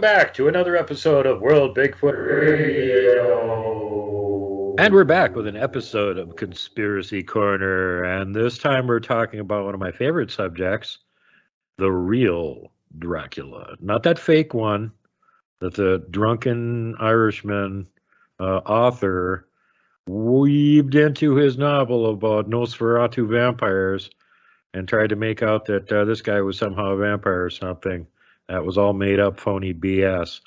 back to another episode of World Bigfoot Radio. And we're back with an episode of Conspiracy Corner, and this time we're talking about one of my favorite subjects, the real Dracula. Not that fake one that the drunken Irishman author weaved into his novel about Nosferatu vampires and tried to make out that this guy was somehow a vampire or something. That was all made up, phony BS.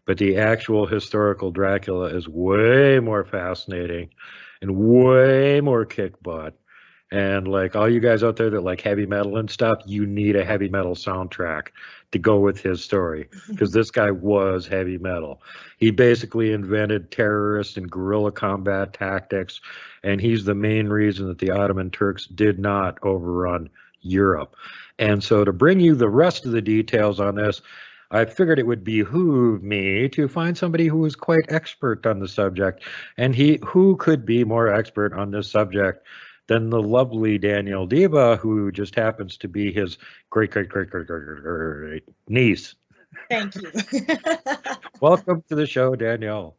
But the actual historical Dracula is way more fascinating and way more kick butt. And like all you guys out there that like heavy metal and stuff, you need a heavy metal soundtrack to go with his story, because this guy was heavy metal. He basically invented terrorist and guerrilla combat tactics, and he's the main reason that the Ottoman Turks did not overrun Europe. And so to bring you the rest of the details on this, I figured it would behoove me to find somebody who is quite expert on the subject. And who could be more expert on this subject than the lovely Danielle Diva, who just happens to be his great niece. Thank you. Welcome to the show, Danielle.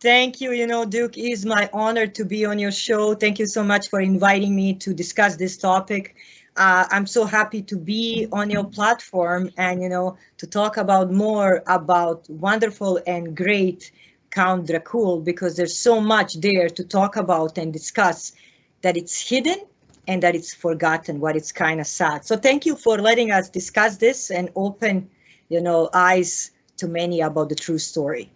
Thank you. You know, Duke, it is my honor to be on your show. Thank you so much for inviting me to discuss this topic. I'm so happy to be on your platform and, you know, to talk about more about wonderful and great Count Dracula, because there's so much there to talk about and discuss that it's hidden and that it's forgotten, what it's kind of sad. So thank you for letting us discuss this and open, you know, eyes to many about the true story.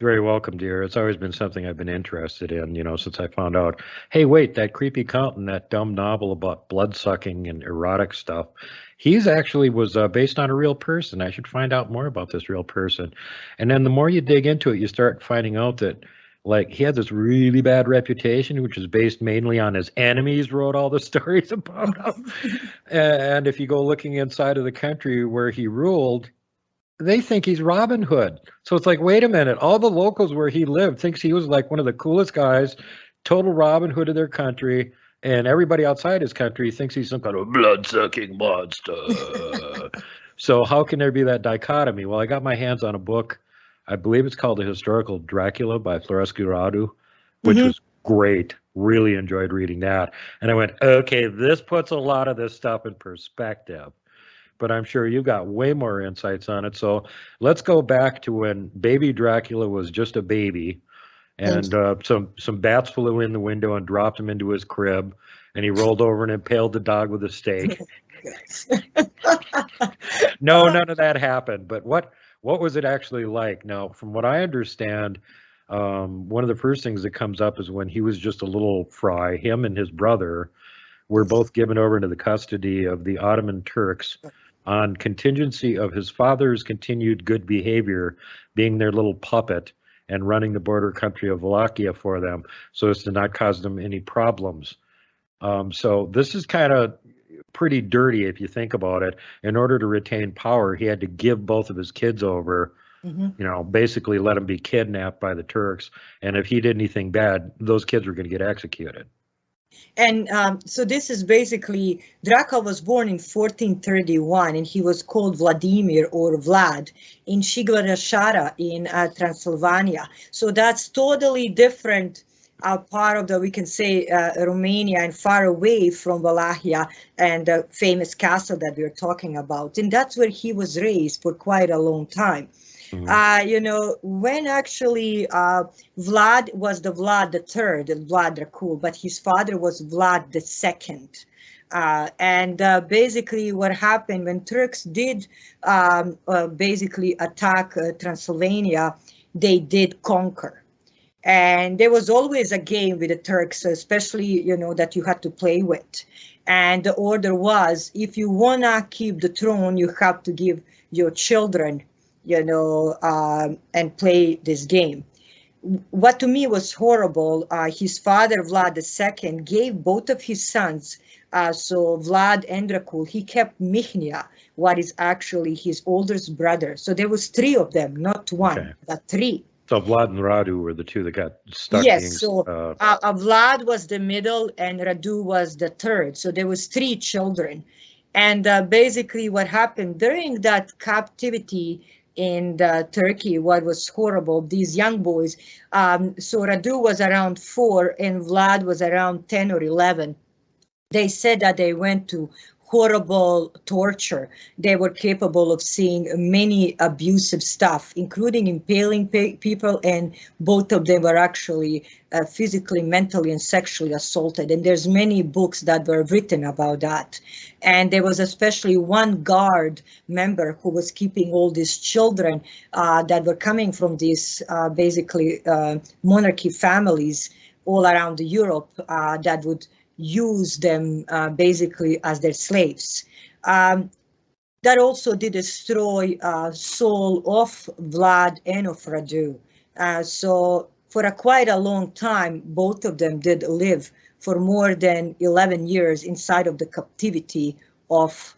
Very welcome, dear. It's always been something I've been interested in, you know, since I found out, hey, wait, that creepy count in that dumb novel about blood-sucking and erotic stuff, he's actually was based on a real person. I should find out more about this real person. And then the more you dig into it, you start finding out that, like, he had this really bad reputation, which is based mainly on his enemies wrote all the stories about him. And if you go looking inside of the country where he ruled, they think he's Robin Hood. So it's like, wait a minute, all the locals where he lived thinks he was like one of the coolest guys, total Robin Hood of their country, and everybody outside his country thinks he's some kind of blood-sucking monster. So how can there be that dichotomy? Well, I got my hands on a book. I believe it's called The Historical Dracula by Florescu Radu, which was great. Really enjoyed reading that. And I went, okay, this puts a lot of this stuff in perspective. But I'm sure you got way more insights on it. So let's go back to when baby Dracula was just a baby, and some bats flew in the window and dropped him into his crib, and he rolled over and impaled the dog with a stake. No, none of that happened. But what was it actually like? Now, from what I understand, one of the first things that comes up is when he was just a little fry, him and his brother were both given over into the custody of the Ottoman Turks on contingency of his father's continued good behavior, being their little puppet and running the border country of Wallachia for them so as to not cause them any problems. So this is kind of pretty dirty if you think about it. In order to retain power, he had to give both of his kids over, you know, basically let them be kidnapped by the Turks. And if he did anything bad, those kids were going to get executed. And so this is basically, Dracula was born in 1431, and he was called Vladimir or Vlad in Sigvarashara in Transylvania. So that's totally different part of the, we can say, Romania, and far away from Wallachia and the famous castle that we're talking about. And that's where he was raised for quite a long time. You know, when actually Vlad was the Vlad the Third, Vlad Dracula, but his father was Vlad the Second. And basically what happened when Turks did basically attack Transylvania, they did conquer. And there was always a game with the Turks, especially, you know, that you had to play with. And the order was, if you want to keep the throne, you have to give your children, you know, and play this game. What to me was horrible, his father, Vlad II, gave both of his sons, so Vlad and Dracula, he kept Mihnia, what is actually his oldest brother. So there was three of them, not one, but three. So Vlad and Radu were the two that got stuck. Yes, so Vlad was the middle and Radu was the third. So there was three children. And basically what happened during that captivity, in Turkey, what was horrible, these young boys. So Radu was around 4 and Vlad was around 10 or 11. They said that they went to horrible torture. They were capable of seeing many abusive stuff, including impaling people, and both of them were actually physically, mentally, and sexually assaulted. And there's many books that were written about that. And there was especially one guard member who was keeping all these children that were coming from these basically monarchy families all around Europe that would use them basically as their slaves. That also did destroy soul of Vlad and of Radu. So for quite a long time, both of them did live for more than 11 years inside of the captivity of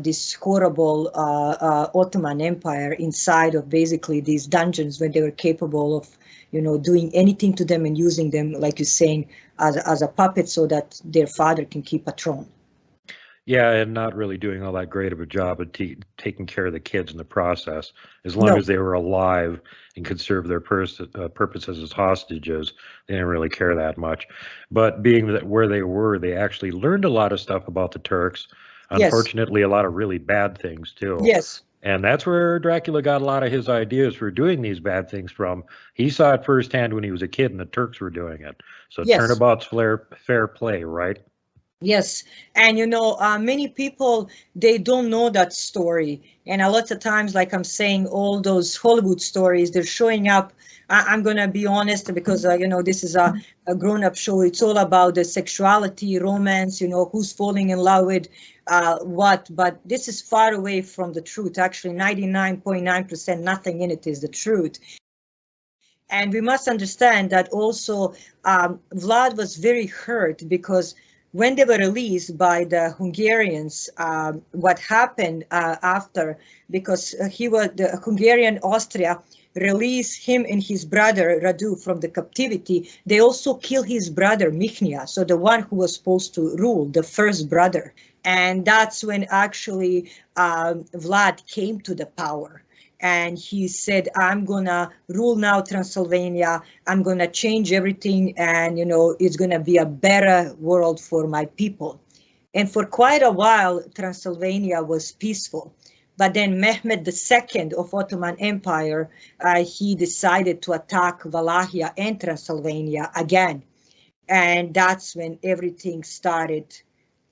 this horrible Ottoman Empire, inside of basically these dungeons where they were capable of, doing anything to them and using them, like you're saying, as a puppet so that their father can keep a throne. Yeah, and not really doing all that great of a job of taking care of the kids in the process. As long as they were alive and could serve their purposes as hostages, they didn't really care that much. But being that where they were, they actually learned a lot of stuff about the Turks. Unfortunately, a lot of really bad things too. Yes. And that's where Dracula got a lot of his ideas for doing these bad things from. He saw it firsthand when he was a kid and the Turks were doing it. So turnabout's fair play, right? Yes. And, many people, they don't know that story. And a lot of times, like I'm saying, all those Hollywood stories, they're showing up. I'm going to be honest because, this is a grown-up show. It's all about the sexuality, romance, who's falling in love with what. But this is far away from the truth. Actually, 99.9%, nothing in it is the truth. And we must understand that also Vlad was very hurt because when they were released by the Hungarians, what happened after, because the Hungarian Austria released him and his brother Radu from the captivity, they also killed his brother Mihnea, so the one who was supposed to rule, the first brother. And that's when actually Vlad came to the power. And he said, I'm going to rule now Transylvania. I'm going to change everything. And, it's going to be a better world for my people. And for quite a while, Transylvania was peaceful. But then Mehmed II of Ottoman Empire, he decided to attack Wallachia and Transylvania again. And that's when everything started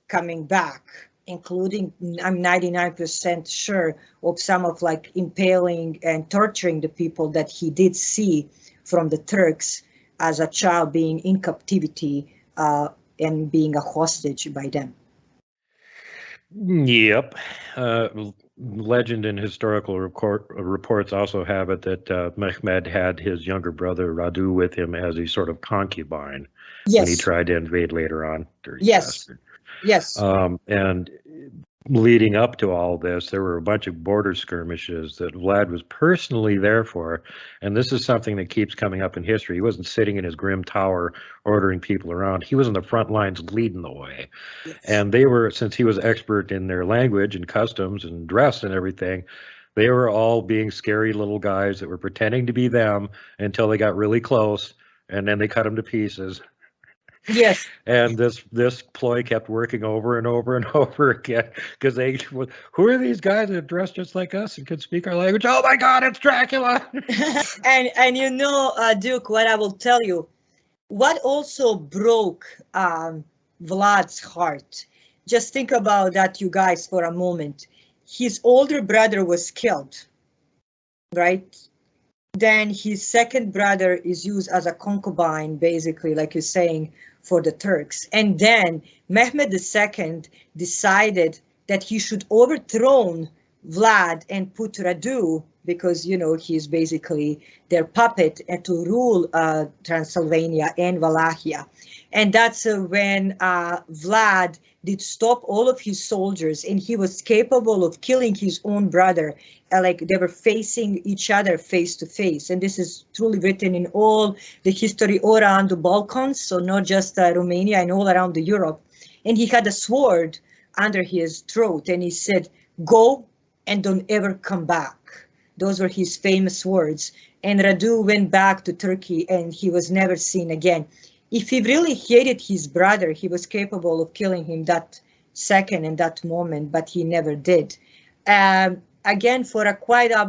coming back, including, I'm 99% sure of some of like impaling and torturing the people that he did see from the Turks as a child being in captivity and being a hostage by them. Yep. Legend and historical reports also have it that Mehmed had his younger brother Radu with him as a sort of concubine when he tried to invade later on. Dirty bastard. Yes. And leading up to all this, there were a bunch of border skirmishes that Vlad was personally there for. And this is something that keeps coming up in history. He wasn't sitting in his grim tower ordering people around. He was in the front lines leading the way. Yes. And they were, since he was expert in their language and customs and dress and everything, they were all being scary little guys that were pretending to be them until they got really close, and then they cut them to pieces. Yes. And this ploy kept working over and over and over again because who are these guys that dress just like us and can speak our language? Oh my God, it's Dracula! and Duke, what I will tell you, what also broke Vlad's heart. Just think about that, you guys, for a moment. His older brother was killed, right? Then his second brother is used as a concubine, basically, like you're saying, for the Turks. And then Mehmed II decided that he should overthrow Vlad and put Radu, because, he's basically their puppet, and to rule Transylvania and Wallachia. And that's when Vlad did stop all of his soldiers, and he was capable of killing his own brother. Like they were facing each other face to face. And this is truly written in all the history all around the Balkans, so not just Romania, and all around Europe. And he had a sword under his throat, and he said, go and don't ever come back. Those were his famous words. And Radu went back to Turkey and he was never seen again. If he really hated his brother, he was capable of killing him that second and that moment, but he never did. Again, for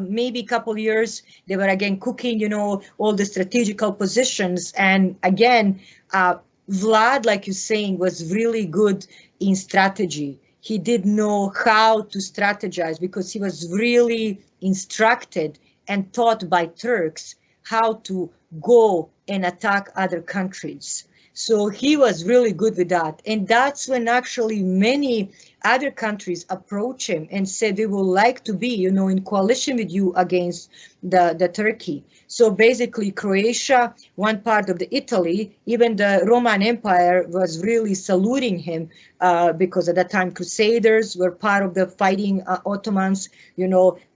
maybe couple years, they were again cooking, all the strategical positions. And again, Vlad, like you're saying, was really good in strategy. He did know how to strategize because he was really instructed and taught by Turks how to go and attack other countries. So he was really good with that. And that's when actually many other countries approach him and said they would like to be, in coalition with you against the Turkey. So basically Croatia, one part of the Italy, even the Roman Empire was really saluting him because at that time Crusaders were part of the fighting Ottomans,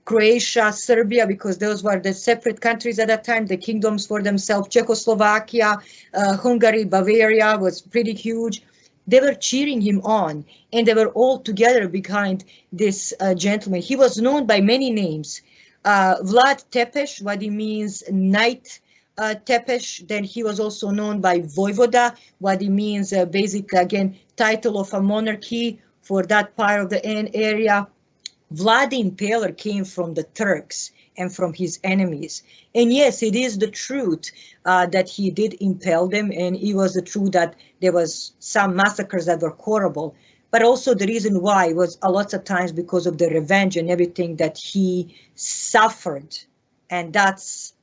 Croatia, Serbia, because those were the separate countries at that time, the kingdoms for themselves, Czechoslovakia, Hungary, Bavaria was pretty huge. They were cheering him on, and they were all together behind this gentleman. He was known by many names. Vlad Tepes, what he means Knight Tepes. Then he was also known by Vojvoda, what he means basically, again, title of a monarchy for that part of the area. Vlad the Impaler came from the Turks and from his enemies. And yes, it is the truth that he did impale them, and it was the truth that there was some massacres that were horrible. But also the reason why was a lot of times because of the revenge and everything that he suffered. And that's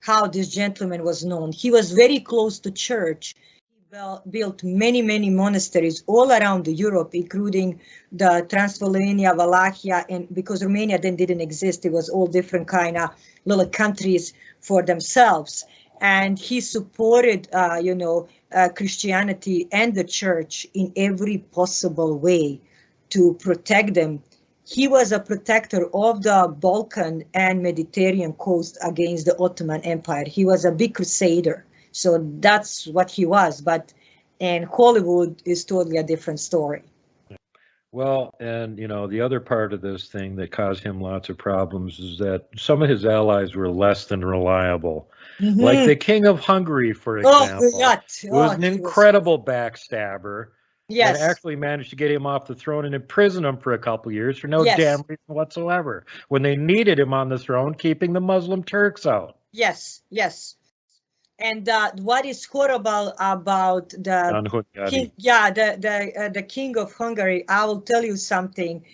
how this gentleman was known. He was very close to church. He built many, many monasteries all around Europe, including the Transylvania, Wallachia, and because Romania then didn't exist, it was all different kind of little countries for themselves. And he supported, Christianity and the church in every possible way to protect them. He was a protector of the Balkan and Mediterranean coast against the Ottoman Empire. He was a big crusader. So that's what he was. But in Hollywood is totally a different story. Well, and the other part of this thing that caused him lots of problems is that some of his allies were less than reliable. Mm-hmm. Like the King of Hungary, for example, who was an incredible backstabber. Yes. And actually managed to get him off the throne and imprison him for a couple of years for no damn reason whatsoever, when they needed him on the throne, keeping the Muslim Turks out. Yes, yes. And what is horrible about the king, the King of Hungary, I will tell you something.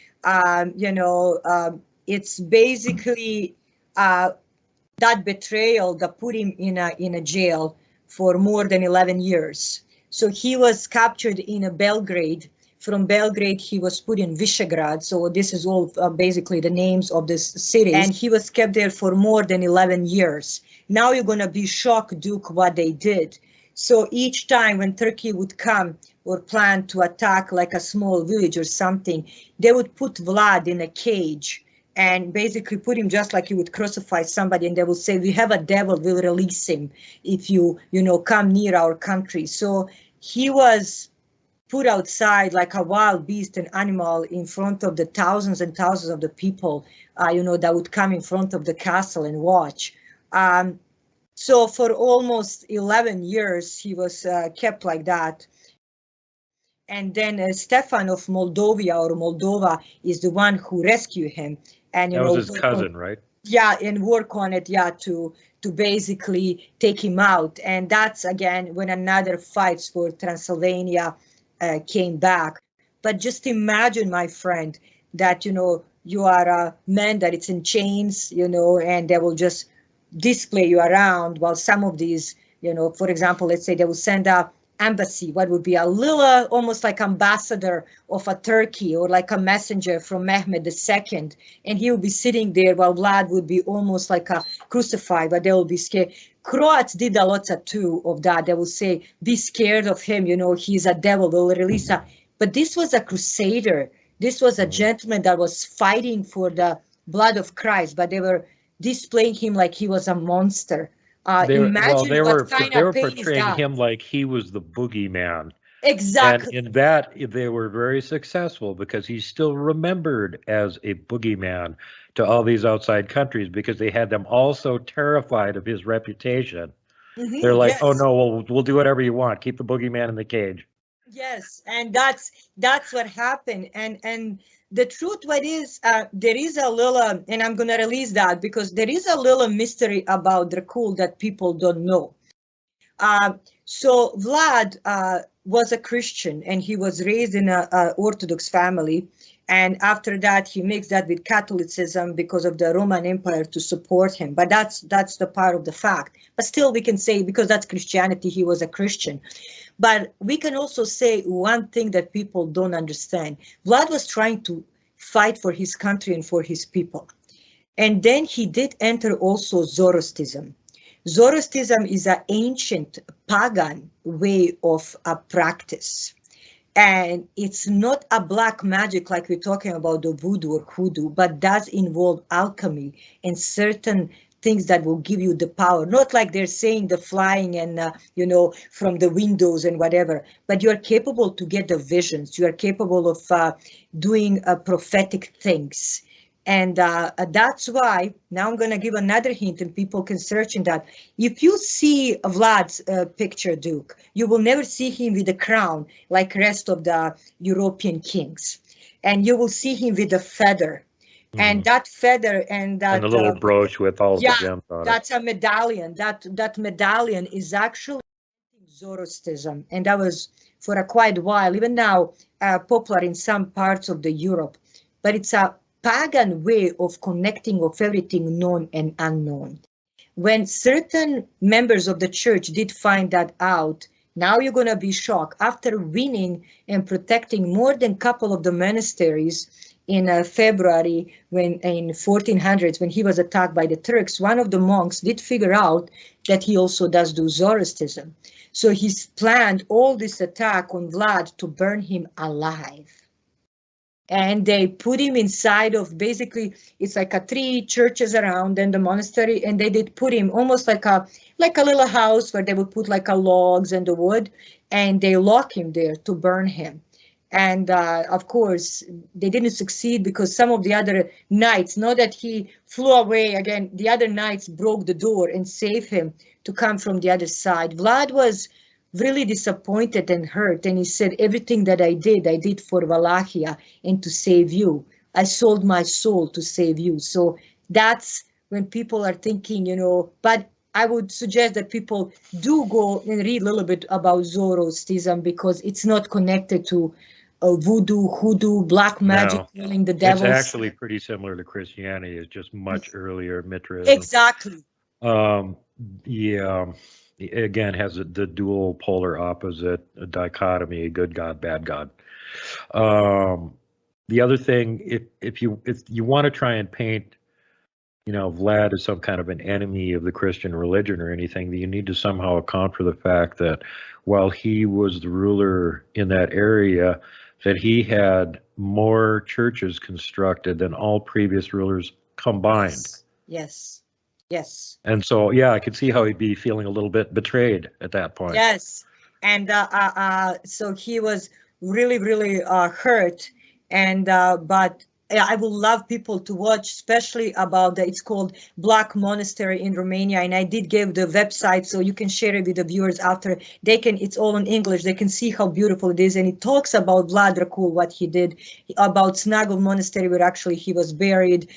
It's basically that betrayal that put him in a jail for more than 11 years. So he was captured in Belgrade. From Belgrade, he was put in Visegrad. So this is all basically the names of this city. And he was kept there for more than 11 years. Now you're going to be shocked, Duke, what they did. So each time when Turkey would come or plan to attack like a small village or something, they would put Vlad in a cage and basically put him just like you would crucify somebody. And they will say, we have a devil, we'll release him if you come near our country. So he was put outside like a wild beast and animal in front of the thousands and thousands of the people, that would come in front of the castle and watch. So for almost 11 years, he was kept like that. And then Stefan of Moldova is the one who rescued him. And that was his cousin, right? Yeah, and work on it, to basically take him out. And that's, again, when another fights for Transylvania came back. But just imagine, my friend, that, you are a man that it's in chains, and they will just display you around, while some of these, for example, let's say they will send a embassy, what would be a little, almost like ambassador of a Turkey, or like a messenger from Mehmed II, and he will be sitting there while Vlad would be almost like a crucified, but they will be scared. Croats did a lot too of that. They will say, be scared of him, he's a devil, we'll release him. But this was a crusader. This was a gentleman that was fighting for the blood of Christ, but they were displaying him like he was a monster. They were portraying him like he was the boogeyman. Exactly. And in that, they were very successful because he's still remembered as a boogeyman to all these outside countries because they had them all so terrified of his reputation. They're like, yes. oh no, we'll do whatever you want. Keep the boogeyman in the cage. Yes, and that's what happened. And the truth, what is, there is a little, and I'm gonna release that because there is a little mystery about Dracula that people don't know. So Vlad was a Christian, and he was raised in a Orthodox family. And after that, he mixed that with Catholicism because of the Roman Empire to support him. But that's the part of the fact. But still, we can say, because that's Christianity, he was a Christian. But we can also say one thing that people don't understand. Vlad was trying to fight for his country and for his people. And then he did enter also Zoroastrianism. Zoroastrianism is an ancient pagan way of practice. And it's not a black magic like we're talking about the voodoo or hoodoo, but does involve alchemy and certain things that will give you the power. Not like they're saying the flying and, from the windows and whatever, but you're capable to get the visions. You are capable of doing prophetic things. And that's why, now I'm going to give another hint and people can search in that. If you see Vlad's picture, Duke, you will never see him with a crown like rest of the European kings. And you will see him with a feather. And that feather and that... And the little brooch with all the gems on it. That's a medallion. That medallion is actually Zoroastrianism. And that was for a quite while, even now, popular in some parts of the Europe. But it's a pagan way of connecting of everything known and unknown. When certain members of the church did find that out, now you're going to be shocked. After winning and protecting more than a couple of the monasteries in February, when in 1400s, when he was attacked by the Turks, one of the monks did figure out that he also does do Zoroastrianism. So he's planned all this attack on Vlad to burn him alive. And they put him inside of, basically, it's like a 3 churches around and the monastery, and they did put him almost like a little house where they would put like a logs and the wood, and they lock him there to burn him. And of course, they didn't succeed because some of the other knights, not that he flew away again, the other knights broke the door and saved him to come from the other side. Vlad was really disappointed and hurt, and he said, everything that I did for Wallachia and to save you. I sold my soul to save you. So that's when people are thinking, but I would suggest that people do go and read a little bit about Zoroastrianism because it's not connected to voodoo, hoodoo, black magic, killing the devils. It's actually pretty similar to Christianity. It's just much earlier Mithraism. Exactly. Yeah. Again, has the dual polar opposite dichotomy, good God, bad God. The other thing, if you want to try and paint, Vlad as some kind of an enemy of the Christian religion or anything, you need to somehow account for the fact that while he was the ruler in that area, that he had more churches constructed than all previous rulers combined. Yes. And so, yeah, I could see how he'd be feeling a little bit betrayed at that point. Yes. And so he was really, really hurt. And but I would love people to watch, especially about it's called Black Monastery in Romania. And I did give the website so you can share it with the viewers after. It's all in English. They can see how beautiful it is. And it talks about Vlad Dracul, what he did, about Snagov Monastery, where actually he was buried,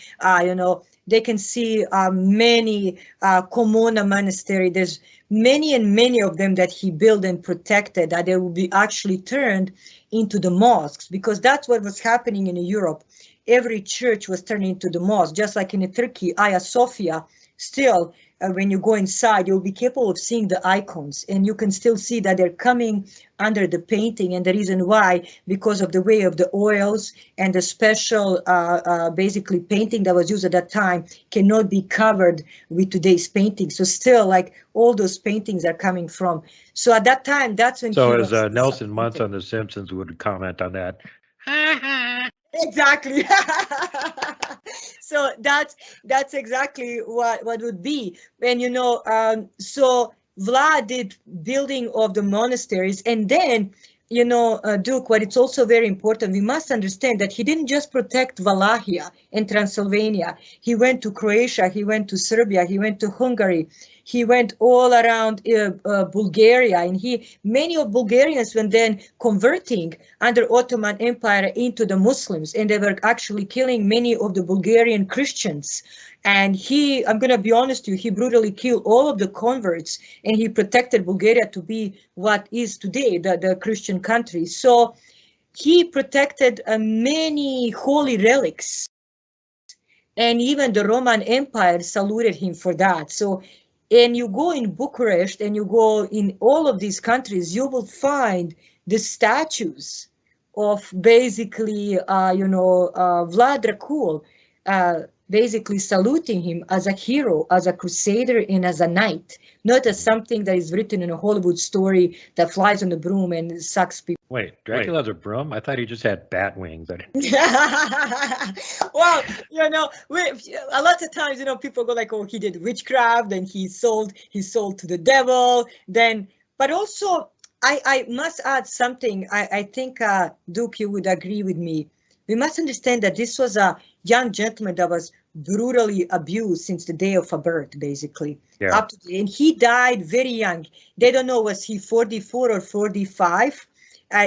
They can see many Komona Monastery. There's many and many of them that he built and protected, that they will be actually turned into the mosques, because that's what was happening in Europe. Every church was turned into the mosque, just like in Turkey, Hagia Sophia. Still, when you go inside, you'll be capable of seeing the icons, and you can still see that they're coming under the painting. And the reason why, because of the way of the oils and the special, basically painting that was used at that time, cannot be covered with today's painting. So still, like, all those paintings are coming from. So at that time, that's when. So as Nelson Muntz on The Simpsons would comment on that. Exactly. So that's exactly what would be. And so Vlad did building of the monasteries, and then Duke, what it's also very important, we must understand that he didn't just protect Wallachia and Transylvania. He went to Croatia, he went to Serbia, he went to Hungary, he went all around Bulgaria, and many of Bulgarians were then converting under Ottoman Empire into the Muslims, and they were actually killing many of the Bulgarian Christians. And I'm going to be honest with you, he brutally killed all of the converts, and he protected Bulgaria to be what is today the Christian country. So he protected many holy relics, and even the Roman Empire saluted him for that. So, and you go in Bucharest and you go in all of these countries, you will find the statues of basically, Vlad Dracul, basically saluting him as a hero, as a crusader, and as a knight, not as something that is written in a Hollywood story that flies on a broom and sucks people. Wait, Dracula has a broom? I thought he just had bat wings. Well, a lot of times, people go like, oh, he did witchcraft and he sold to the devil. But also, I must add something. I think, Duke, you would agree with me. We must understand that this was a young gentleman that was brutally abused since the day of her birth, basically. Yeah. Up to the, and he died very young. They don't know, was he 44 or 45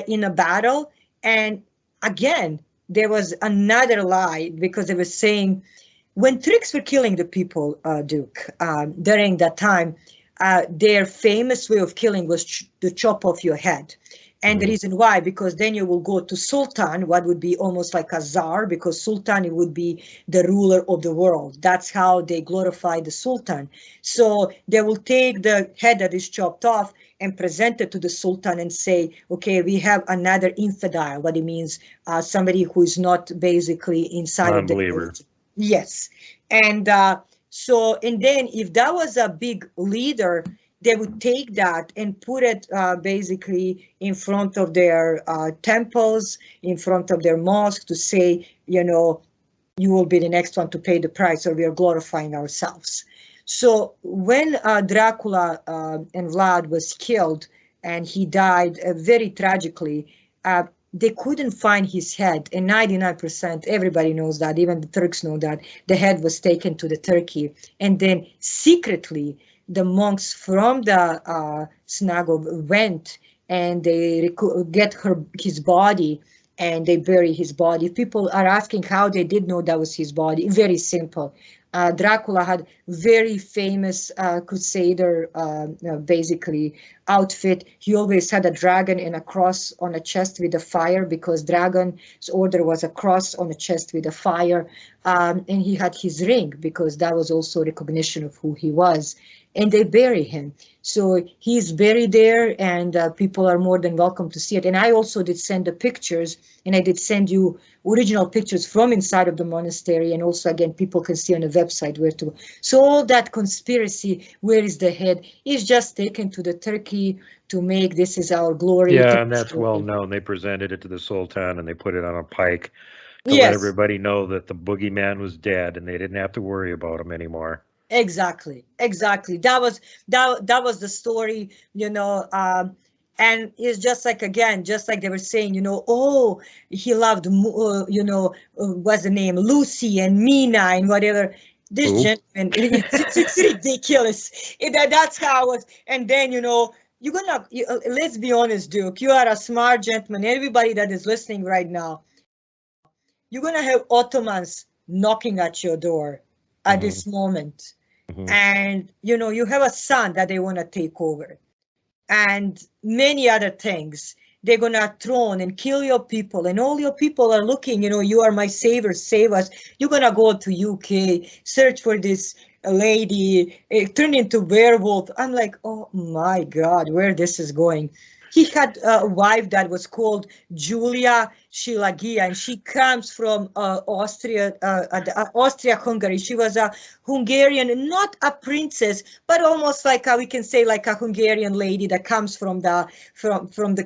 in a battle? And again, there was another lie, because they were saying when Turks were killing the people, Duke, during that time, their famous way of killing was the chop off your head. And the reason why, because then you will go to Sultan, what would be almost like a czar, because Sultan would be the ruler of the world. That's how they glorify the Sultan. So they will take the head that is chopped off and present it to the Sultan and say, okay, we have another infidel, what it means, somebody who is not basically inside of the religion. Yes. And and then if that was a big leader, they would take that and put it basically in front of their temples, in front of their mosque, to say, you will be the next one to pay the price, or we are glorifying ourselves. So when Dracula and Vlad was killed and he died very tragically, they couldn't find his head, and 99%, everybody knows that, even the Turks know that, the head was taken to the Turkey, and then secretly the monks from the synagogue went and they get his body and they bury his body. People are asking how they did know that was his body. Very simple. Dracula had very famous crusader basically outfit. He always had a dragon and a cross on a chest with a fire, because dragon's order was a cross on a chest with a fire. And he had his ring, because that was also recognition of who he was. And they bury him. So he's buried there, and people are more than welcome to see it. And I also did send the pictures, and I did send you original pictures from inside of the monastery. And also, again, people can see on the website where to. So all that conspiracy, where is the head, is just taken to the Turkey to make this is our glory. Yeah, and that's well known. They presented it to the Sultan and they put it on a pike to let everybody know that the boogeyman was dead and they didn't have to worry about him anymore. Exactly. That was the story, and it's just like, again, just like they were saying, oh, he loved, what's the name, Lucy and Mina and whatever. This gentleman, it's ridiculous. That's how it was. And then, let's be honest, Duke, you are a smart gentleman. Everybody that is listening right now, you're going to have Ottomans knocking at your door at this moment. And, you have a son that they want to take over, and many other things. They're going to throne and kill your people, and all your people are looking, you are my savior, save us. You're going to go to UK, search for this lady, turn into werewolf. I'm like, oh my God, where this is going. He had a wife that was called Julia Shilagia, and she comes from Austria-Hungary. She was a Hungarian, not a princess, but almost like we can say like a Hungarian lady that comes from the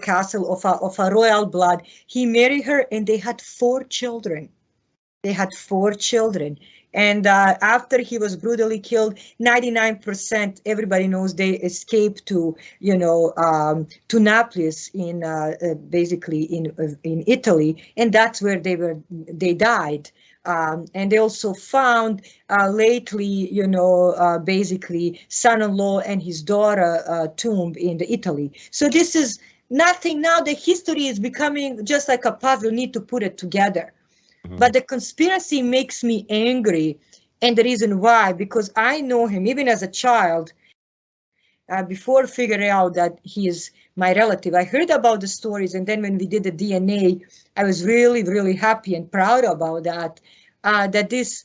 castle of a royal blood. He married her, and they had 4 children. And after he was brutally killed, 99%, everybody knows, they escaped to, to Naples in basically in Italy, and that's where they died. And they also found lately, basically son-in-law and his daughter tomb in Italy. So this is nothing now. The history is becoming just like a puzzle. Need to put it together. But the conspiracy makes me angry, and the reason why, because I know him even as a child. Before figuring out that he is my relative, I heard about the stories, and then when we did the DNA, I was really, really happy and proud about that. That this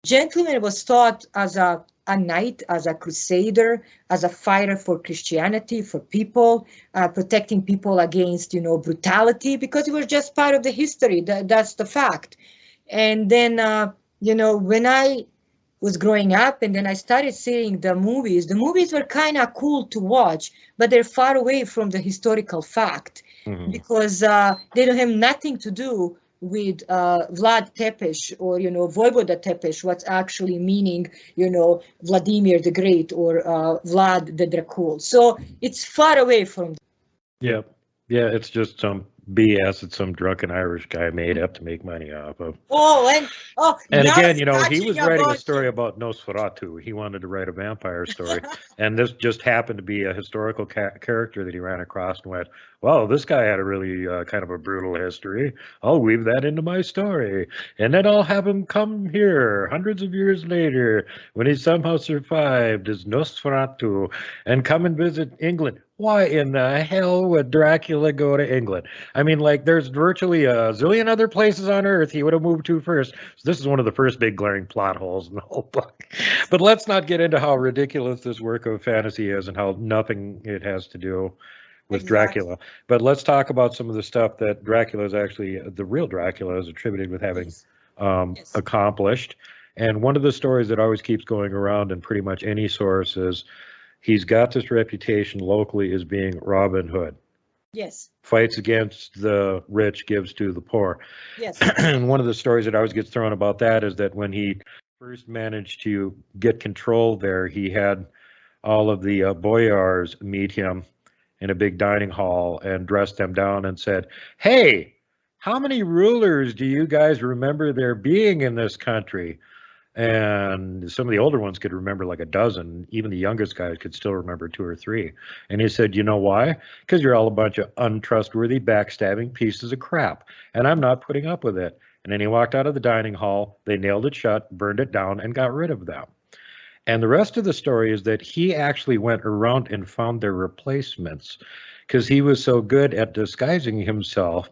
gentleman was taught as a knight, as a crusader, as a fighter for Christianity, for people, protecting people against, brutality, because it was just part of the history. That's the fact. And then, when I was growing up and then I started seeing the movies were kind of cool to watch, but they're far away from the historical fact, because they don't have nothing to do with Vlad Tepes or, Vojvoda Tepes, what's actually meaning, Vladimir the Great or Vlad the Dracul. So it's far away from. Yeah. Yeah, it's just some BS that some drunken Irish guy made up to make money off of. And again, he was writing a story about Nosferatu. He wanted to write a vampire story, and this just happened to be a historical character that he ran across and went, well, this guy had a really kind of a brutal history. I'll weave that into my story. And then I'll have him come here hundreds of years later when he somehow survived as Nosferatu and come and visit England. Why in the hell would Dracula go to England? I mean, there's virtually a zillion other places on Earth he would have moved to first. So this is one of the first big glaring plot holes in the whole book. But let's not get into how ridiculous this work of fantasy is and how nothing it has to do with Dracula. But let's talk about some of the stuff that Dracula is actually, the real Dracula is attributed with having accomplished. And one of the stories that always keeps going around in pretty much any source is he's got this reputation locally as being Robin Hood. Yes. Fights against the rich, gives to the poor. Yes. And one of the stories that always gets thrown about that is that when he first managed to get control there, he had all of the boyars meet him in a big dining hall and dressed them down and said, hey, how many rulers do you guys remember there being in this country? And some of the older ones could remember like a dozen. Even the youngest guys could still remember 2 or 3. And he said, you know why? Because you're all a bunch of untrustworthy, backstabbing pieces of crap. And I'm not putting up with it. And then he walked out of the dining hall. They nailed it shut, burned it down, and got rid of them. And the rest of the story is that he actually went around and found their replacements because he was so good at disguising himself.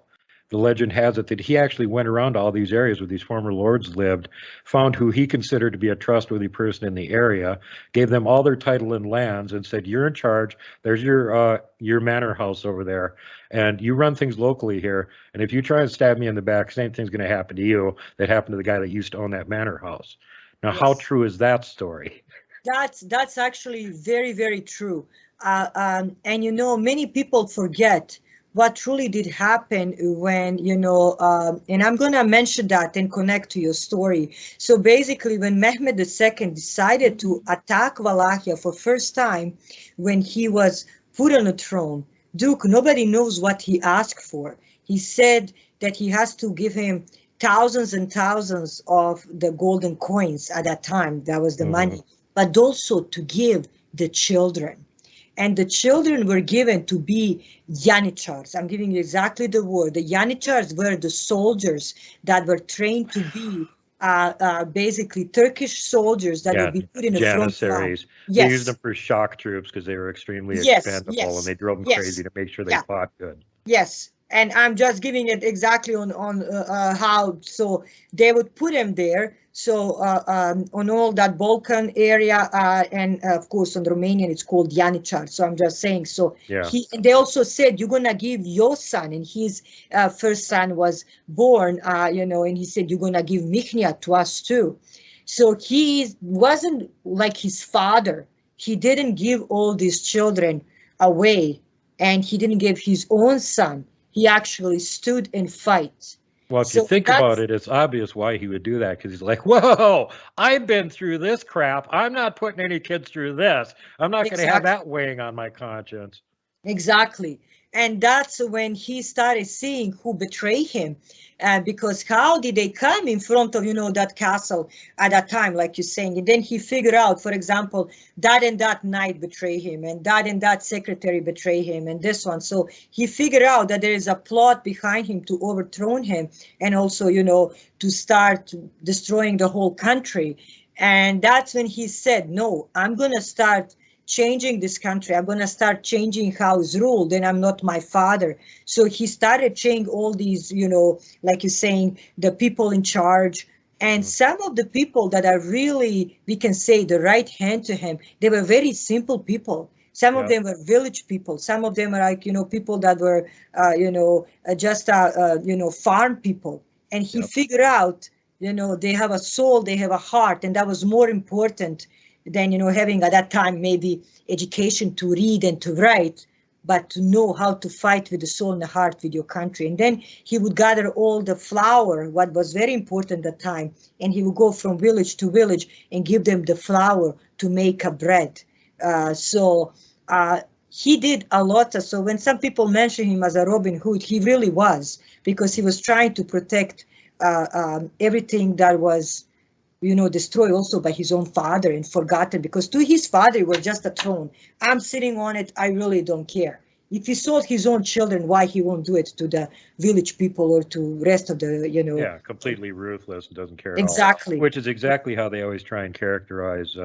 The legend has it that he actually went around to all these areas where these former lords lived, found who he considered to be a trustworthy person in the area, gave them all their title and lands, and said, you're in charge. There's your manor house over there, and you run things locally here. And if you try and stab me in the back, same thing's going to happen to you that happened to the guy that used to own that manor house. Now, how true is that story? That's actually very, very true. And many people forget what truly did happen when, and I'm going to mention that and connect to your story. So basically, when Mehmed II decided to attack Wallachia for first time, when he was put on a throne, Duke, nobody knows what he asked for. He said that he has to give him thousands and thousands of the golden coins at that time. That was the money, but also to give the children. And the children were given to be Yanichars. I'm giving you exactly the word. The Yanichars were the soldiers that were trained to be basically Turkish soldiers that would be put in the front line. They used them for shock troops because they were extremely expendable, and they drove them crazy to make sure they fought good. Yes. And I'm just giving it exactly on how, so they would put him there. So on all that Balkan area, and of course on Romanian, it's called Yanichar. So I'm just saying, so and they also said, you're going to give your son, and his first son was born, and he said, you're going to give Michnia to us too. So he wasn't like his father. He didn't give all these children away, and he didn't give his own son. He actually stood and fight. Well, if you So think about that's it, it's obvious why he would do that, because he's like, whoa, I've been through this crap. I'm not putting any kids through this. I'm not going to have exactly. that weighing on my conscience. Exactly. And that's when he started seeing who betrayed him. Because how did they come in front of, that castle at that time, like you're saying? And then he figured out, for example, that and that knight betrayed him, and that secretary betrayed him, and this one. So he figured out that there is a plot behind him to overthrow him, and also, to start destroying the whole country. And that's when he said, no, I'm going to start changing this country. I'm going to start changing how it's ruled, and I'm not my father. So he started changing all these, like you're saying, the people in charge. And some of the people that are really, we can say, the right hand to him, they were very simple people. Some of them were village people. Some of them are like, people that were, just, farm people. And he figured out, they have a soul, they have a heart, and that was more important than having at that time maybe education to read and to write, but to know how to fight with the soul and the heart with your country. And then he would gather all the flour, what was very important at the time, and he would go from village to village and give them the flour to make a bread. So he did a lot. So when some people mention him as a Robin Hood, he really was, because he was trying to protect everything that was destroyed also by his own father and forgotten, because to his father it was just a throne. I'm sitting on it. I really don't care. If he sold his own children, why he won't do it to the village people or to rest of the, Yeah, completely ruthless and doesn't care at all. Exactly. Which is exactly how they always try and characterize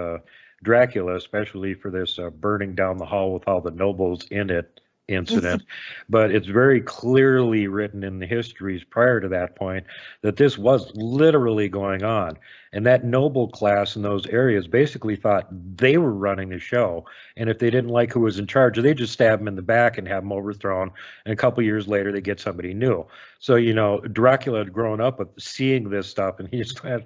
Dracula, especially for this burning down the hall with all the nobles in it incident. But it's very clearly written in the histories prior to that point that this was literally going on. And that noble class in those areas basically thought they were running the show. And if they didn't like who was in charge, they just stab him in the back and have him overthrown. And a couple years later, they get somebody new. So, Dracula had grown up with seeing this stuff, and he just went,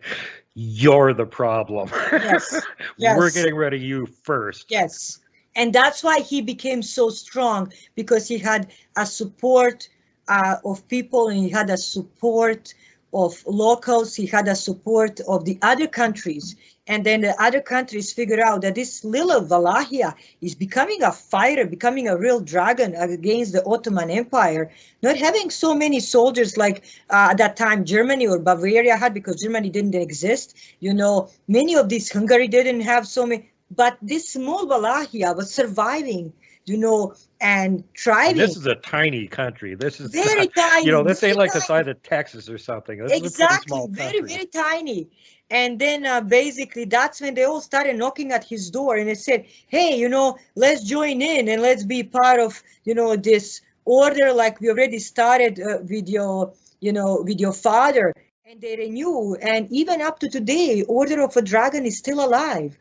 you're the problem. Yes. We're getting rid of you first. Yes. And that's why he became so strong, because he had a support of people, and he had a support of locals. He had a support of the other countries. And then the other countries figured out that this little Wallachia is becoming a fighter, becoming a real dragon against the Ottoman Empire, not having so many soldiers like at that time Germany or Bavaria had, because Germany didn't exist. Many of these, Hungary didn't have so many. But this small Wallachia was surviving, and thriving. And this is a tiny country. This is very tiny. This ain't like the size of Texas or something. This is a pretty small country. Very tiny. And then basically that's when they all started knocking at his door, and they said, hey, let's join in and let's be part of, this order like we already started with your father. And they renew. And even up to today, Order of a Dragon is still alive.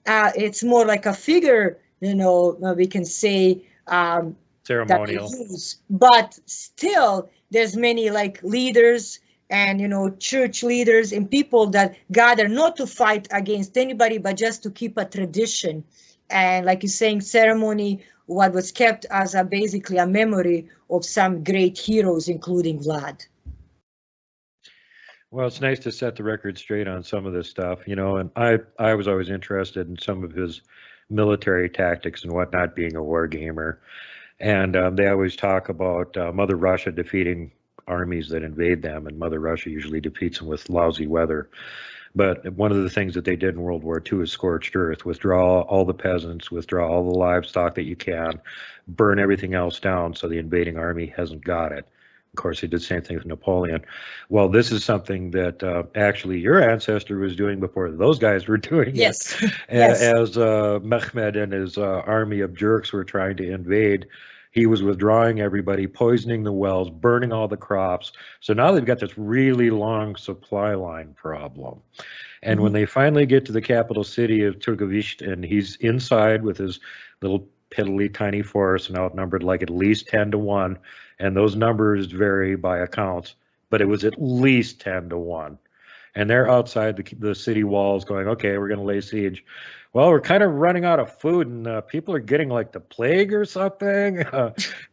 It's more like a figure, we can say, ceremonial. But still, there's many like leaders and, church leaders and people that gather not to fight against anybody, but just to keep a tradition. And like you're saying, ceremony, what was kept as basically a memory of some great heroes, including Vlad. Well, it's nice to set the record straight on some of this stuff, and I was always interested in some of his military tactics and whatnot, being a war gamer. And they always talk about Mother Russia defeating armies that invade them, and Mother Russia usually defeats them with lousy weather. But one of the things that they did in World War II is scorched earth, withdraw all the peasants, withdraw all the livestock that you can, burn everything else down so the invading army hasn't got it. Of course, he did the same thing with Napoleon. Well, this is something that actually your ancestor was doing before those guys were doing it. Yes. As Mehmed and his army of jerks were trying to invade, he was withdrawing everybody, poisoning the wells, burning all the crops. So now they've got this really long supply line problem. And when they finally get to the capital city of Targoviste, and he's inside with his little piddly tiny force and outnumbered like at least 10-1, and those numbers vary by accounts, but it was at least 10-1. and they're outside the city walls going, okay, we're going to lay siege. Well, we're kind of running out of food, and people are getting like the plague or something.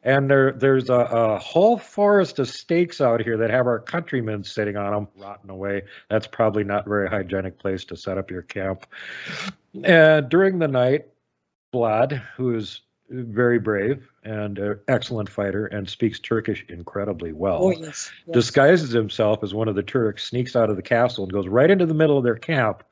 And there's a whole forest of stakes out here that have our countrymen sitting on them, rotting away. That's probably not a very hygienic place to set up your camp. And during the night, Vlad, who is very brave and an excellent fighter and speaks Turkish incredibly well, yes. disguises himself as one of the Turks, sneaks out of the castle and goes right into the middle of their camp,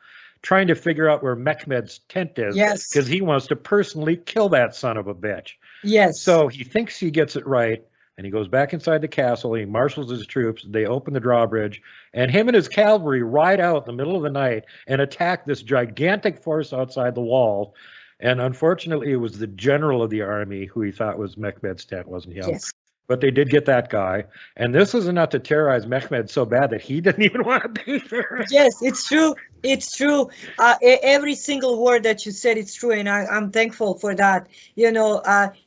trying to figure out where Mehmed's tent is, because he wants to personally kill that son of a bitch. Yes. So he thinks he gets it right, and he goes back inside the castle, he marshals his troops, they open the drawbridge, and him and his cavalry ride out in the middle of the night and attack this gigantic force outside the wall. And unfortunately, it was the general of the army who he thought was Mehmed's tent, wasn't him. Yes. But they did get that guy. And this was enough to terrorize Mehmed so bad that he didn't even want to be there. Yes, it's true. It's true. Every single word that you said, it's true. And I'm thankful for that.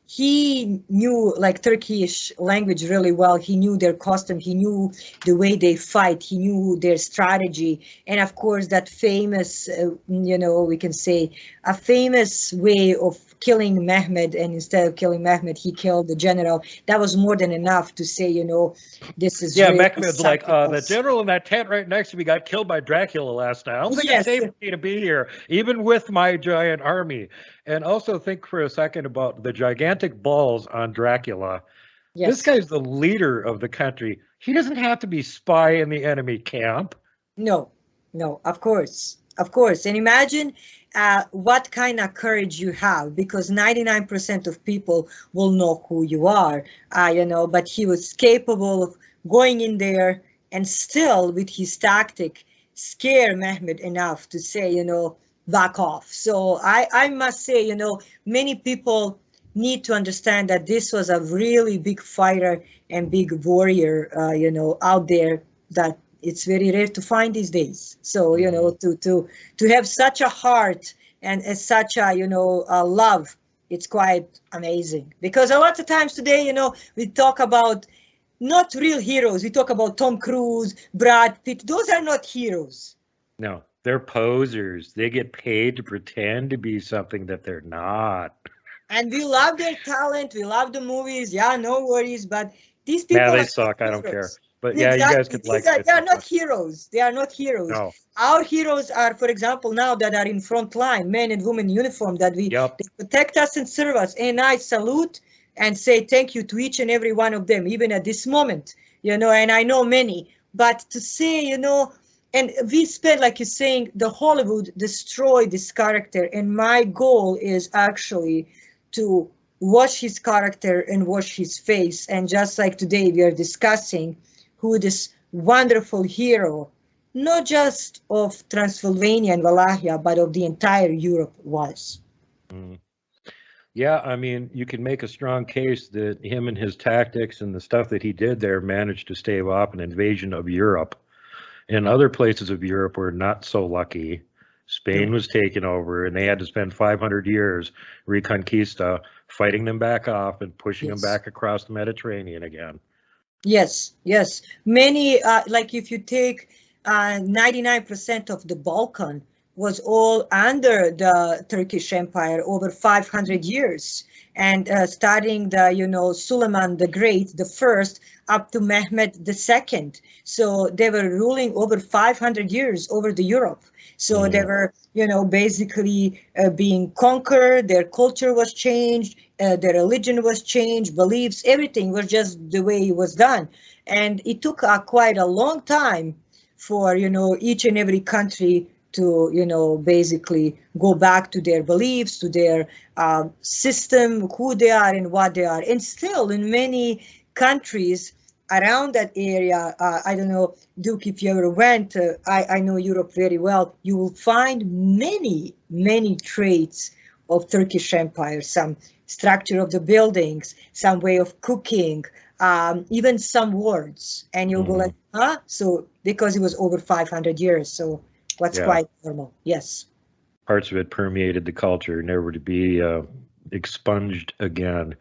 He knew like Turkish language really well. He knew their custom. He knew the way they fight. He knew their strategy. And of course, that famous, we can say a famous way of killing Mehmed, and instead of killing Mehmed, he killed the general. That was more than enough to say, this is really Mehmed's like, the general in that tent right next to me got killed by Dracula last night. I don't think it's safe for me to be here, even with my giant army. And also think for a second about the gigantic balls on Dracula. Yes. This guy's the leader of the country. He doesn't have to be spy in the enemy camp. No, of course. And imagine what kind of courage you have, because 99% of people will know who you are, but he was capable of going in there and still with his tactic scare Mehmed enough to say, back off. So I must say, many people need to understand that this was a really big fighter and big warrior, out there that it's very rare to find these days. So, to have such a heart and such a, a love, it's quite amazing. Because a lot of times today, we talk about not real heroes. We talk about Tom Cruise, Brad Pitt. Those are not heroes. No, they're posers. They get paid to pretend to be something that they're not. And we love their talent. We love the movies. Yeah, no worries. But these people, they suck. I don't care. But yeah, exactly. You guys could like they are not heroes. They are not heroes. No. Our heroes are, for example, now that are in front line, men and women in uniform, that they protect us and serve us. And I salute and say thank you to each and every one of them, even at this moment, and I know many. But to say, and we spent, like you're saying, the Hollywood destroyed this character. And my goal is actually to watch his character and watch his face. And just like today, we are discussing who this wonderful hero, not just of Transylvania and Wallachia, but of the entire Europe was. Mm. Yeah, I mean, you can make a strong case that him and his tactics and the stuff that he did there managed to stave off an invasion of Europe. And other places of Europe were not so lucky. Spain was taken over, and they had to spend 500 years Reconquista, fighting them back off and pushing them back across the Mediterranean again. Yes. Many, like if you take 99% of the Balkan was all under the Turkish Empire over 500 years. And starting the, Suleiman the Great, the first, up to Mehmed II. So they were ruling over 500 years over the Europe. So they were, basically being conquered. Their culture was changed. Their religion was changed. Beliefs, everything was just the way it was done. And it took quite a long time for, each and every country to, basically go back to their beliefs, to their system, who they are and what they are. And still in many countries around that area, I don't know, Duke, if you ever went, I know Europe very well, you will find many traits of Turkish Empire, some structure of the buildings, some way of cooking, even some words. And you'll go like, huh? So because it was over 500 years, so what's quite normal. Yes. Parts of it permeated the culture, never to be expunged again.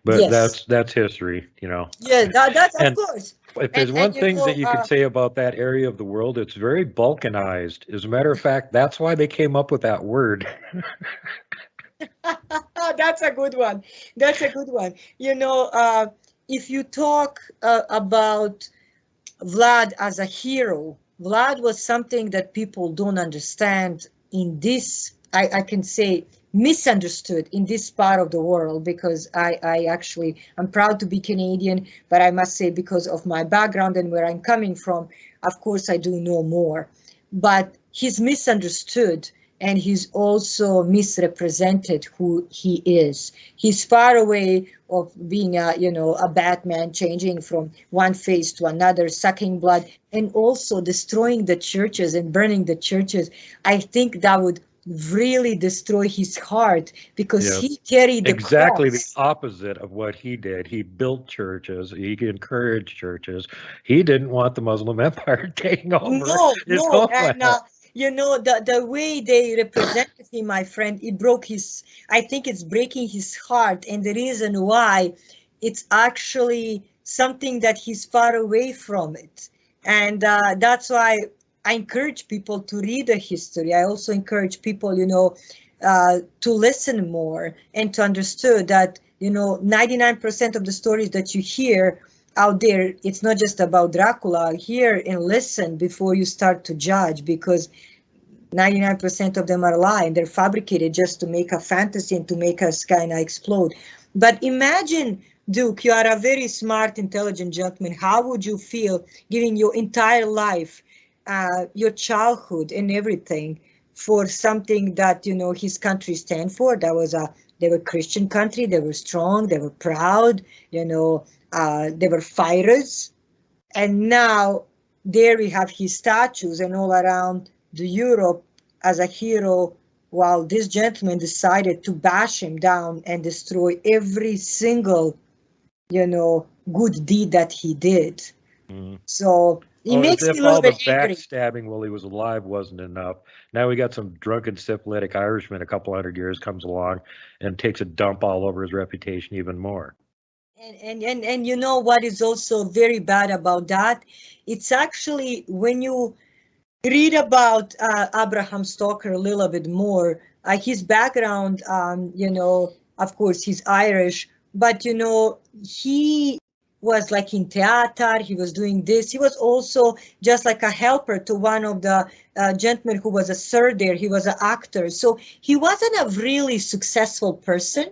But that's history, Yeah, that's of course. If there's one And thing that you could say about that area of the world, it's very balkanized. As a matter of fact, that's why they came up with that word. that's a good one. That's a good one. If you talk about Vlad as a hero, Vlad was something that people don't understand in this, I can say, misunderstood in this part of the world, because I'm proud to be Canadian, but I must say, because of my background and where I'm coming from, of course I do know more. But he's misunderstood, and he's also misrepresented who he is. He's far away of being a Batman, changing from one face to another, sucking blood, and also destroying the churches and burning the churches. I think that would really destroy his heart, because he carried the exactly cross. The opposite of what he did. He built churches. He encouraged churches. He didn't want the Muslim Empire taking over his homeland. And the way they represented him, my friend, I think it's breaking his heart. And the reason why, it's actually something that he's far away from it. And that's why I encourage people to read the history. I also encourage people, to listen more and to understand that, 99% of the stories that you hear out there, it's not just about Dracula. Hear and listen before you start to judge, because 99% of them are lying. They're fabricated just to make a fantasy and to make us kind of explode. But imagine, Duke, you are a very smart, intelligent gentleman. How would you feel giving your entire life, your childhood and everything, for something that, his country stand for? They were Christian country. They were strong. They were proud. They were fighters. And now there we have his statues and all around the Europe as a hero, while this gentleman decided to bash him down and destroy every single, good deed that he did. So it makes me a little bit angry. Backstabbing while he was alive wasn't enough. Now we got some drunken syphilitic Irishman a couple hundred years comes along and takes a dump all over his reputation even more. And you know what is also very bad about that? It's actually, when you read about Abraham Stoker a little bit more, his background, of course he's Irish, but he was like in theater, he was doing this. He was also just like a helper to one of the gentlemen who was a sir there. He was an actor. So he wasn't a really successful person.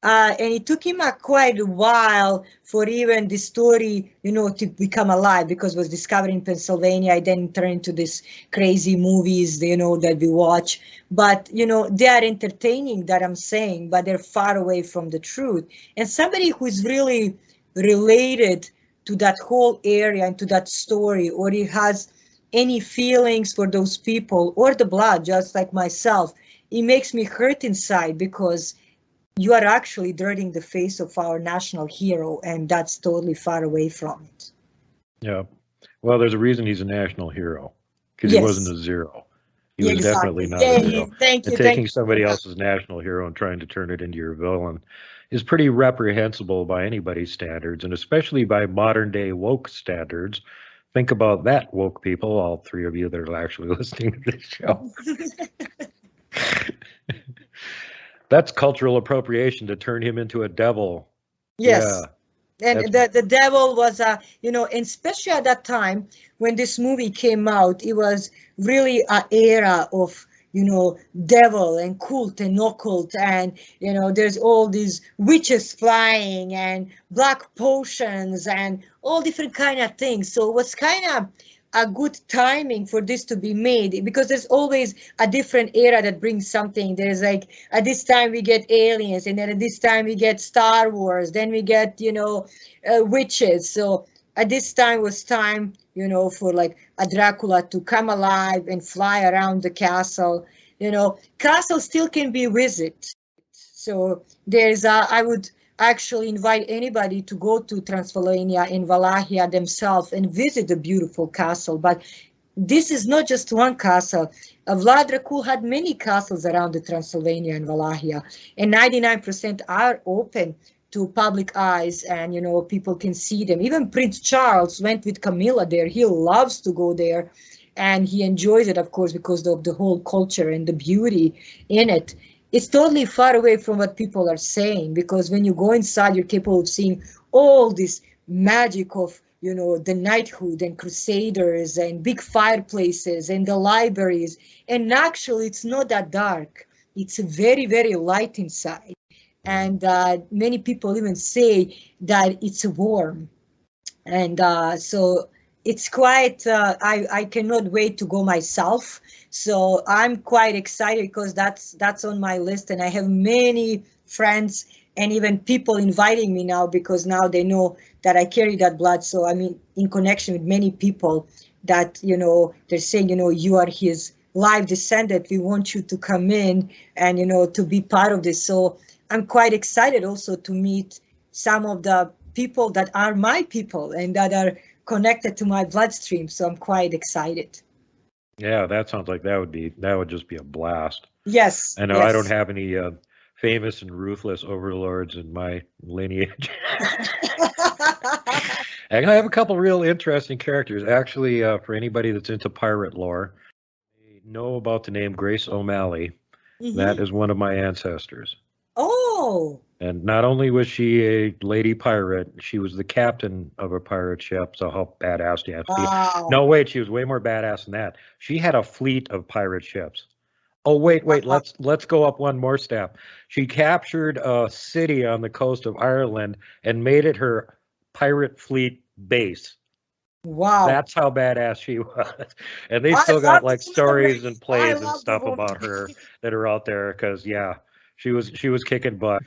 And it took him quite a while for even the story, to become alive, because it was discovered in Pennsylvania. I then turned into these crazy movies, that we watch. But, they are entertaining, that I'm saying, but they're far away from the truth. And somebody who is really related to that whole area and to that story, or he has any feelings for those people or the blood, just like myself, it makes me hurt inside, because you are actually dirtying the face of our national hero, and that's totally far away from it. Yeah. Well, there's a reason he's a national hero, because he wasn't a zero. He was definitely not a zero. Thank you. Taking somebody else's national hero and trying to turn it into your villain is pretty reprehensible by anybody's standards, and especially by modern day woke standards. Think about that, woke people, all three of you that are actually listening to this show. That's cultural appropriation, to turn him into a devil. Yes. Yeah, and the devil was, and especially at that time when this movie came out, it was really an era of, devil and cult and occult, and, there's all these witches flying and black potions and all different kind of things. So it was kind of a good timing for this to be made, because there's always a different era that brings something. There's like, at this time we get aliens, and then at this time we get Star Wars, then we get, witches. So at this time was time, for like a Dracula to come alive and fly around the castle. Castle still can be visited. So I would actually invite anybody to go to Transylvania in Wallachia themselves and visit the beautiful castle. But this is not just one castle. Vlad Dracul had many castles around the Transylvania and Wallachia, and 99% are open to public eyes, and people can see them. Even Prince Charles went with Camilla there. He loves to go there, and he enjoys it, of course, because of the whole culture and the beauty in it. It's totally far away from what people are saying, because when you go inside, you're capable of seeing all this magic of the knighthood and crusaders and big fireplaces and the libraries. And actually, it's not that dark. It's very, very light inside. And many people even say that it's warm. And so it's quite, I cannot wait to go myself. So I'm quite excited, because that's on my list. And I have many friends and even people inviting me now, because now they know that I carry that blood. So I'm in connection with many people that, they're saying, you are his live descendant. We want you to come in and, to be part of this. So I'm quite excited also to meet some of the people that are my people and that are connected to my bloodstream. So I'm quite excited. Yeah, that sounds like that would just be a blast. Yes. I know yes. I don't have any famous and ruthless overlords in my lineage. And I have a couple real interesting characters. Actually, for anybody that's into pirate lore, they know about the name Grace O'Malley. Mm-hmm. That is one of my ancestors. Oh. And not only was she a lady pirate, she was the captain of a pirate ship. So how badass do you have to be? No, wait, she was way more badass than that. She had a fleet of pirate ships. Oh, wait, let's go up one more step. She captured a city on the coast of Ireland and made it her pirate fleet base. Wow. That's how badass she was. And they still got like stories and plays and stuff about her that are out there, because she was kicking butt.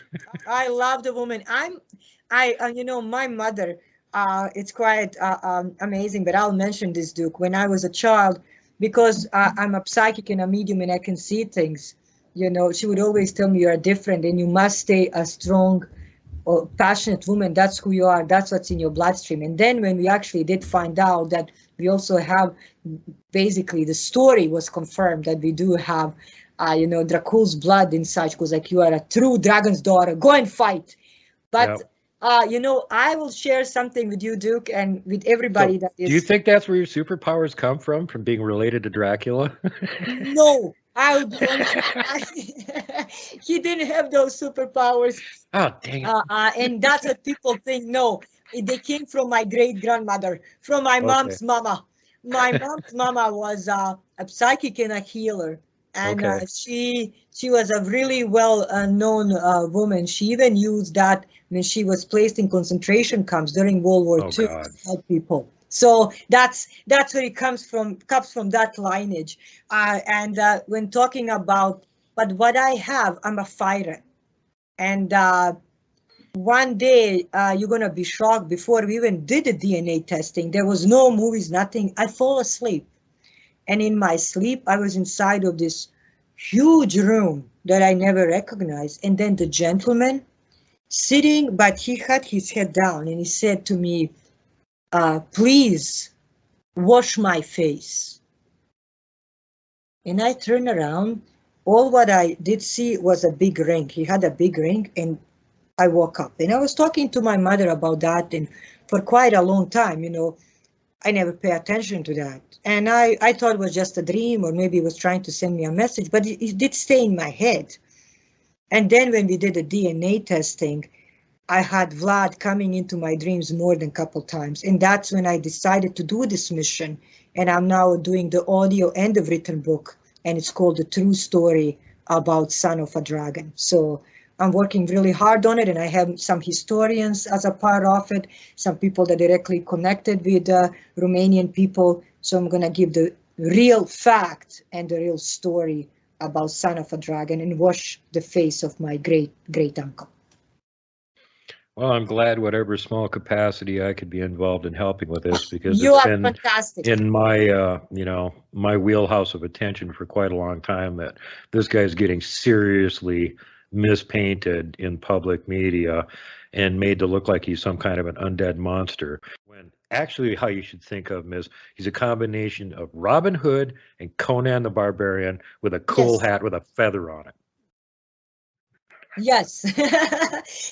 I love the woman. My mother, it's quite amazing, but I'll mention this, Duke. When I was a child, because I'm a psychic and a medium and I can see things, she would always tell me, you are different and you must stay a strong or passionate woman. That's who you are. That's what's in your bloodstream. And then when we actually did find out that we also have, basically the story was confirmed that we do have Dracula's blood inside, because like, you are a true dragon's daughter, go and fight. But I will share something with you, Duke, and with everybody that is. Do you think that's where your superpowers come from being related to Dracula? No, I would be honest. He didn't have those superpowers. Oh, dang it. And that's what people think. No, they came from my great grandmother, from my mom's mama. My mom's mama was a psychic and a healer. And she was a really well-known woman. She even used that when she was placed in concentration camps during World War II to help people. So that's where it comes from that lineage. And when talking about, but what I have, I'm a fighter. And one day you're gonna be shocked. Before we even did the DNA testing, there was no movies, nothing. I fall asleep. And in my sleep, I was inside of this huge room that I never recognized. And then the gentleman sitting, but he had his head down, and he said to me, please wash my face. And I turned around. All what I did see was a big ring. He had a big ring, and I woke up. And I was talking to my mother about that, and for quite a long time, I never pay attention to that. And I thought it was just a dream, or maybe it was trying to send me a message, but it did stay in my head. And then when we did the DNA testing, I had Vlad coming into my dreams more than a couple times. And that's when I decided to do this mission. And I'm now doing the audio and the written book. And it's called The True Story About Son of a Dragon. So I'm working really hard on it, and I have some historians as a part of it, some people that directly connected with Romanian people. So I'm going to give the real fact and the real story about Son of a Dragon and wash the face of my great uncle. Well, I'm glad whatever small capacity I could be involved in helping with this, because you it's are been fantastic. In my my wheelhouse of attention for quite a long time that this guy's getting seriously mispainted in public media and made to look like he's some kind of an undead monster, when actually how you should think of him is he's a combination of Robin Hood and Conan the Barbarian with a cool hat with a feather on it. Yes.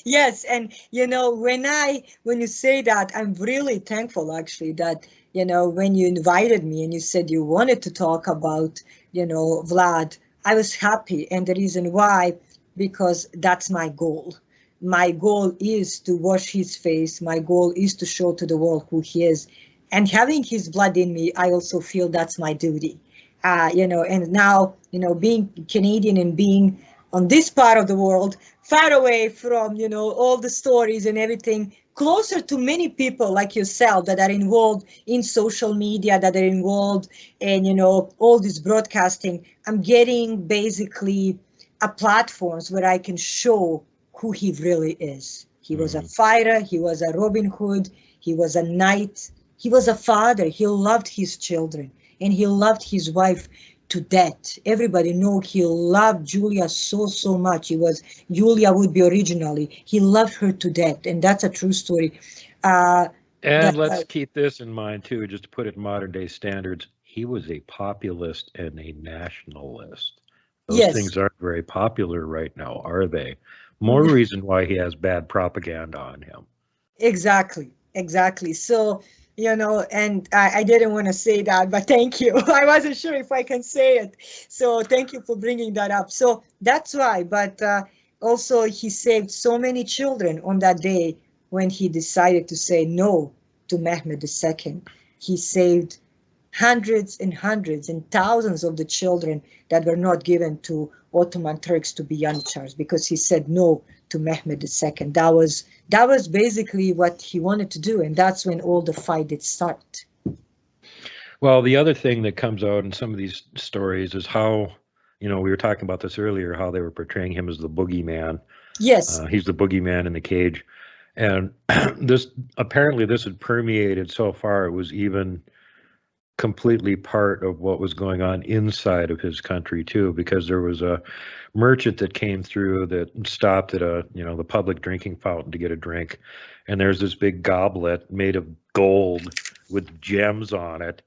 Yes. And when you say that, I'm really thankful actually that, when you invited me and you said you wanted to talk about, Vlad, I was happy. And the reason why, because that's my goal. My goal is to wash his face. My goal is to show to the world who he is. And having his blood in me, I also feel that's my duty. And now, being Canadian and being on this part of the world, far away from, all the stories and everything, closer to many people like yourself that are involved in social media, that are involved in, all this broadcasting. I'm getting basically a platforms where I can show who he really is. He was a fighter. He was a Robin Hood. He was a knight. He was a father. He loved his children and he loved his wife to death. Everybody know he loved Julia so much. Julia would be originally. He loved her to death, and that's a true story. And let's keep this in mind too, just to put it in modern day standards. He was a populist and a nationalist. Those things aren't very popular right now, are they? More reason why he has bad propaganda on him. Exactly. So, and I didn't want to say that, but thank you. I wasn't sure if I can say it. So thank you for bringing that up. So that's why. But also, he saved so many children on that day when he decided to say no to Mehmed II. He saved hundreds and hundreds and thousands of the children that were not given to Ottoman Turks to be Yanichars because he said no to Mehmed II. That was basically what he wanted to do, and that's when all the fight did start. Well, the other thing that comes out in some of these stories is how, we were talking about this earlier, how they were portraying him as the boogeyman. Yes. He's the boogeyman in the cage. And this had permeated so far, it was even completely part of what was going on inside of his country too, because there was a merchant that came through that stopped at the public drinking fountain to get a drink, and there's this big goblet made of gold with gems on it.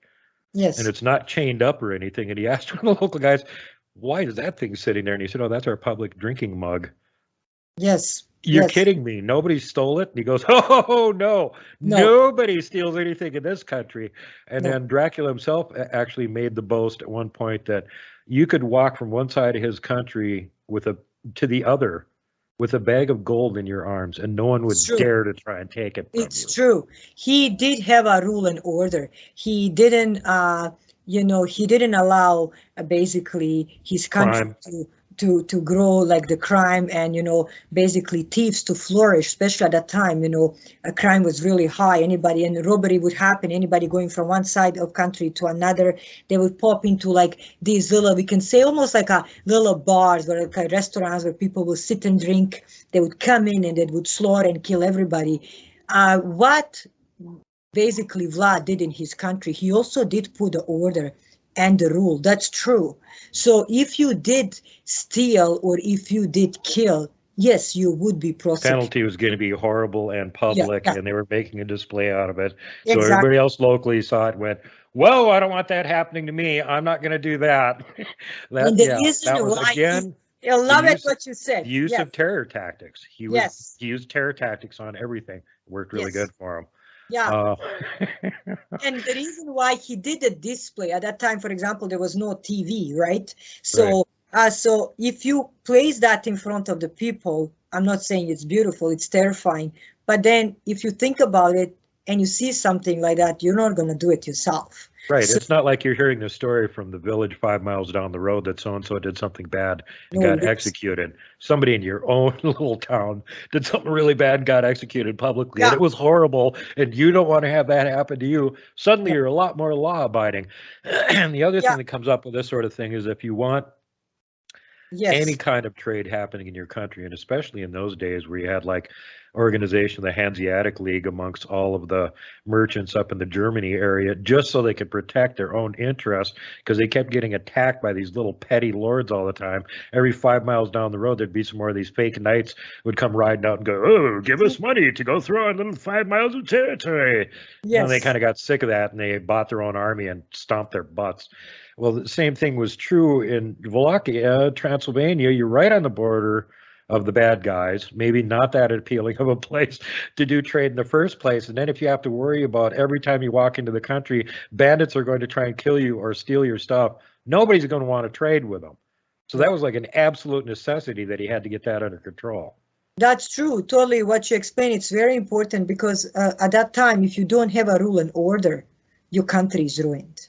Yes. And it's not chained up or anything. And he asked one of the local guys, "Why is that thing sitting there?" And he said, "Oh, that's our public drinking mug." Yes. You're kidding me. Nobody stole it. And he goes, "Oh, no, nobody steals anything in this country." And then Dracula himself actually made the boast at one point that you could walk from one side of his country to the other with a bag of gold in your arms, and no one would dare to try and take it from you. It's true. He did have a rule and order. He didn't, he didn't allow basically his country to grow like the crime and, basically thieves to flourish, especially at that time, a crime was really high. And robbery would happen. Anybody going from one side of country to another, they would pop into like these little, we can say almost like a little bars or like restaurants where people will sit and drink. They would come in and they would slaughter and kill everybody. What basically Vlad did in his country, he also did put the order and the rule. That's true. So if you did steal or if you did kill, yes, you would be prosecuted. Penalty was going to be horrible and public, and they were making a display out of it. So everybody else locally saw it and went, "Whoa, I don't want that happening to me. I'm not going to do that." That was again. I love it what you said. The use of terror tactics. He used terror tactics on everything. It worked really good for him. Yeah. And the reason why he did a display at that time, for example, there was no TV, right? So, so if you place that in front of the people, I'm not saying it's beautiful, it's terrifying. But then if you think about it and you see something like that, you're not going to do it yourself. Right. So, it's not like you're hearing the story from the village 5 miles down the road that so-and-so did something bad and got executed. Somebody in your own little town did something really bad and got executed publicly. And it was horrible. And you don't want to have that happen to you. Suddenly you're a lot more law-abiding. And the other thing that comes up with this sort of thing is if you want any kind of trade happening in your country, and especially in those days where you had like organization, the Hanseatic League, amongst all of the merchants up in the Germany area, just so they could protect their own interests, because they kept getting attacked by these little petty lords all the time. Every 5 miles down the road, there'd be some more of these fake knights would come riding out and go, "Oh, give us money to go through our little 5 miles of territory." And they kind of got sick of that, and they bought their own army and stomped their butts. Well, the same thing was true in Wallachia, Transylvania. You're right on the border of the bad guys, maybe not that appealing of a place to do trade in the first place. And then if you have to worry about every time you walk into the country, bandits are going to try and kill you or steal your stuff, nobody's going to want to trade with them. So that was like an absolute necessity that he had to get that under control. That's true. Totally what you explained. It's very important because at that time, if you don't have a rule and order, your country is ruined.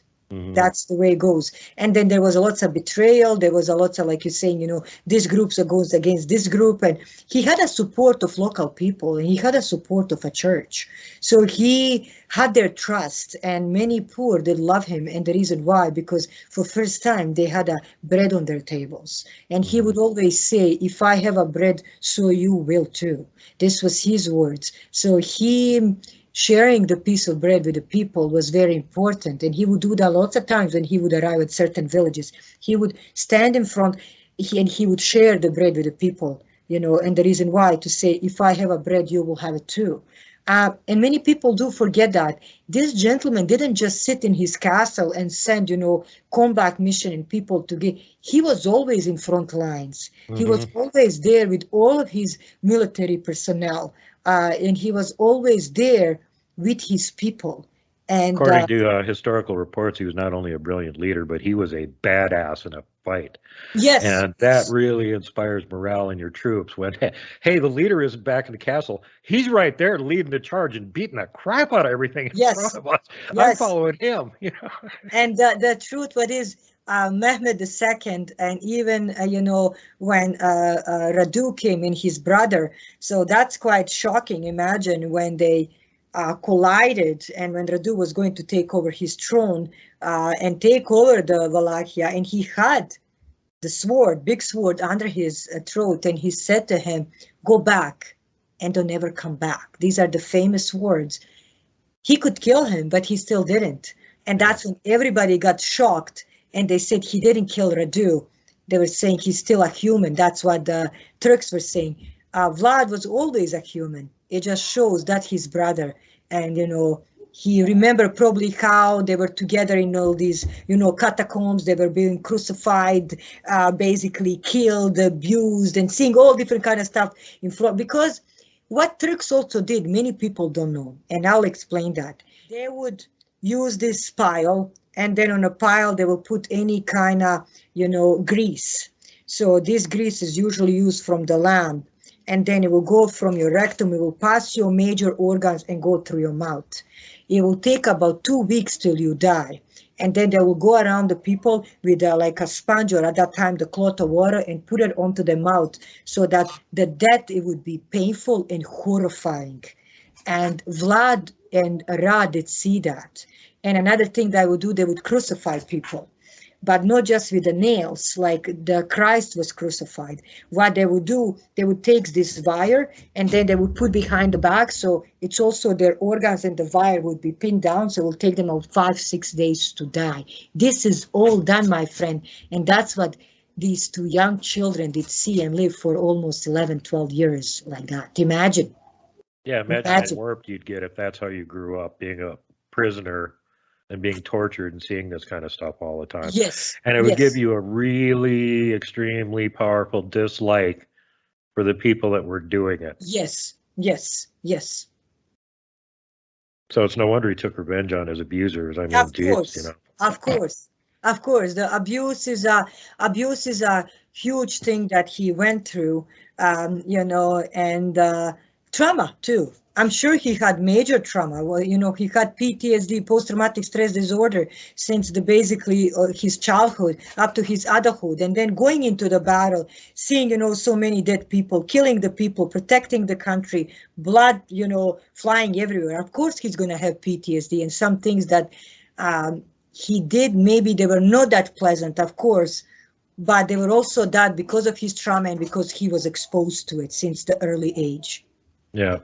That's the way it goes. And then there was a lots of betrayal. There was a lots of, like you're saying, you know, this group goes against this group. And he had a support of local people, and he had a support of a church. So he had their trust, and many poor did love him. And the reason why, because for first time they had a bread on their tables. And he would always say, if I have a bread, so you will too. This was his words. So he sharing the piece of bread with the people was very important, and he would do that lots of times when he would arrive at certain villages. He would stand in front and he would share the bread with the people, you know, and the reason why, to say, if I have a bread, you will have it too. And many people do forget that this gentleman didn't just sit in his castle and send, you know, combat mission and people to get. He was always in front lines. He was always there with all of his military personnel. And he was always there with his people. And according to historical reports, he was not only a brilliant leader, but he was a badass in a fight. Yes. And that really inspires morale in your troops when, hey, the leader isn't back in the castle. He's right there leading the charge and beating the crap out of everything in front of us. Yes. I'm following him. You know? And the truth, what is, Mehmed II, and even, you know, when Radu came in, his brother, so that's quite shocking. Imagine when they collided, and when Radu was going to take over his throne and take over the Wallachia, and he had the sword, big sword under his throat, and he said to him, go back and don't ever come back. These are the famous words. He could kill him, but he still didn't. And that's when everybody got shocked. And they said he didn't kill Radu. They were saying he's still a human. That's what the Turks were saying. Vlad was always a human. It just shows that his brother. And, you know, he remembered probably how they were together in all these, you know, catacombs. They were being crucified, basically killed, abused, and seeing all different kind of stuff in front. Because what Turks also did, many people don't know. And I'll explain that. They would use this pile, and then on a pile they will put any kind of, you know, grease. So this grease is usually used from the lamb, and then it will go from your rectum, it will pass your major organs and go through your mouth. It will take about 2 weeks till you die. And then they will go around the people with like a sponge, or at that time the cloth of water, and put it onto the mouth, so that the death, it would be painful and horrifying. And Vlad and Rad did see that. And another thing they would do, they would crucify people, but not just with the nails, like the Christ was crucified. What they would do, they would take this wire, and then they would put behind the back, so it's also their organs, and the wire would be pinned down, so it will take them about 5-6 days to die. This is all done, my friend, and that's what these two young children did see and live for almost 11-12 years like that. Imagine. Yeah, imagine how warped you'd get if that's how you grew up, being a prisoner and being tortured and seeing this kind of stuff all the time. Yes. And it would give you a really extremely powerful dislike for the people that were doing it. Yes, yes, yes. So it's no wonder he took revenge on his abusers. I mean, of geez, course, you know. Of course. Of course, the abuse is a huge thing that he went through, you know, and trauma too. I'm sure he had major trauma. Well, you know, he had PTSD, post-traumatic stress disorder, since the basically his childhood up to his adulthood, and then going into the battle, seeing, you know, so many dead people, killing the people, protecting the country, blood, you know, flying everywhere. Of course, he's going to have PTSD, and some things that he did, maybe they were not that pleasant, of course, but they were also that because of his trauma and because he was exposed to it since the early age. Yeah.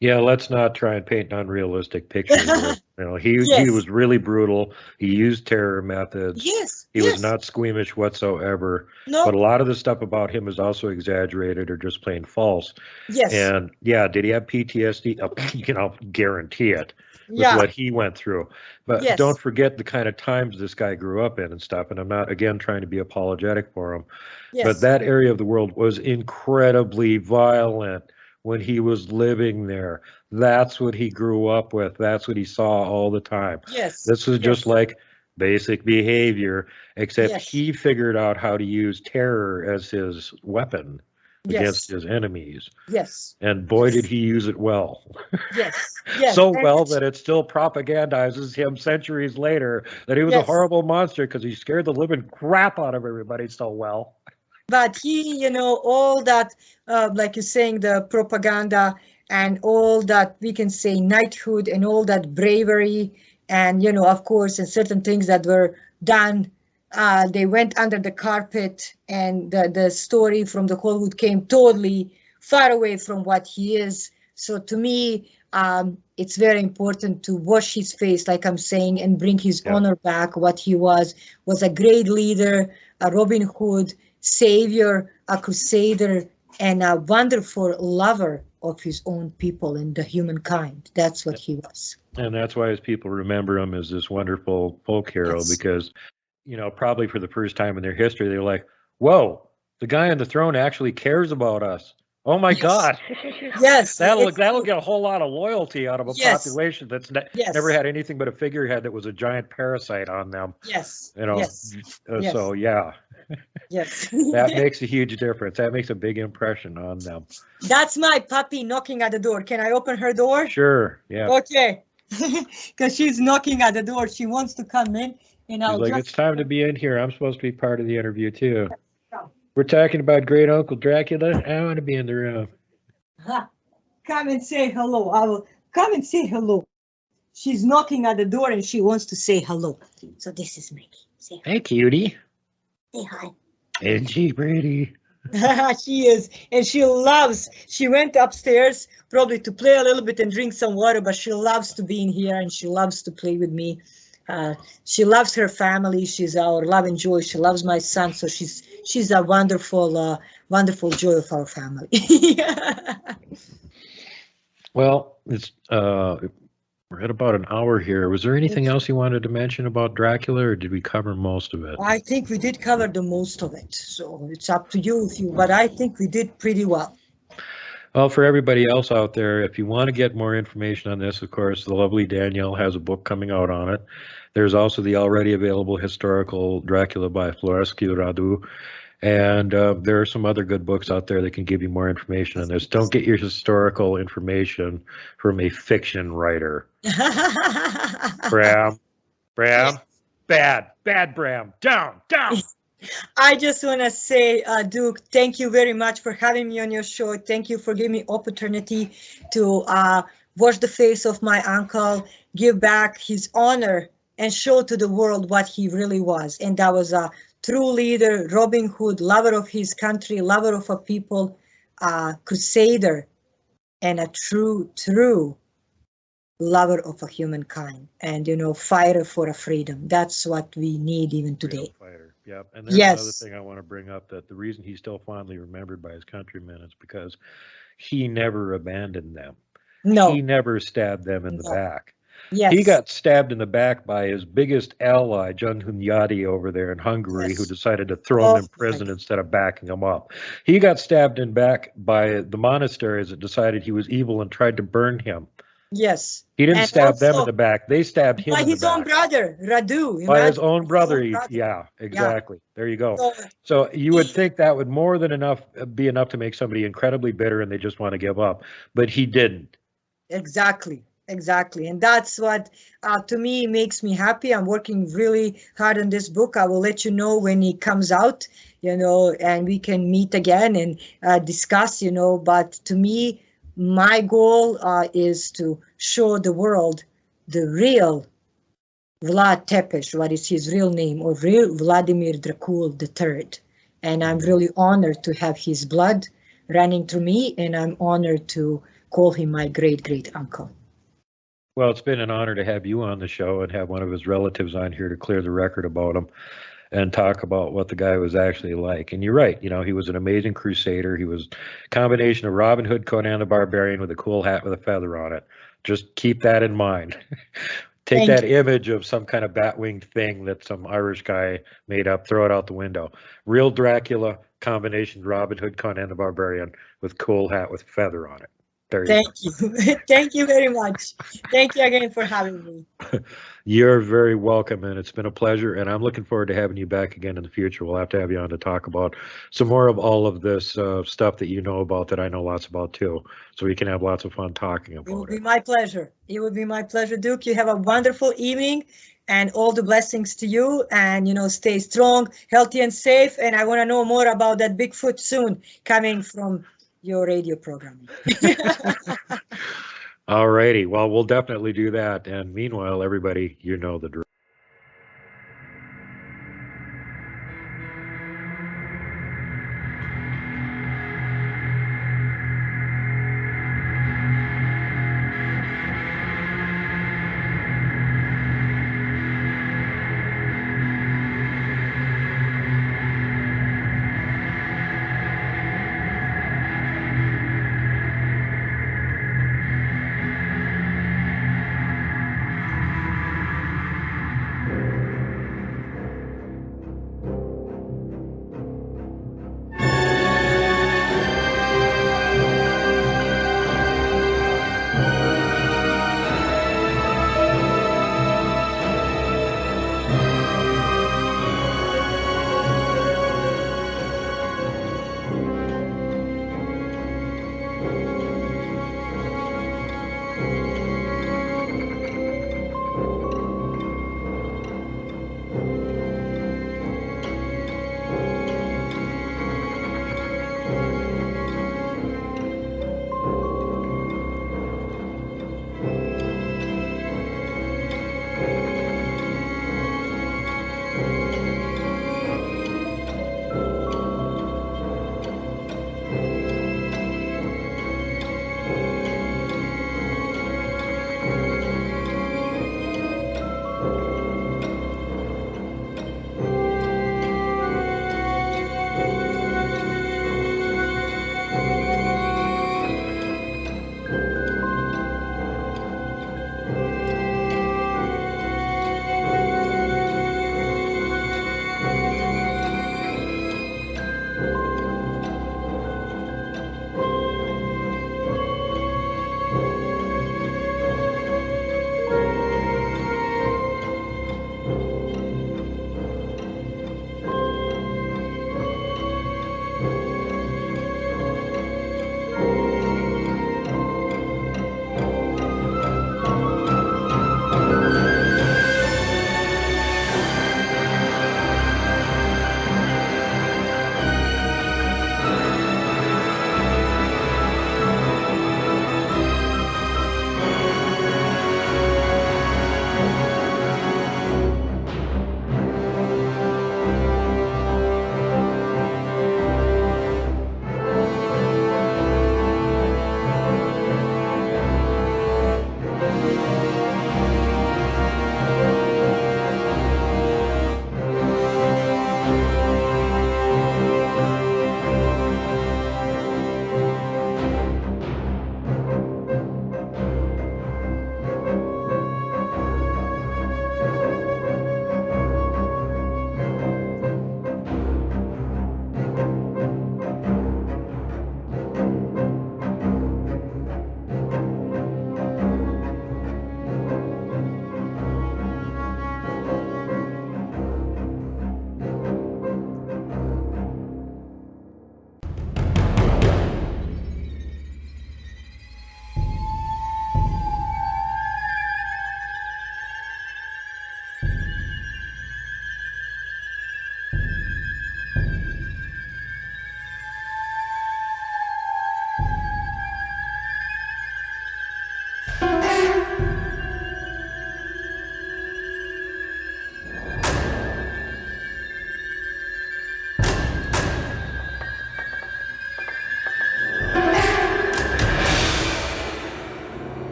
Yeah, let's not try and paint an unrealistic picture here. You know, he Yes, was really brutal. He used terror methods. yes, He was yes. not squeamish whatsoever. But a No, lot of the stuff about him is also exaggerated or just plain false. yes, And yeah, did he have PTSD? Oh, you can guarantee it with yeah, what he went through. But don't yes, forget the kind of times this guy grew up in and stuff. And I'm not, again, trying to be apologetic for him. But yes, that area of the world was incredibly violent when he was living there. That's what he grew up with. That's what he saw all the time. yes, This is just yes, like basic behavior, except yes, he figured out how to use terror as his weapon against yes, his enemies. yes, And boy, did yes, he use it well. yes, yes, So and well that it still propagandizes him centuries later that he was a yes. horrible monster because he scared the living crap out of everybody so well. But he, all that, like you're saying, the propaganda and all that, we can say knighthood and all that bravery and, of course, and certain things that were done, they went under the carpet, and the story from the Hollywood came totally far away from what he is. So to me, it's very important to wash his face, like I'm saying, and bring his Yeah. honor back. What he was a great leader, a Robin Hood, savior, a crusader, and a wonderful lover of his own people and the humankind. That's what he was. And that's why his people remember him as this wonderful folk hero Yes. because, probably for the first time in their history, they're like, whoa, the guy on the throne actually cares about us. Oh my Yes. God. Yes. That'll it's get a whole lot of loyalty out of a Yes. population that's Yes. never had anything but a figurehead that was a giant parasite on them. Yes. Yes. Yes. So yeah, Yes. that makes a huge difference. That makes a big impression on them. That's my puppy knocking at the door. Can I open her door? Sure. Yeah. Okay. Because she's knocking at the door. She wants to come in. And She's I'll like, just... it's time to be in here. I'm supposed to be part of the interview too. Come. We're talking about Great Uncle Dracula. I want to be in the room. Come and say hello. I will come and say hello. She's knocking at the door and she wants to say hello. So this is Maggie. Say Hey, cutie. Say hi. Isn't she pretty? She is, and she went upstairs probably to play a little bit and drink some water, but she loves to be in here and she loves to play with me. She loves her family. She's our love and joy. She loves my son, so she's a wonderful, wonderful joy of our family. Well, it's we're at about an hour here. Was there anything else you wanted to mention about Dracula, or did we cover most of it? I think we did cover the most of it, so it's up to you but I think we did pretty well. Well, for everybody else out there, if you want to get more information on this, of course, the lovely Danielle has a book coming out on it. There's also the already available historical Dracula by Florescu Radu. And there are some other good books out there that can give you more information on this. Don't get your historical information from a fiction writer. Bram, bad, Bram, down. I just want to say, Duke, thank you very much for having me on your show. Thank you for giving me opportunity to wash the face of my uncle, give back his honor, and show to the world what he really was. And that was a true leader, Robin Hood, lover of his country, lover of a people, crusader, and a true lover of a humankind, and fighter for a freedom. That's what we need even today. Fighter. Yep. And there's another thing I want to bring up, that the reason he's still fondly remembered by his countrymen is because he never abandoned them. No. He never stabbed them in the back. Yes. He got stabbed in the back by his biggest ally, John Hunyadi, over there in Hungary, who decided to throw him in prison instead of backing him up. He got stabbed in back by the monasteries that decided he was evil and tried to burn him. Yes. He didn't stab them in the back. They stabbed him by in the his back. own brother, Radu. By his own brother. Yeah, exactly. Yeah. There you go. So you would think that would more than be enough to make somebody incredibly bitter and they just want to give up. But he didn't. Exactly. And that's what, to me, makes me happy. I'm working really hard on this book. I will let you know when it comes out, and we can meet again and discuss, But to me, my goal is to show the world the real Vlad Tepes, what is his real name, or real Vladimir Dracul III. And I'm really honored to have his blood running through me, and I'm honored to call him my great uncle. Well, it's been an honor to have you on the show and have one of his relatives on here to clear the record about him and talk about what the guy was actually like. And you're right, he was an amazing crusader. He was a combination of Robin Hood, Conan the Barbarian with a cool hat with a feather on it. Just keep that in mind. Take Thank that image of some kind of bat-winged thing that some Irish guy made up, throw it out the window. Real Dracula, combination Robin Hood, Conan the Barbarian with cool hat with feather on it. Thank you. Thank you very much. Thank you again for having me. You're very welcome, and it's been a pleasure, and I'm looking forward to having you back again in the future. We'll have to have you on to talk about some more of all of this stuff that you know about that I know lots about too, so we can have lots of fun talking about it. It would be my pleasure. It would be my pleasure, Duke. You have a wonderful evening, and all the blessings to you, and stay strong, healthy, and safe. And I want to know more about that Bigfoot soon coming from your radio programming. All righty. Well, we'll definitely do that. And meanwhile, everybody, you know the drill.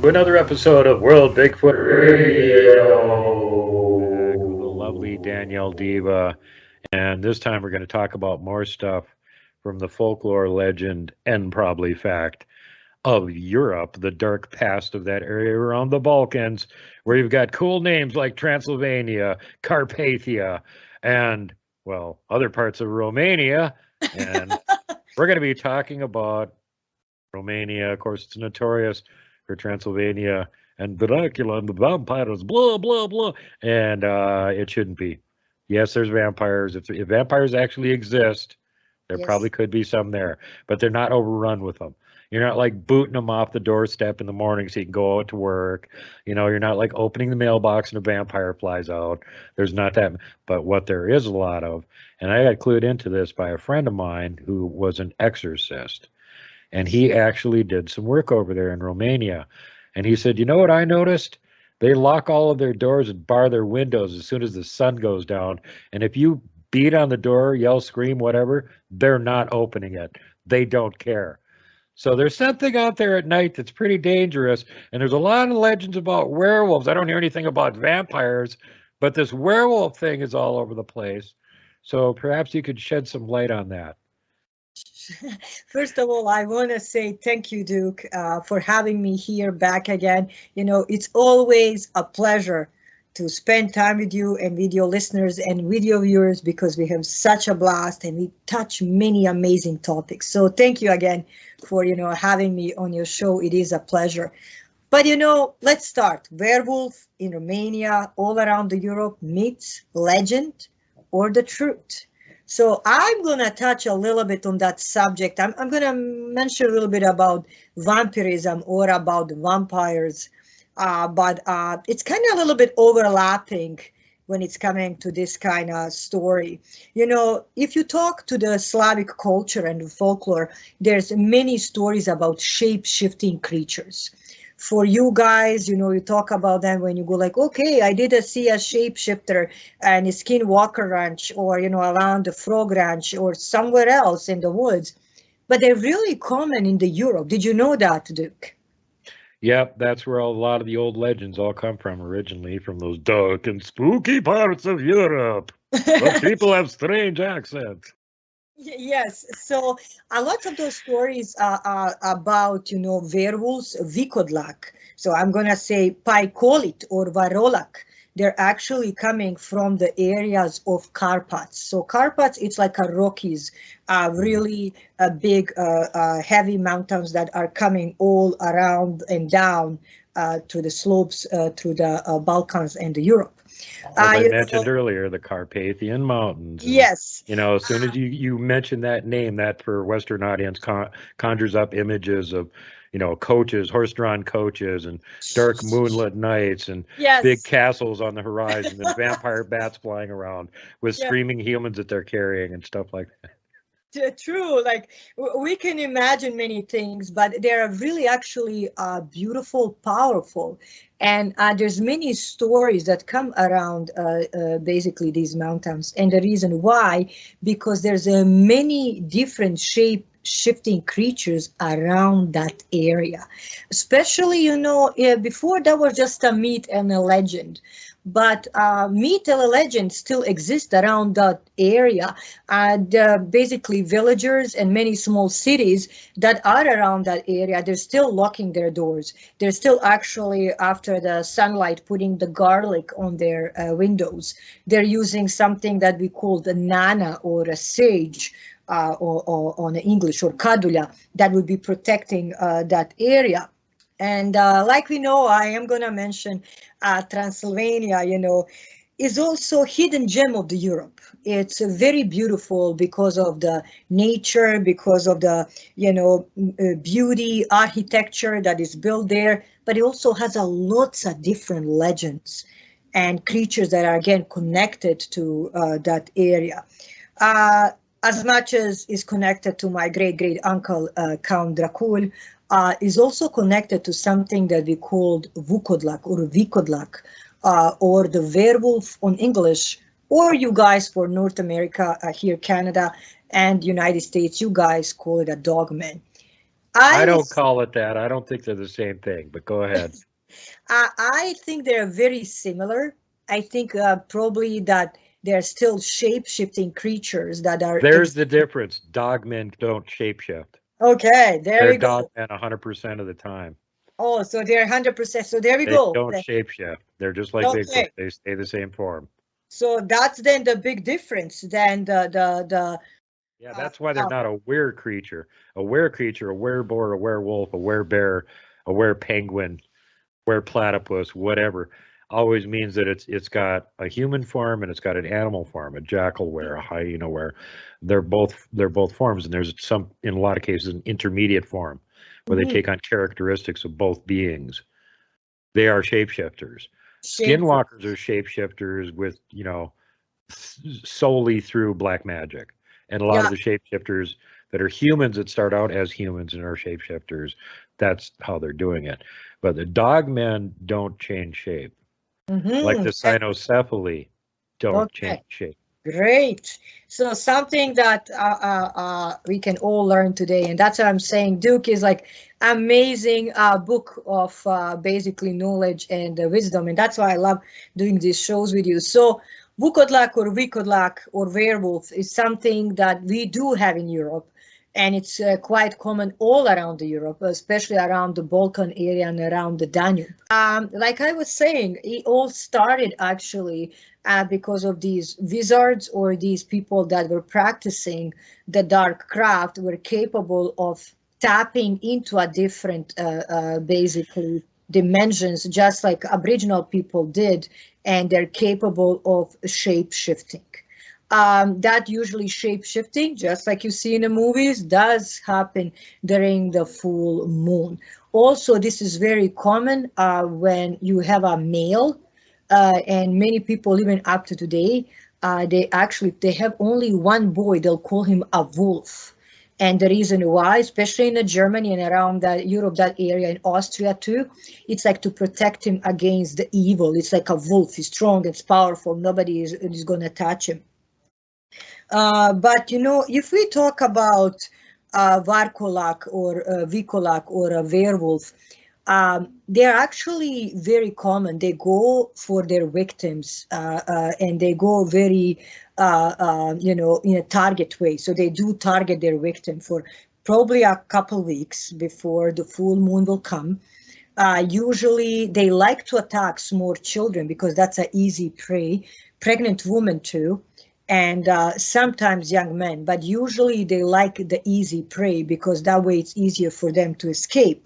Another episode of World Bigfoot Radio. Back with the lovely Danielle Diva, and this time we're going to talk about more stuff from the folklore, legend, and probably fact of Europe, the dark past of that area around the Balkans, where you've got cool names like Transylvania, Carpathia, and, well, other parts of Romania. And we're going to be talking about Romania. Of course, it's notorious for Transylvania and Dracula and the vampires, blah, blah, blah. And it shouldn't be. Yes, there's vampires. If vampires actually exist, there probably could be some there, but they're not overrun with them. You're not like booting them off the doorstep in the morning so you can go out to work. You know, you're not like opening the mailbox and a vampire flies out. There's not that. But what there is a lot of, and I got clued into this by a friend of mine who was an exorcist. And he actually did some work over there in Romania. And he said, you know what I noticed? They lock all of their doors and bar their windows as soon as the sun goes down. And if you beat on the door, yell, scream, whatever, they're not opening it. They don't care. So there's something out there at night that's pretty dangerous. And there's a lot of legends about werewolves. I don't hear anything about vampires, but this werewolf thing is all over the place. So perhaps you could shed some light on that. First of all, I want to say thank you, Duke, for having me here back again. You know, it's always a pleasure to spend time with you and with your listeners and with your viewers, because we have such a blast and we touch many amazing topics. So thank you again for, having me on your show. It is a pleasure. But, let's start. Werewolf in Romania, all around Europe, myths, legend, or the truth. So I'm going to touch a little bit on that subject. I'm going to mention a little bit about vampirism or about vampires, but it's kind of a little bit overlapping when it's coming to this kind of story. If you talk to the Slavic culture and the folklore, there's many stories about shape-shifting creatures. For you guys, you talk about them when you go like, okay, I did see a shapeshifter and a skinwalker ranch, or, around the frog ranch or somewhere else in the woods. But they're really common in the Europe. Did you know that, Duke? Yep, that's where a lot of the old legends all come from originally, from those dark and spooky parts of Europe. But people have strange accents. Yes, so a lot of those stories are about, werewolves, Vikodlak. So I'm going to say Paikolit or Varolak. They're actually coming from the areas of Carpats. So Carpats, it's like a Rockies, really big, heavy mountains that are coming all around and down to the slopes, through the Balkans and Europe. As I mentioned earlier, the Carpathian Mountains. Yes. As soon as you mention that name, that for Western audience conjures up images of, coaches, horse-drawn coaches, and dark moonlit nights, and big Yes. castles on the horizon, and vampire bats flying around with Yeah. screaming humans that they're carrying and stuff like that. True, like we can imagine many things, but they are really actually beautiful, powerful, and there's many stories that come around basically these mountains, and the reason why, because there's many different shifting creatures around that area, especially before that was just a myth and a legend. But myth and legend still exist around that area, and basically villagers and many small cities that are around that area, they're still locking their doors. They're still actually, after the sunlight, putting the garlic on their windows. They're using something that we call the nana or a sage, or on English, or kadula, that would be protecting that area. And like we know, I am going to mention Transylvania, is also hidden gem of the Europe. It's very beautiful because of the nature, because of the, beauty, architecture that is built there, but it also has lots of different legends and creatures that are, again, connected to that area. As much as is connected to my great uncle, Count Dracula, is also connected to something that we called vukodlak or vikodlak, or the werewolf on English, or you guys for North America, here Canada and United States, you guys call it a dogman. I don't call it that. I don't think they're the same thing, but go ahead. I think they're very similar. I think probably that they're still shape-shifting creatures that are... There's the difference. Dogmen don't shapeshift. Okay, there we go. They're dogmen 100% of the time. Oh, so they're 100%. So there we go. They don't shapeshift. They're just like Bigfoot. They stay the same form. So that's then the big difference. Then the yeah, that's why they're not a were creature. A were creature, a wereboar, a werewolf, a werebear, a werepenguin, wereplatypus, whatever, always means that it's got a human form and it's got an animal form, a jackal were, a hyena were. They're both forms, and there's some, in a lot of cases, an intermediate form where they take on characteristics of both beings. They are shapeshifters. Skinwalkers are shapeshifters with, solely through black magic. And a lot of the shapeshifters that are humans that start out as humans and are shapeshifters, that's how they're doing it. But the dogmen don't change shape. Like the cynocephaly don't change shape. Great. So something that we can all learn today, and that's what I'm saying. Duke is like amazing book of basically knowledge and wisdom, and that's why I love doing these shows with you. So Vukodlak or Vikodlak or werewolf is something that we do have in Europe, and it's quite common all around Europe, especially around the Balkan area and around the Danube. Like I was saying, it all started actually because of these wizards or these people that were practicing the dark craft were capable of tapping into a different, basically, dimensions, just like Aboriginal people did, and they're capable of shape-shifting. That usually shape-shifting, just like you see in the movies, does happen during the full moon. Also, this is very common when you have a male, and many people, even up to today, they have only one boy, they'll call him a wolf. And the reason why, especially in Germany and around Europe, that area, in Austria too, it's like to protect him against the evil. It's like a wolf, he's strong, it's powerful, nobody is going to touch him. But if we talk about Varkolak or Vikolak or a werewolf, they're actually very common. They go for their victims, and they go very, in a target way. So they do target their victim for probably a couple weeks before the full moon will come. Usually they like to attack small children because that's an easy prey, pregnant women too, and sometimes young men, but usually they like the easy prey because that way it's easier for them to escape.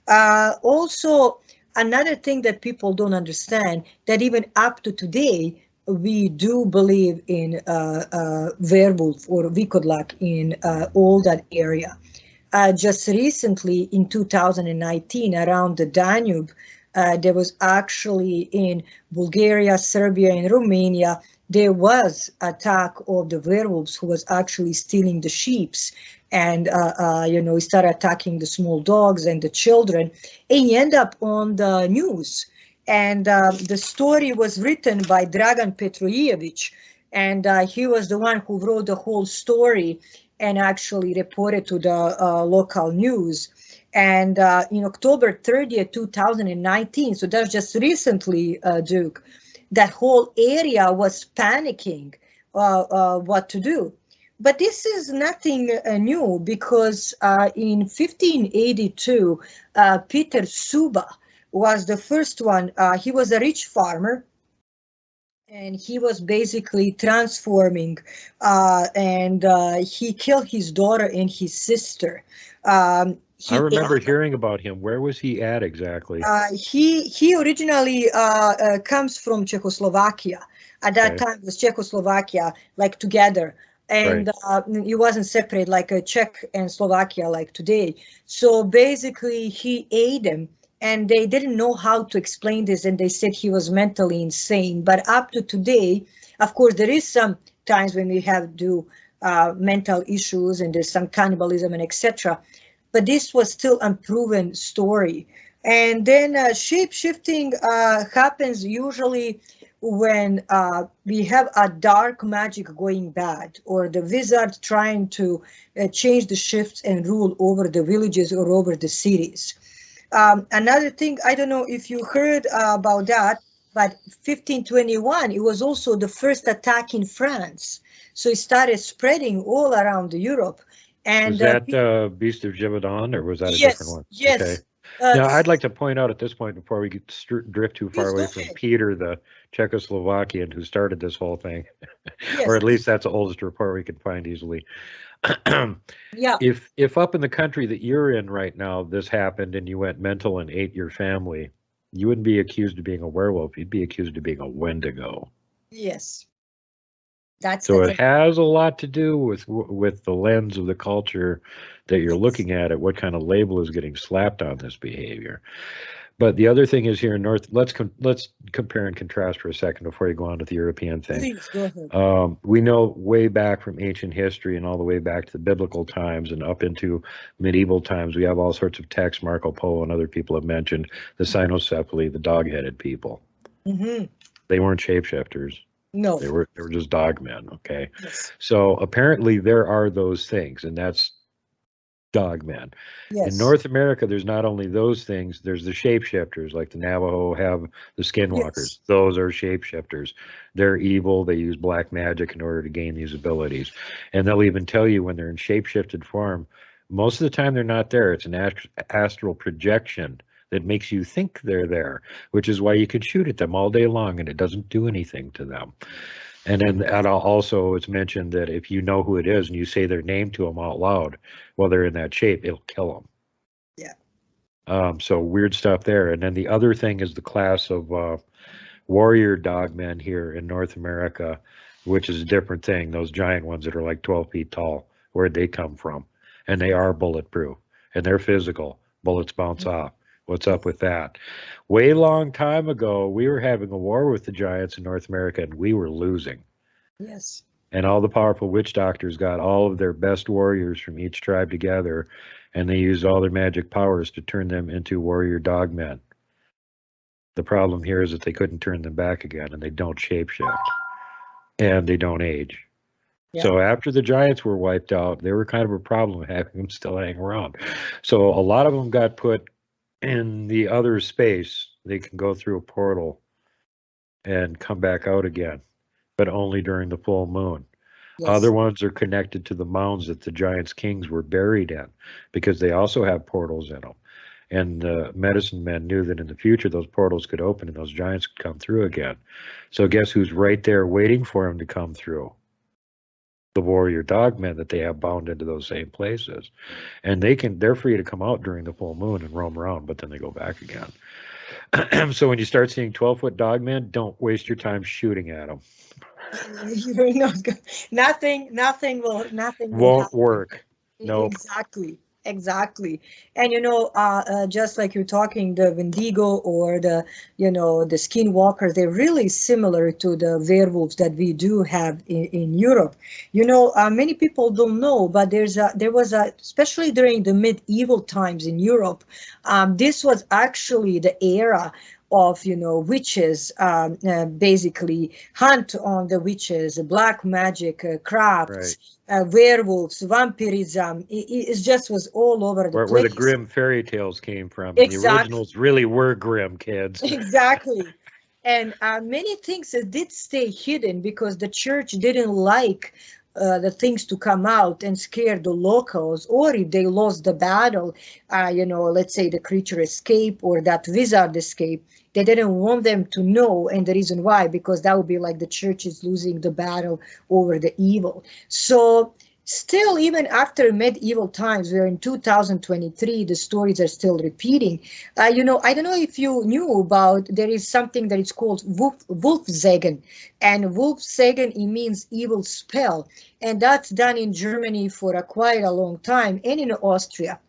Also, another thing that people don't understand, that even up to today, we do believe in werewolf or Vikodlak in all that area. Just recently in 2019, around the Danube, there was actually in Bulgaria, Serbia, and Romania, there was attack of the werewolves who was actually stealing the sheeps, and he started attacking the small dogs and the children, and he ended up on the news. And the story was written by Dragan Petrojevic, and he was the one who wrote the whole story and actually reported to the local news. And in October 30th, 2019, so that's just recently, Duke, that whole area was panicking what to do. But this is nothing new, because in 1582, Peter Suba was the first one. He was a rich farmer, and he was basically transforming, and he killed his daughter and his sister. I remember hearing about him. Where was he at exactly? He originally comes from Czechoslovakia. At that time, it was Czechoslovakia, like, together. And he wasn't separate like a Czech and Slovakia like today. So basically, he ate them, and they didn't know how to explain this, and they said he was mentally insane. But up to today, of course, there is some times when we have mental issues, and there's some cannibalism and etc. But this was still unproven story. And then shape-shifting happens usually when we have a dark magic going bad, or the wizard trying to change the shifts and rule over the villages or over the cities. Another thing, I don't know if you heard about that, but 1521, it was also the first attack in France. So it started spreading all around Europe. And was that Beast of Givaudan, or was that a different one? Yes. Okay. Now, I'd like to point out at this point, before we get drift too far away from Peter, the Czechoslovakian who started this whole thing, or at least that's the oldest report we can find easily. Yeah. If up in the country that you're in right now, this happened and you went mental and ate your family, you wouldn't be accused of being a werewolf. You'd be accused of being a Wendigo. Yes. So it has a lot to do with the lens of the culture that you're looking at what kind of label is getting slapped on this behavior. But the other thing is here in North, let's compare and contrast for a second before you go on to the European thing. Please, go ahead. We know way back from ancient history and all the way back to the biblical times and up into medieval times, we have all sorts of texts. Marco Polo and other people have mentioned the cynocephaly, the dog-headed people. Mm-hmm. They weren't shapeshifters. No, they were just dogmen. Okay, yes. So apparently there are those things, and that's dogmen. Yes. In North America, there's not only those things. There's the shapeshifters, like the Navajo have the skinwalkers. Yes. Those are shapeshifters. They're evil. They use black magic in order to gain these abilities, and they'll even tell you when they're in shapeshifted form. Most of the time, they're not there. It's an astral projection that makes you think they're there, which is why you can shoot at them all day long and it doesn't do anything to them. And then also it's mentioned that if you know who it is and you say their name to them out loud while they're in that shape, it'll kill them. Yeah. So weird stuff there. And then the other thing is the class of warrior dogmen here in North America, which is a different thing. Those giant ones that are like 12 feet tall, where'd they come from? And they are bulletproof and they're physical. Bullets bounce off. What's up with that? Way long time ago, we were having a war with the giants in North America, and we were losing. Yes. And all the powerful witch doctors got all of their best warriors from each tribe together, and they used all their magic powers to turn them into warrior dogmen. The problem here is that they couldn't turn them back again, and they don't shapeshift, and they don't age. Yeah. So after the giants were wiped out, they were kind of a problem having them still hang around. So a lot of them got put in the other space. They can go through a portal and come back out again, but only during the full moon. Yes. Other ones are connected to the mounds that the giants' kings were buried in, because they also have portals in them. And the medicine men knew that in the future those portals could open and those giants could come through again. So guess who's right there waiting for them to come through? The warrior dogmen that they have bound into those same places, and they're free to come out during the full moon and roam around, but then they go back again. So when you start seeing 12-foot dogmen, don't waste your time shooting at them. Nothing won't work. No, exactly. Exactly. And just like you're talking, the Wendigo or the skinwalkers, they're really similar to the werewolves that we do have in Europe. Many people don't know, but there was especially during the medieval times in Europe, this was actually the era of witches, basically hunt on the witches, black magic, Right. crafts, werewolves, vampirism. It just was all over the Where the place. grim fairy tales came from, and the Exactly. originals really were grim, kids. Exactly. And many things did stay hidden because the church didn't like the things to come out and scare the locals, or if they lost the battle, let's say the creature escape or that wizard escape, they didn't want them to know. And the reason why, because that would be like the church is losing the battle over the evil. So still, even after medieval times, we're in 2023, the stories are still repeating. I don't know if you knew about, there is something that is called Wolfsegen. And Wolfsegen, it means evil spell. And that's done in Germany for quite a long time, and in Austria.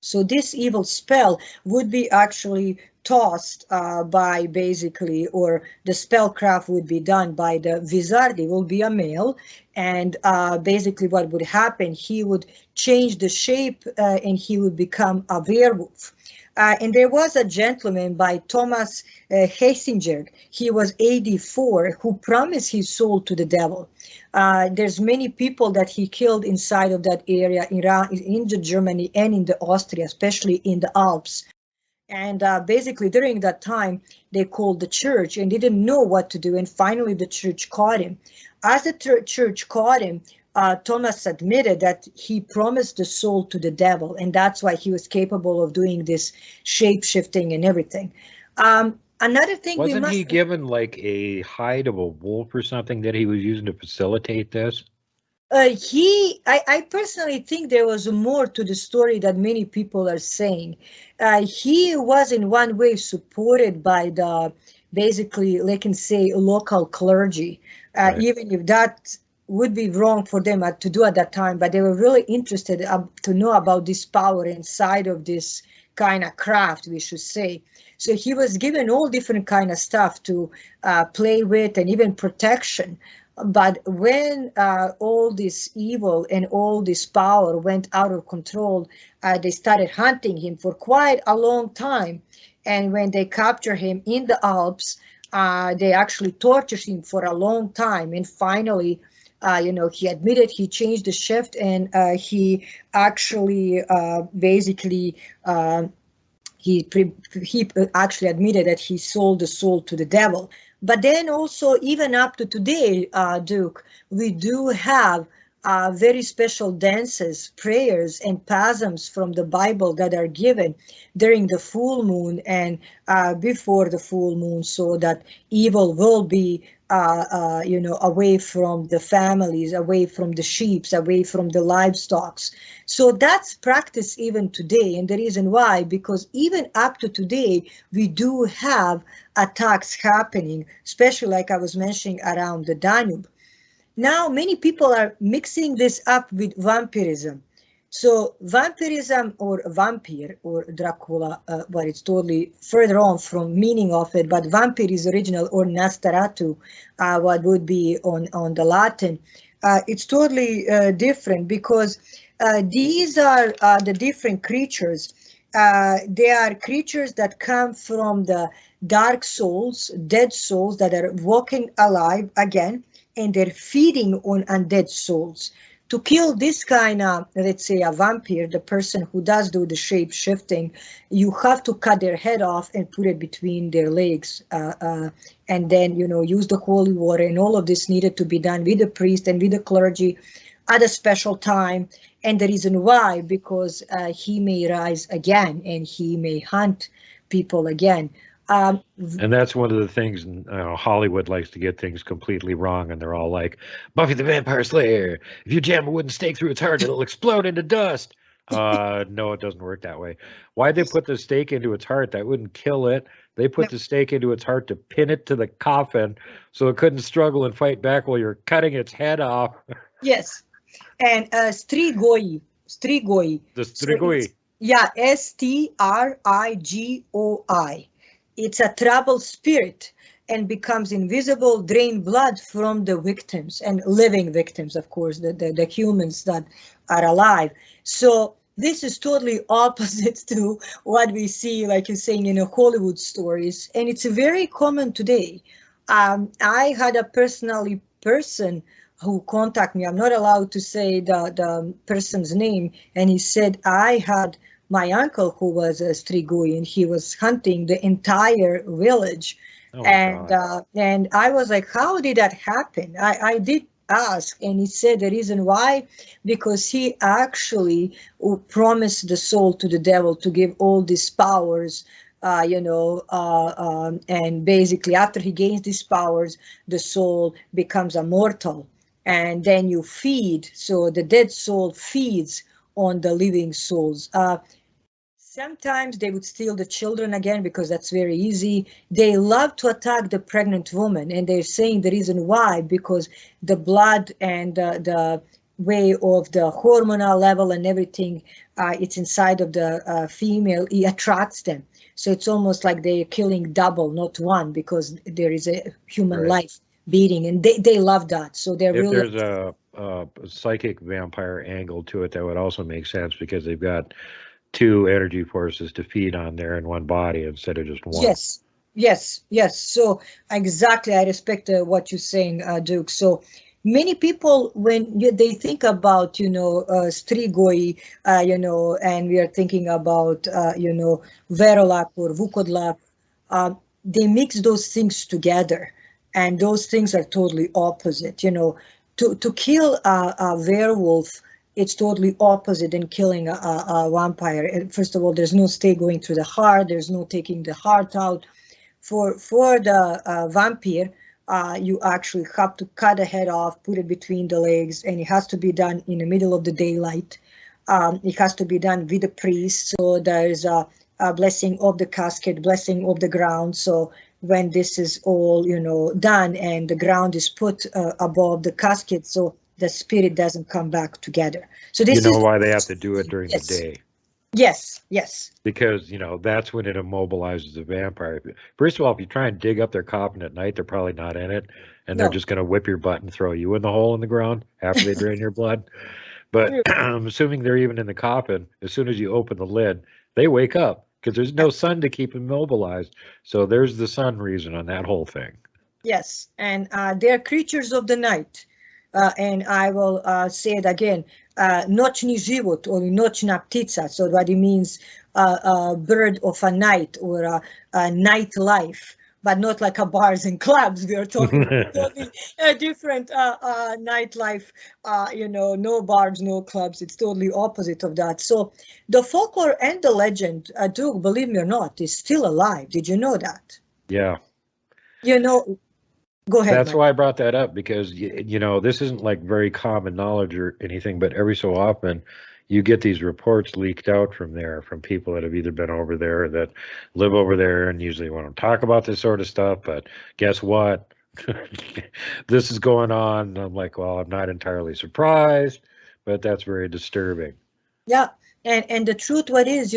So this evil spell would be actually tossed by basically, or the spellcraft would be done by the wizard. It will be a male, and basically what would happen, he would change the shape and he would become a werewolf. And there was a gentleman by Thomas Hessinger. He was 84, who promised his soul to the devil. There's many people that he killed inside of that area in the Germany and in the Austria, especially in the Alps. And basically during that time, they called the church and they didn't know what to do. And finally the church caught him. As the church caught him, Thomas admitted that he promised the soul to the devil. And that's why he was capable of doing this shape-shifting and everything. Another thing we Wasn't must... he given like a hide of a wolf or something that he was using to facilitate this? I personally think there was more to the story that many people are saying. He was in one way supported by the, basically, they can say, local clergy, Right. even if that would be wrong for them to do at that time, but they were really interested to know about this power inside of this kind of craft, we should say. So he was given all different kind of stuff to play with, and even protection. But when all this evil and all this power went out of control, they started hunting him for quite a long time. And when they captured him in the Alps, they actually tortured him for a long time. And finally, he admitted he changed the shift, and he actually basically he actually admitted that he sold the soul to the devil. But then also, even up to today, Duke, we do have very special dances, prayers, and pasms from the Bible that are given during the full moon and before the full moon, so that evil will be away from the families, away from the sheep, away from the livestock. So that's practiced even today. And the reason why, because even up to today, we do have attacks happening, especially like I was mentioning around the Danube. Now, many people are mixing this up with vampirism. So vampirism, or vampire, or Dracula, but it's totally further on from meaning of it, but vampire is original, or Nosferatu, what would be on the Latin. It's totally different, because these are the different creatures. They are creatures that come from the dark souls, dead souls that are walking alive again, and they're feeding on undead souls. To kill this kind of, let's say, a vampire, the person who does do the shape shifting, you have to cut their head off and put it between their legs, and then use the holy water, and all of this needed to be done with the priest and with the clergy at a special time. And the reason why, because he may rise again and he may hunt people again. And that's one of the things, Hollywood likes to get things completely wrong, and they're all like, Buffy the Vampire Slayer, if you jam a wooden stake through its heart, it'll explode into dust. No, it doesn't work that way. Why'd they put the stake into its heart? That wouldn't kill it. They put the stake into its heart to pin it to the coffin so it couldn't struggle and fight back while you're cutting its head off. Yes. And strigoi. strigoi. The So strigoi. yeah, strigoi. It's a troubled spirit and becomes invisible, drain blood from the victims and living victims, of course, the humans that are alive. So this is totally opposite to what we see, like you're saying, in Hollywood stories, and it's very common today. I had a person who contacted me. I'm not allowed to say the person's name, and he said I had my uncle who was a strigoi, and he was hunting the entire village. Oh my And God. and I was like, how did that happen? I did ask, and he said the reason why, because he actually promised the soul to the devil to give all these powers, and basically after he gains these powers, the soul becomes immortal, and then you feed, so the dead soul feeds on the living souls. Sometimes they would steal the children again because that's very easy. They love to attack the pregnant woman, and they're saying the reason why, because the blood and the way of the hormonal level and everything, it's inside of the female, it attracts them. So it's almost like they're killing double, not one, because there is a human life beating, and they love that. So they're If really there's a psychic vampire angle to it, that would also make sense because they've got two energy forces to feed on there in one body instead of just one. Yes. So exactly, I respect what you're saying, Duke. So many people, when they think about, strigoi, and we are thinking about, verolak or vukodlak, they mix those things together, and those things are totally opposite. To kill a werewolf, it's totally opposite than killing a vampire. First of all, there's no stake going through the heart. There's no taking the heart out. For the vampire, you actually have to cut the head off, put it between the legs, and it has to be done in the middle of the daylight. It has to be done with the priest. So there's a blessing of the casket, blessing of the ground. So when this is all, done and the ground is put above the casket, so the spirit doesn't come back together. So this You know is why they have to do it during the yes, day? yes. Because, that's when it immobilizes the vampire. First of all, if you try and dig up their coffin at night, they're probably not in it, and they're No, just going to whip your butt and throw you in the hole in the ground after they drain your blood. But true. assuming they're even in the coffin, as soon as you open the lid, they wake up because there's no sun to keep them immobilized. So there's the sun reason on that whole thing. Yes, and they're creatures of the night. And I will say it again, noćni život or noćna ptica, so what it means, bird of a night or a night life, but not like a bars and clubs. We are talking totally different nightlife, no bars, no clubs. It's totally opposite of that. So the folklore and the legend, do, believe me or not, is still alive. Did you know that? Yeah. Go ahead, That's Mike. why I brought that up because this isn't like very common knowledge or anything, but every so often you get these reports leaked out from there from people that have either been over there or that live over there and usually want to talk about this sort of stuff. But guess what? This is going on. And I'm like, well, I'm not entirely surprised, but that's very disturbing. Yeah, and the truth, what is,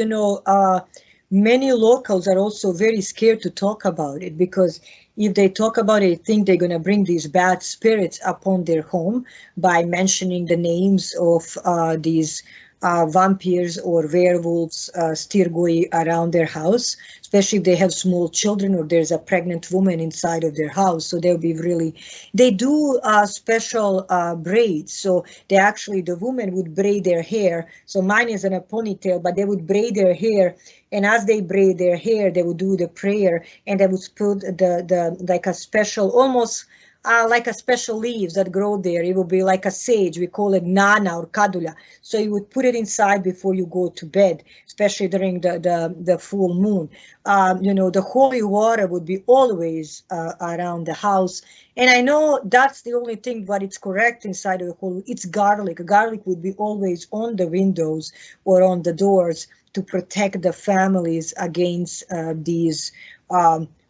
many locals are also very scared to talk about it, because if they talk about it, they think they're going to bring these bad spirits upon their home by mentioning the names of these vampires or werewolves, stirgoi around their house, especially if they have small children or there's a pregnant woman inside of their house. So they'll be really, they do special braids. So the woman would braid their hair. So mine is in a ponytail, but they would braid their hair. And as they braid their hair, they would do the prayer, and they would put the like a special, almost like a special leaves that grow there. It would be like a sage. We call it nana or kadula. So you would put it inside before you go to bed, especially during the full moon. The holy water would be always around the house. And I know that's the only thing, but it's correct inside of the whole. It's garlic. Garlic would be always on the windows or on the doors to protect the families against these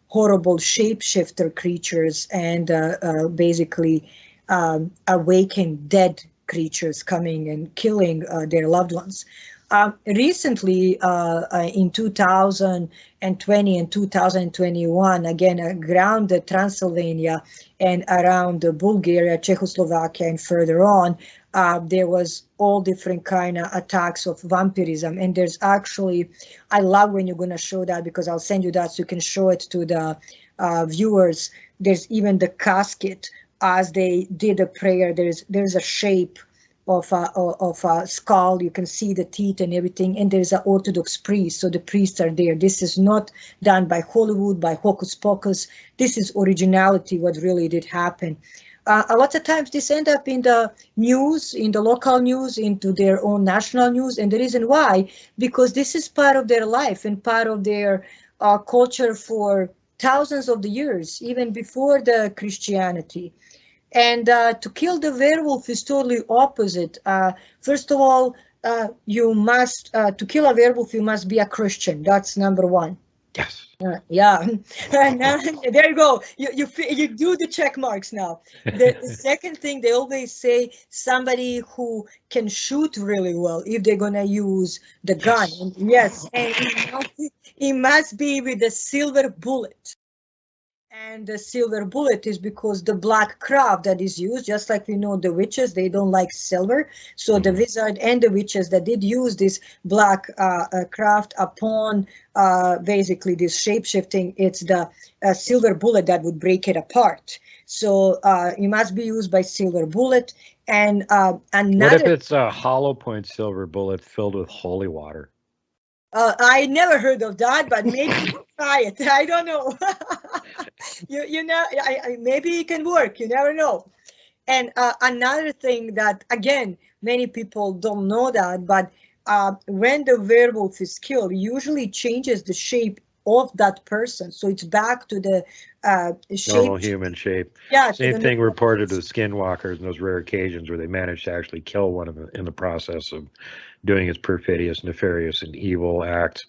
horrible shapeshifter creatures and basically awaken dead creatures coming and killing their loved ones. Recently, in 2020 and 2021, again, around Transylvania and around Bulgaria, Czechoslovakia, and further on, there was all different kind of attacks of vampirism. And there's actually, I love when you're going to show that, because I'll send you that so you can show it to the viewers. There's even the casket as they did a prayer. There's a shape of a skull. You can see the teeth and everything, and there's an Orthodox priest, so the priests are there. This is not done by Hollywood, by hocus pocus. This is originality, what really did happen. A lot of times this end up in the news, in the local news, into their own national news, and the reason why, because this is part of their life and part of their culture for thousands of the years, even before the Christianity. And to kill the werewolf is totally opposite. First of all, you must, to kill a werewolf, you must be a Christian. That's number one. Yes. Yeah. Now, there you go. You do the check marks now. The second thing, they always say somebody who can shoot really well if they're going to use the gun. Yes. And it must be with a silver bullet. And the silver bullet is because the black craft that is used, just like we know the witches, they don't like silver. So the wizard and the witches that did use this black craft upon basically this shape-shifting, it's the silver bullet that would break it apart. So it must be used by silver bullet. And another. What if it's a hollow point silver bullet filled with holy water? I never heard of that, but maybe try it. I don't know. you know, maybe it can work. You never know. And another thing that, again, many people don't know that, but when the werewolf is killed, it usually changes the shape of that person. So it's back to the shape. Normal human shape. Yeah. Same thing reported with skinwalkers in those rare occasions where they managed to actually kill one of them in the process of doing his perfidious, nefarious, and evil acts.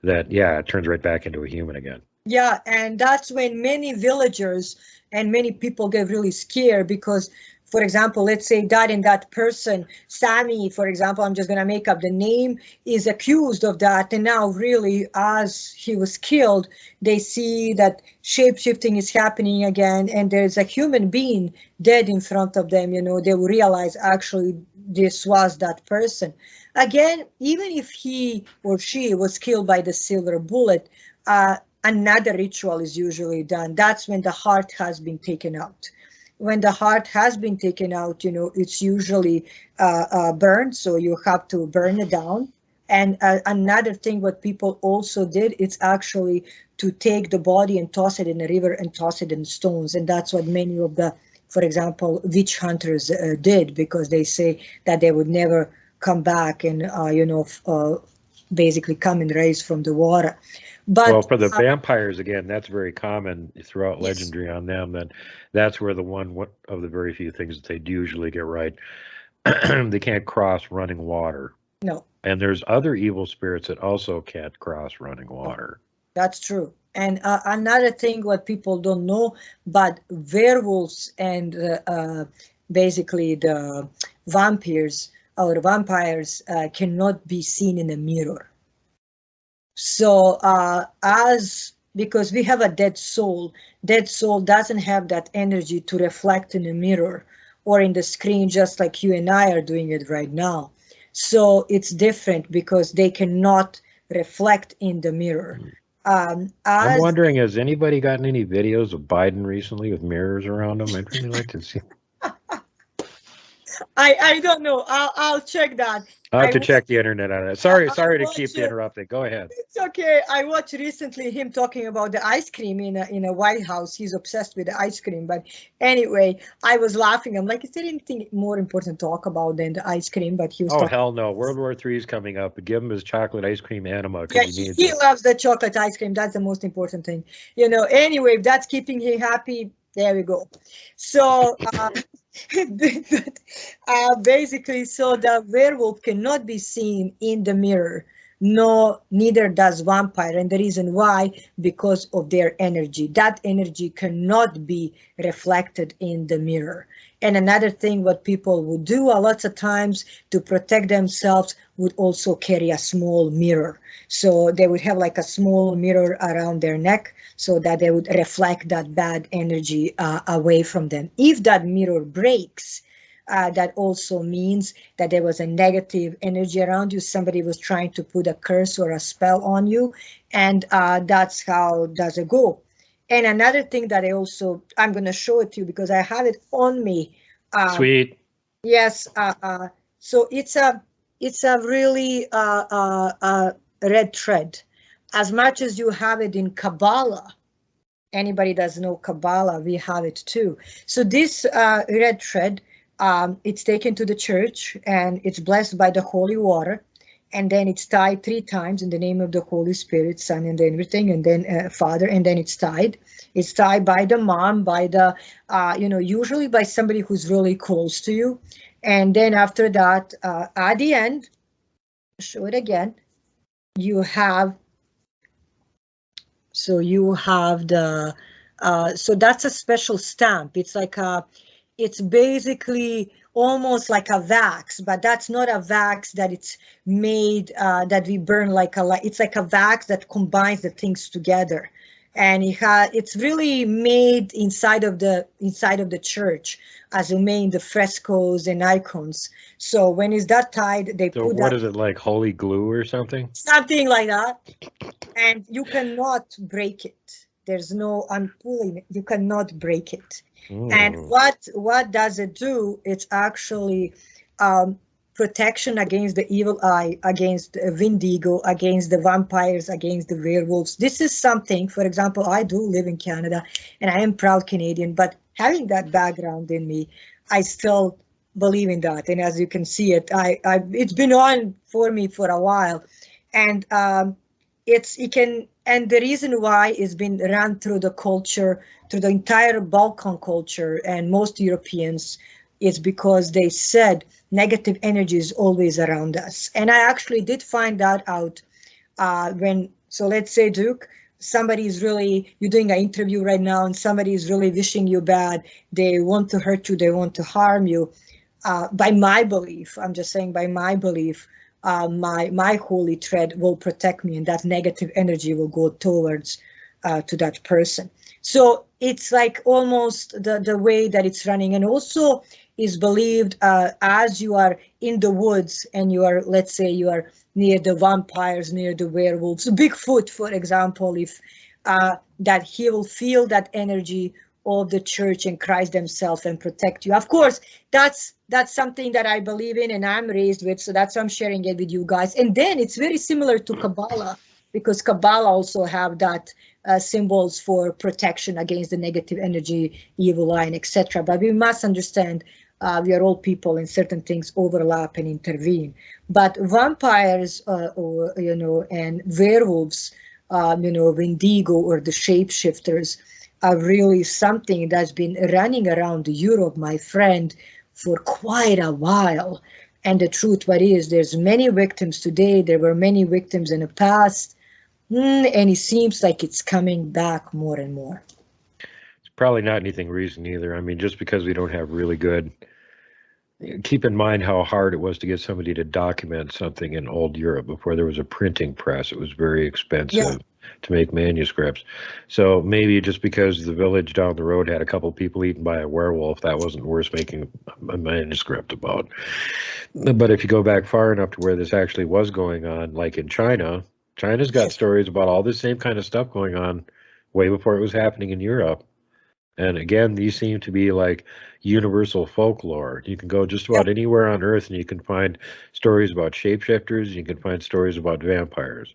That, yeah, it turns right back into a human again. Yeah, and that's when many villagers and many people get really scared because, for example, let's say that and that person, Sammy, for example, I'm just going to make up the name, is accused of that. And now really, as he was killed, they see that shape-shifting is happening again. And there's a human being dead in front of them. You know, they will realize actually this was that person. Again, even if he or she was killed by the silver bullet, another ritual is usually done. That's when the heart has been taken out. When the heart has been taken out, you know, it's usually burned, so you have to burn it down. And another thing what people also did, it's actually to take the body and toss it in a river and toss it in stones. And that's what many of the, for example, witch hunters did, because they say that they would never come back and, you know, basically come and raise from the water. But, well, for the vampires, again, that's very common throughout legendary on them. That's where one of the very few things that they do usually get right. They can't cross running water. No. And there's other evil spirits that also can't cross running water. That's true. And another thing what people don't know, but werewolves and basically the vampires or vampires cannot be seen in a mirror. So because we have a dead soul doesn't have that energy to reflect in a mirror or in the screen, just like you and I are doing it right now. So it's different because they cannot reflect in the mirror. I'm wondering, has anybody gotten any videos of Biden recently with mirrors around him? I'd really like to see. I don't know. I'll check that. I'll have to check the internet on it. Sorry to keep interrupting. Go ahead. It's okay. I watched recently him talking about the ice cream in a White House. He's obsessed with the ice cream. But anyway, I was laughing. I'm like, is there anything more important to talk about than the ice cream? But he was talking. Hell no. World War III is coming up. Give him his chocolate ice cream enema. Yeah, he loves the chocolate ice cream. That's the most important thing. You know, anyway, if that's keeping him happy, there we go. So basically, so the werewolf cannot be seen in the mirror No, neither does vampire. And the reason why, because of their energy. That energy cannot be reflected in the mirror. And another thing what people would do a lot of times to protect themselves would also carry a small mirror. So they would have like a small mirror around their neck so that they would reflect that bad energy away from them. If that mirror breaks, that also means that there was a negative energy around you. Somebody was trying to put a curse or a spell on you, and that's how does it go. And another thing that I'm going to show it to you because I have it on me. Sweet. Yes. So it's a really red thread. As much as you have it in Kabbalah, anybody does know Kabbalah, we have it too. So this red thread, it's taken to the church and it's blessed by the holy water. And then it's tied 3 times in the name of the Holy Spirit, Son, and everything, and then Father, and then it's tied. It's tied by the mom, by the, usually by somebody who's really close to you. And then after that, at the end, show it again, you have the, so that's a special stamp. It's like it's basically almost like a wax, but that's not a wax that it's made, that we burn it's like a wax that combines the things together. And it's really made inside of the church as a main, the frescoes and icons. So when it's that tied, they So put what is it, like holy glue or something? something like that. And you cannot break it. There's no, I'm pulling it, you cannot break it. And what does it do? It's actually protection against the evil eye, against the Wendigo, against the vampires, against the werewolves. This is something, for example, I do live in Canada and I am proud Canadian, but having that background in me, I still believe in that. And as you can see it, it's been on for me for a while. And and the reason why it's been run through the culture, through the entire Balkan culture and most Europeans, is because they said negative energy is always around us. And I actually did find that out so let's say, Duke, you're doing an interview right now and somebody is really wishing you bad. They want to hurt you, they want to harm you. By my belief, I'm just saying by my belief, my holy thread will protect me and that negative energy will go towards to that person. So it's like almost the way that it's running, and also is believed as you are in the woods and let's say you are near the vampires, near the werewolves, Bigfoot, for example, if that he will feel that energy of the church and Christ themselves and protect you. Of course, that's something that I believe in and I'm raised with, so that's why I'm sharing it with you guys. And then it's very similar to Kabbalah, because Kabbalah also have that symbols for protection against the negative energy, evil eye, etc. But we must understand we are all people and certain things overlap and intervene. But vampires, and werewolves, Wendigo or the shapeshifters are really something that's been running around Europe, my friend, for quite a while. And the truth, what is, there's many victims today. There were many victims in the past. And it seems like it's coming back more and more. It's probably not anything recent either. I mean, just because we don't have really good, keep in mind how hard it was to get somebody to document something in old Europe before there was a printing press. It was very expensive to make manuscripts. So maybe just because the village down the road had a couple people eaten by a werewolf, that wasn't worth making a manuscript about. But if you go back far enough to where this actually was going on, like in China's got stories about all this same kind of stuff going on way before it was happening in Europe. And again, these seem to be like universal folklore. You can go just about anywhere on Earth and you can find stories about shapeshifters. You can find stories about vampires.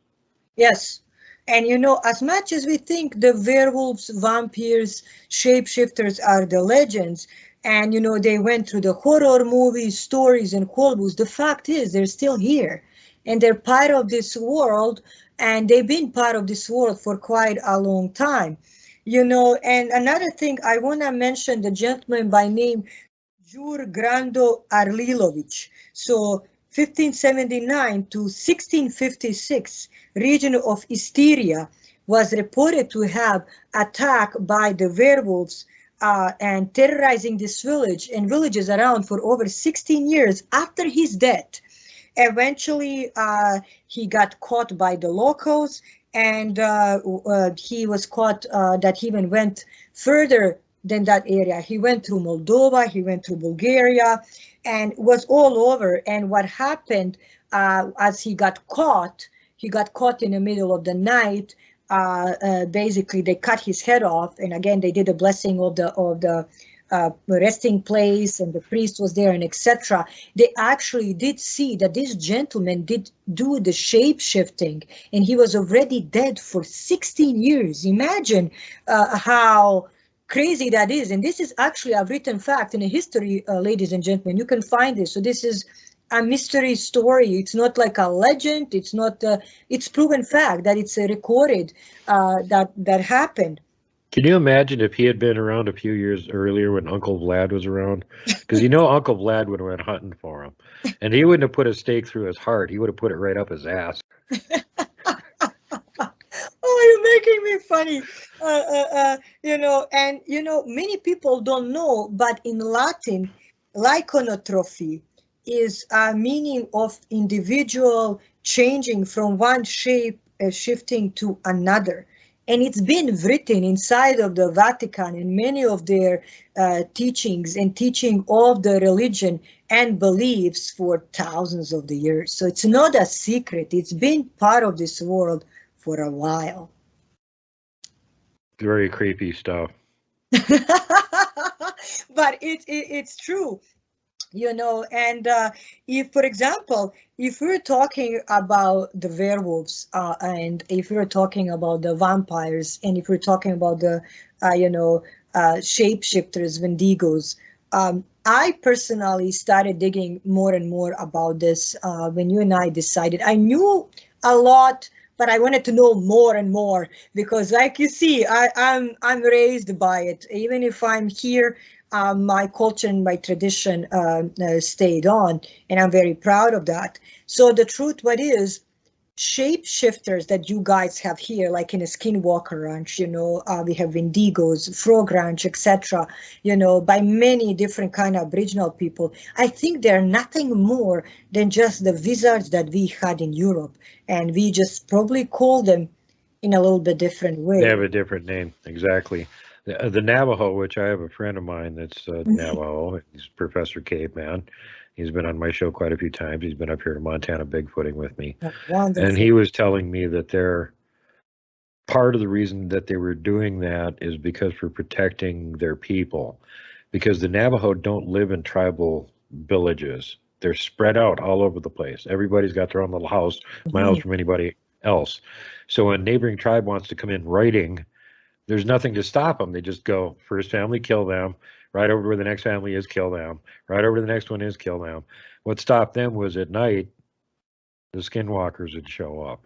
Yes. And, as much as we think the werewolves, vampires, shapeshifters are the legends, and, they went through the horror movies, stories, and Hollywood, the fact is they're still here. And they're part of this world, and they've been part of this world for quite a long time. And another thing, I want to mention the gentleman by name Jur Grando Arlilovic. So 1579 to 1656, region of Styria was reported to have attacked by the werewolves and terrorizing this village and villages around for over 16 years after his death. Eventually, he got caught by the locals, and he was caught that he even went further than that area. He went through Moldova, he went through Bulgaria, and was all over. And what happened as he got caught in the middle of the night. Basically, they cut his head off, and again, they did a blessing of the resting place, and the priest was there, and etc. They actually did see that this gentleman did do the shape shifting, and he was already dead for 16 years. Imagine how crazy that is. And this is actually a written fact in a history, ladies and gentlemen. You can find this. So this is a mystery story. It's not like a legend. It's not. It's proven fact that it's recorded that happened. Can you imagine if he had been around a few years earlier when Uncle Vlad was around? Because Uncle Vlad would have went hunting for him, and he wouldn't have put a stake through his heart. He would have put it right up his ass. Oh, you're making me funny. Many people don't know, but in Latin, lycanthropy is a meaning of individual changing from one shape shifting to another. And it's been written inside of the Vatican in many of their teachings and teaching of the religion and beliefs for thousands of the years. So it's not a secret. It's been part of this world for a while. Very creepy stuff. But it's true. And if, for example, if we're talking about the werewolves and if we're talking about the vampires and if we're talking about the, shapeshifters, wendigos, I personally started digging more and more about this when you and I decided. I knew a lot, but I wanted to know more and more because, like you see, I'm raised by it. Even if I'm here, my culture and my tradition stayed on, and I'm very proud of that. So the truth, what is, shapeshifters that you guys have here, like in a Skinwalker Ranch, we have Wendigos, Frog Ranch, etc., by many different kind of Aboriginal people. I think they're nothing more than just the wizards that we had in Europe, and we just probably call them in a little bit different way. They have a different name, exactly. The Navajo, which I have a friend of mine that's Navajo, he's Professor Caveman. He's been on my show quite a few times. He's been up here to Montana bigfooting with me. And he was telling me that part of the reason that they were doing that is because for protecting their people. Because the Navajo don't live in tribal villages. They're spread out all over the place. Everybody's got their own little house, miles from anybody else. So when a neighboring tribe wants to come in writing, there's nothing to stop them. They just go, first family, kill them. Right over where the next family is, kill them. Right over to the next one is, kill them. What stopped them was at night, the skinwalkers would show up.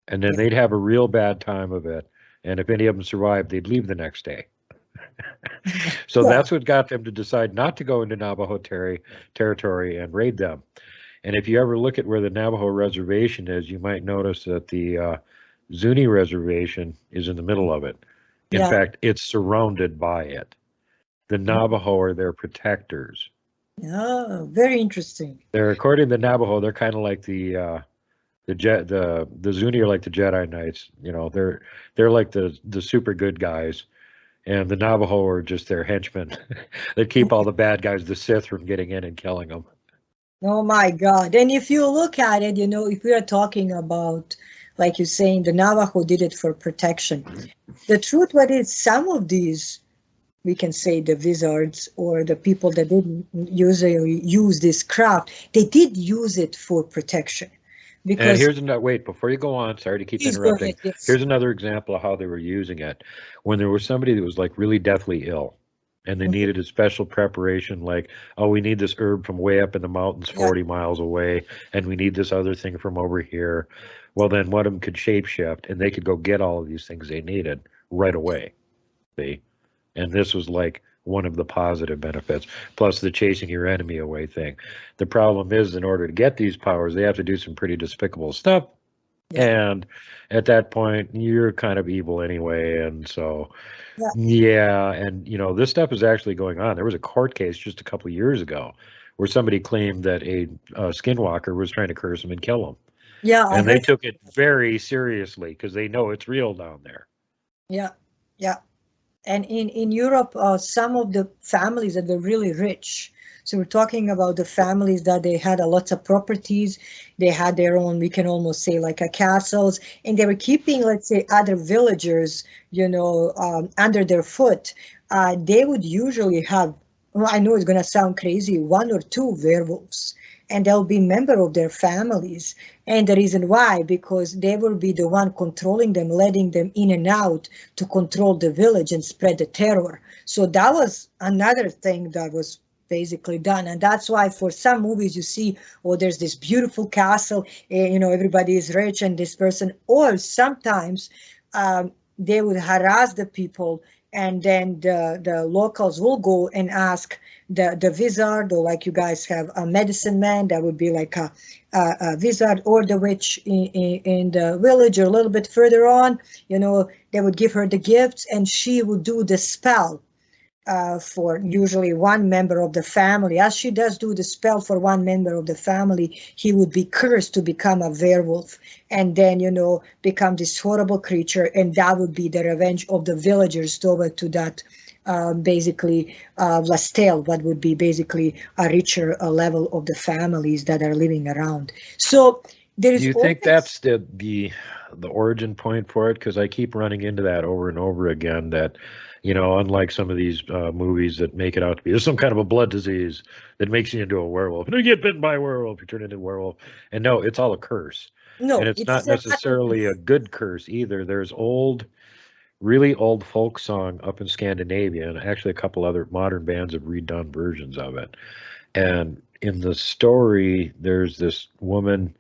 And then they'd have a real bad time of it. And if any of them survived, they'd leave the next day. So that's what got them to decide not to go into Navajo territory and raid them. And if you ever look at where the Navajo reservation is, you might notice that the Zuni reservation is in the middle of it. In fact, it's surrounded by it. The Navajo are their protectors. Oh, very interesting. They're, according to the Navajo, they're kind of like the Zuni are like the Jedi Knights. They're like the super good guys, and the Navajo are just their henchmen that keep all the bad guys, the Sith, from getting in and killing them. Oh my God! And if you look at it, if we are talking about, like you're saying, the Navajo did it for protection. The truth, what is, some of these, we can say the wizards or the people that didn't usually use this craft, they did use it for protection. Because and here's another, wait, before you go on, sorry to keep interrupting. Yes. Here's another example of how they were using it. When there was somebody that was like really deathly ill and they needed a special preparation, like, oh, we need this herb from way up in the mountains 40 miles away, and we need this other thing from over here. Well, then one of them could shapeshift and they could go get all of these things they needed right away. See? And this was like one of the positive benefits, plus the chasing your enemy away thing. The problem is, in order to get these powers, they have to do some pretty despicable stuff. Yeah. And at that point, you're kind of evil anyway. And so, yeah. And, this stuff is actually going on. There was a court case just a couple of years ago where somebody claimed that a skinwalker was trying to curse him and kill him. Yeah. And they took it very seriously because they know it's real down there. Yeah. Yeah. And in Europe, some of the families that were really rich. So we're talking about the families that they had lots of properties. They had their own, we can almost say like castles, and they were keeping, let's say, other villagers, under their foot. They would usually have, well, I know it's going to sound crazy, 1 or 2 werewolves, and they'll be member of their families. And the reason why, because they will be the one controlling them, letting them in and out to control the village and spread the terror. So that was another thing that was basically done. And that's why for some movies you see, oh, there's this beautiful castle, everybody is rich and this person, or sometimes they would harass the people, and then the locals will go and ask the wizard, or like you guys have a medicine man, that would be like a wizard, or the witch in the village or a little bit further on, they would give her the gifts and she would do the spell for usually one member of the family. As she does do the spell for one member of the family, he would be cursed to become a werewolf and then, become this horrible creature. And that would be the revenge of the villagers over to that, basically, Lastel, what would be basically a richer level of the families that are living around. So there is. Do you think that's the origin point for it? Because I keep running into that over and over again, that unlike some of these movies that make it out to be, there's some kind of a blood disease that makes you into a werewolf. And you get bitten by a werewolf, you turn into a werewolf. And no, it's all a curse. No, and it's not necessarily a good curse either. There's really old folk song up in Scandinavia, and actually a couple other modern bands have redone versions of it. And in the story, there's this woman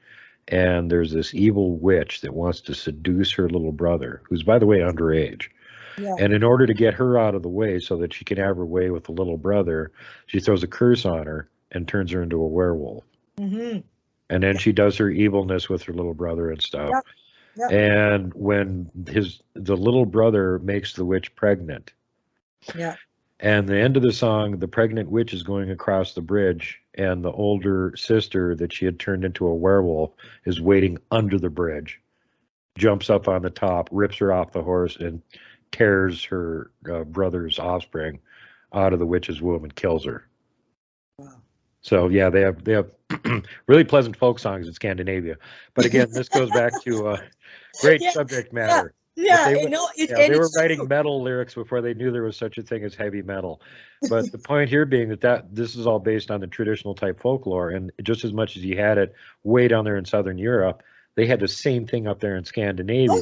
and there's this evil witch that wants to seduce her little brother, who's, by the way, underage. Yeah. And in order to get her out of the way so that she can have her way with the little brother, she throws a curse on her and turns her into a werewolf. Mm-hmm. And then she does her evilness with her little brother and stuff. Yep. Yep. And when the little brother makes the witch pregnant. Yeah. And the end of the song, the pregnant witch is going across the bridge, and the older sister that she had turned into a werewolf is waiting under the bridge, jumps up on the top, rips her off the horse, and tears her brother's offspring out of the witch's womb and kills her. Wow. So yeah, they have really pleasant folk songs in Scandinavia. But again, this goes back to great subject matter. Yeah, they were writing metal lyrics before they knew there was such a thing as heavy metal. But the point here being that this is all based on the traditional type folklore, and just as much as you had it way down there in Southern Europe, they had the same thing up there in Scandinavia.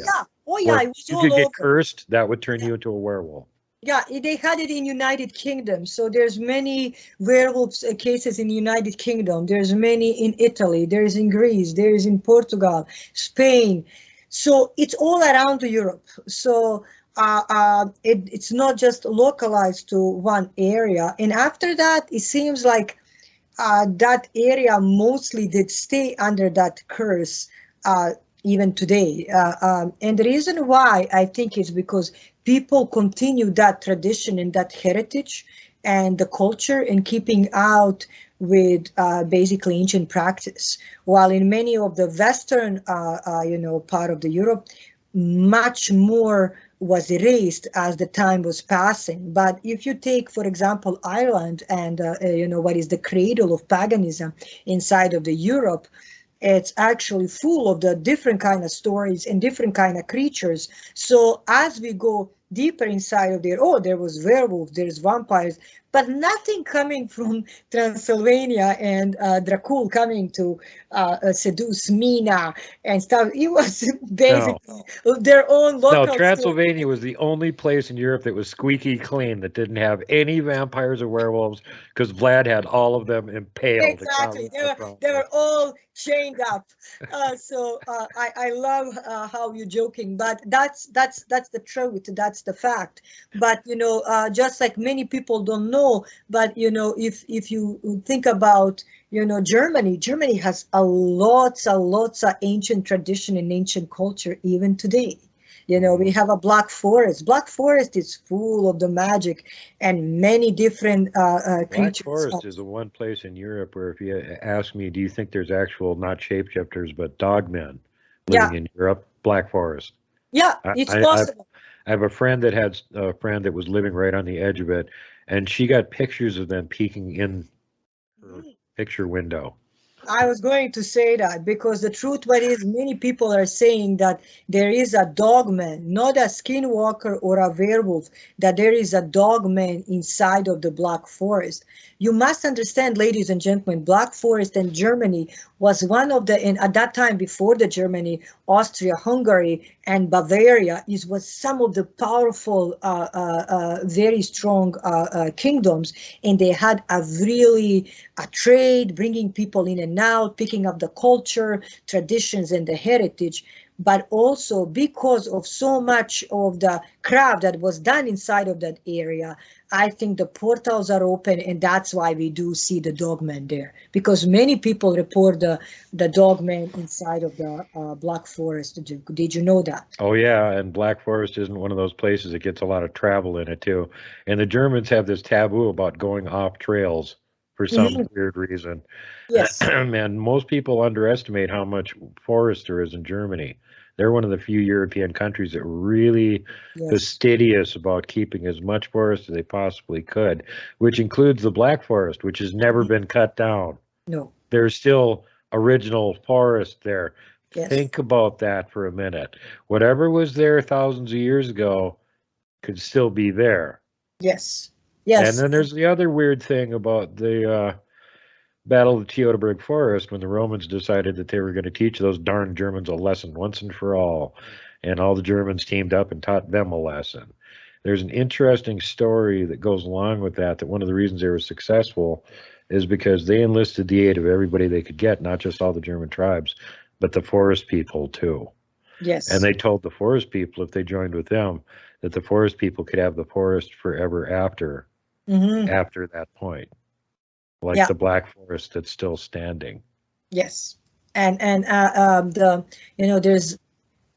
Oh yeah, it was you could get cursed, that would turn you into a werewolf. Yeah, they had it in United Kingdom. So there's many werewolves cases in United Kingdom. There's many in Italy. There's in Greece. There's in Portugal, Spain. So it's all around Europe. So it's not just localized to one area. And after that, it seems like that area mostly did stay under that curse even today. And the reason why I think is because people continue that tradition and that heritage and the culture and keeping out with basically ancient practice, while in many of the Western, part of the Europe, much more was erased as the time was passing. But if you take, for example, Ireland and, what is the cradle of paganism inside of the Europe, it's actually full of the different kind of stories and different kind of creatures. So as we go deeper inside of there, there was werewolves, there's vampires, but nothing coming from Transylvania and Dracula coming to seduce Mina and stuff. It was basically their own local. No, Transylvania was the only place in Europe that was squeaky clean, that didn't have any vampires or werewolves, because Vlad had all of them impaled. Exactly, they were all chained up. I love how you're joking, but that's the truth. That's that's the fact. But just like many people don't know, but if you think about Germany has lots of ancient tradition and ancient culture even today. We have a Black Forest. Black Forest is full of the magic and many different Black creatures. Forest is the one place in Europe where if you ask me, do you think there's actual, not shapeshifters, but dogmen living in Europe? Black Forest. Yeah, it's possible. I have a friend that had a friend that was living right on the edge of it, and she got pictures of them peeking in her picture window. I was going to say that because the truth what is many people are saying that there is a dogman, not a skinwalker or a werewolf, that there is a dogman inside of the Black Forest. You must understand, ladies and gentlemen, Black Forest in Germany was one of the, and at that time before the Germany, Austria, Hungary, and Bavaria was some of the powerful, very strong kingdoms, and they had a trade, bringing people in and out, picking up the culture, traditions, and the heritage. But also because of so much of the craft that was done inside of that area, I think the portals are open, and that's why we do see the dogman there. Because many people report the dogman inside of the Black Forest. Did you know that? Oh yeah, and Black Forest isn't one of those places that gets a lot of travel in it too. And the Germans have this taboo about going off trails for some weird reason. Yes. And most people underestimate how much forest there is in Germany. They're one of the few European countries that really fastidious about keeping as much forest as they possibly could, which includes the Black Forest, which has never been cut down. No. There's still original forest there. Yes. Think about that for a minute. Whatever was there thousands of years ago could still be there. Yes. Yes. And then there's the other weird thing about the Battle of the Teutoburg Forest, when the Romans decided that they were going to teach those darn Germans a lesson once and for all, and all the Germans teamed up and taught them a lesson. There's an interesting story that goes along with that, that one of the reasons they were successful is because they enlisted the aid of everybody they could get, not just all the German tribes, but the forest people too. Yes. And they told the forest people, if they joined with them, that the forest people could have the forest forever after that point. Like the Black Forest that's still standing. Yes, and there's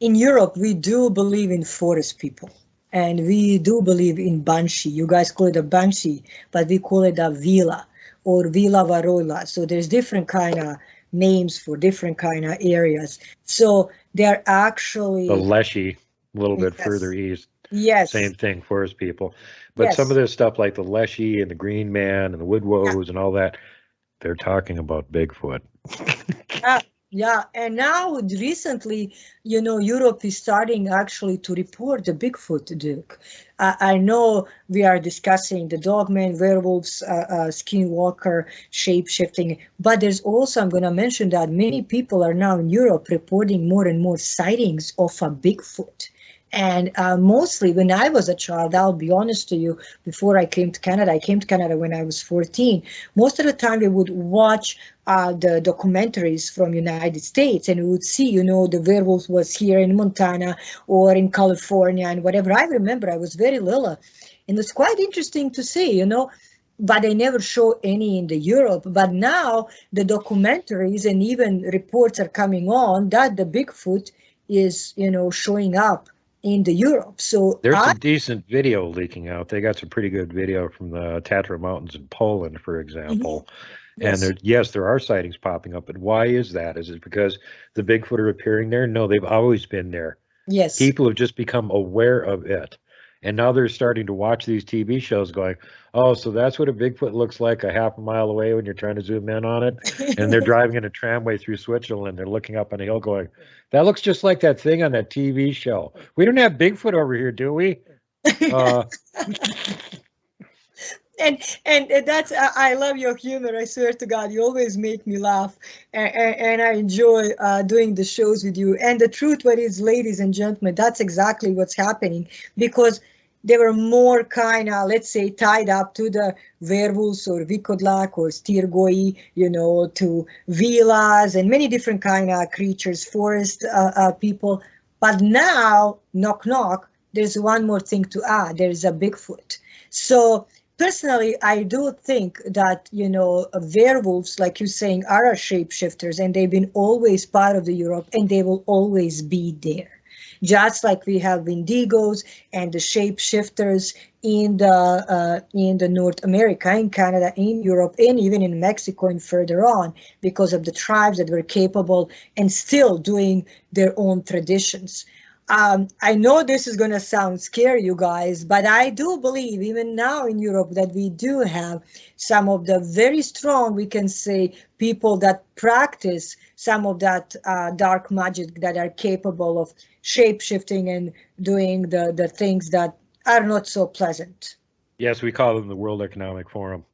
in Europe we do believe in forest people, and we do believe in banshee. You guys call it a banshee, but we call it a vila or vila varola. So there's different kind of names for different kind of areas. So they're actually the Leshy, a little bit further east. Yes. Same thing, forest people. But some of this stuff like the Leshy and the Green Man and the Woodwoes and all that, they're talking about Bigfoot. Yeah, and now recently, Europe is starting actually to report the Bigfoot, Duke. I know we are discussing the dogman, werewolves, skinwalker, shape-shifting, but there's also, I'm going to mention that many people are now in Europe reporting more and more sightings of a Bigfoot. And mostly when I was a child, I'll be honest to you, before I came to Canada when I was 14. Most of the time we would watch the documentaries from United States, and we would see, the werewolf was here in Montana or in California and whatever. I remember I was very little, and it's quite interesting to see, but they never show any in the Europe. But now the documentaries and even reports are coming on that the Bigfoot is, showing up in the Europe. So there's some decent video leaking out. They got some pretty good video from the Tatra Mountains in Poland, for example. Yes. And there are sightings popping up. But why is that? Is it because the Bigfoot are appearing there? No, they've always been there. Yes. People have just become aware of it. And now they're starting to watch these TV shows going, oh, so that's what a Bigfoot looks like a half a mile away when you're trying to zoom in on it. And they're driving in a tramway through Switzerland. They're looking up on a hill going, that looks just like that thing on that TV show. We don't have Bigfoot over here, do we? And that's, I love your humor. I swear to God, you always make me laugh, and I enjoy doing the shows with you. And the truth, what is, ladies and gentlemen, that's exactly what's happening, because they were more kind of, let's say, tied up to the werewolves or vikodlak or stirgoi, to vilas and many different kind of creatures, forest people. But now, knock knock, there's one more thing to add. There's a Bigfoot. So personally, I do think that, werewolves, like you're saying, are shapeshifters, and they've been always part of the Europe, and they will always be there. Just like we have Wendigos and the shapeshifters in the North America, in Canada, in Europe, and even in Mexico and further on, because of the tribes that were capable and still doing their own traditions. I know this is going to sound scary, you guys, but I do believe even now in Europe that we do have some of the very strong, we can say, people that practice some of that dark magic, that are capable of shape-shifting and doing the things that are not so pleasant. Yes, we call them the World Economic Forum.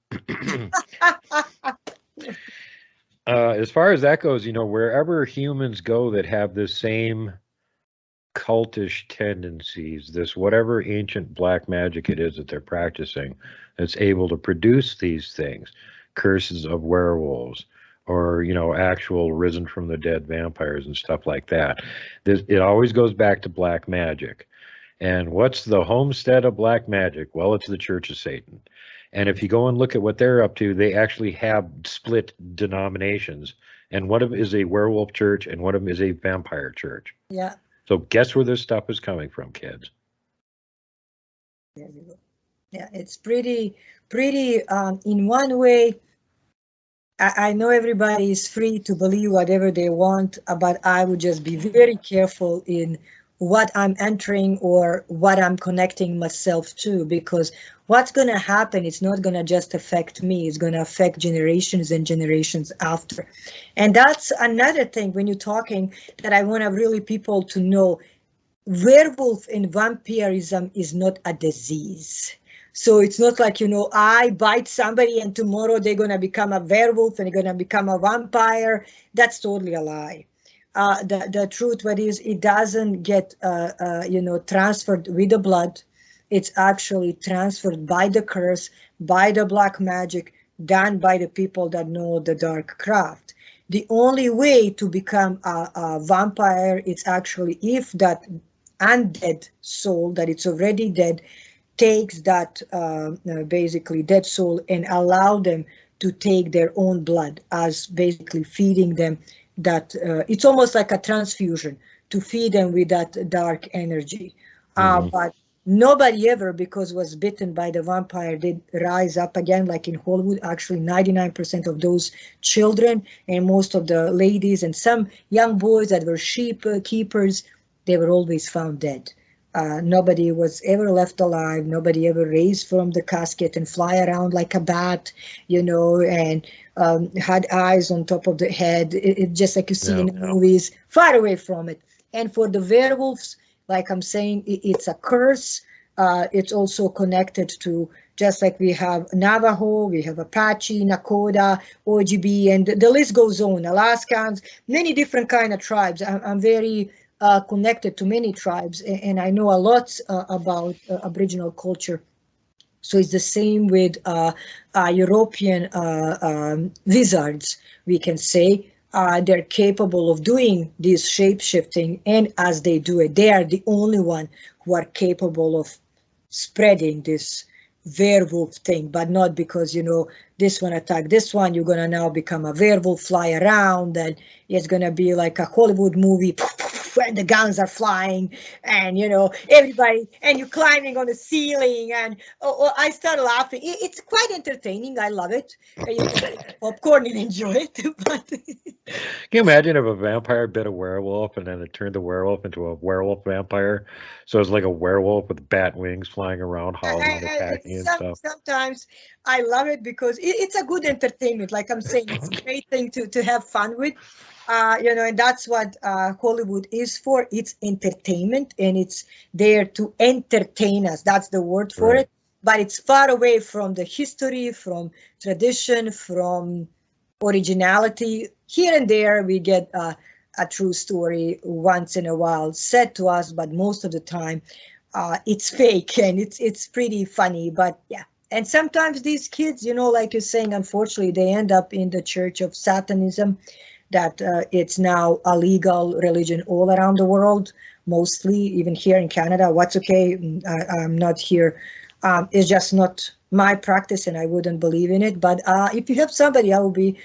As far as that goes, wherever humans go that have the same cultish tendencies, this whatever ancient black magic it is that they're practicing, that's able to produce these things, curses of werewolves, or actual risen from the dead vampires and stuff like that. It always goes back to black magic. And what's the homestead of black magic? Well, it's the Church of Satan. And if you go and look at what they're up to, they actually have split denominations, and one of them is a werewolf church and one of them is a vampire church. Yeah. So guess where this stuff is coming from, kids? Yeah, it's pretty, in one way, I know everybody is free to believe whatever they want, but I would just be very careful in what I'm entering or what I'm connecting myself to, because what's going to happen, it's not going to just affect me, it's going to affect generations and generations after. And that's another thing when you're talking that I want really people to know. Werewolf and vampirism is not a disease. So it's not like, I bite somebody and tomorrow they're going to become a werewolf and they're going to become a vampire. That's totally a lie. The truth, what is, it doesn't get, transferred with the blood. It's actually transferred by the curse, by the black magic, done by the people that know the dark craft. The only way to become a vampire is actually if that undead soul that it's already dead takes that basically dead soul and allow them to take their own blood, as basically feeding them that it's almost like a transfusion to feed them with that dark energy. But nobody ever, because was bitten by the vampire, did rise up again, like in Hollywood. Actually 99% of those children and most of the ladies and some young boys that were sheep keepers, they were always found dead. Nobody was ever left alive. Nobody ever raised from the casket and fly around like a bat, and had eyes on top of the head. It just like you see in the movies, far away from it. And for the werewolves, like I'm saying, it's a curse. It's also connected to, just like we have Navajo, we have Apache, Nakota, OGB, and the list goes on. Alaskans, many different kind of tribes. I'm very connected to many tribes, and I know a lot about Aboriginal culture. So it's the same with European wizards, we can say. They're capable of doing this shape-shifting, and as they do it, they are the only one who are capable of spreading this werewolf thing, but not because, this one attack this one, you're going to now become a werewolf, fly around, and it's going to be like a Hollywood movie, and the guns are flying, and, everybody, and you're climbing on the ceiling, and I start laughing. It's quite entertaining. I love it. You can eat popcorn and enjoy it. But can you imagine if a vampire bit a werewolf and then it turned the werewolf into a werewolf vampire? So it's like a werewolf with bat wings flying around, howling and attacking and stuff. Sometimes I love it because it's a good entertainment. Like I'm saying, it's a great thing to have fun with. And that's what Hollywood is for. It's entertainment, and it's there to entertain us. That's the word for it. But it's far away from the history, from tradition, from originality. Here and there, we get a true story once in a while said to us, but most of the time, it's fake, and it's pretty funny. But yeah. And sometimes these kids, like you're saying, unfortunately, they end up in the Church of Satanism, that it's now a legal religion all around the world. mostly, even here in Canada. What's okay, I'm not here. It's just not my practice and I wouldn't believe in it. But if you have somebody, I will be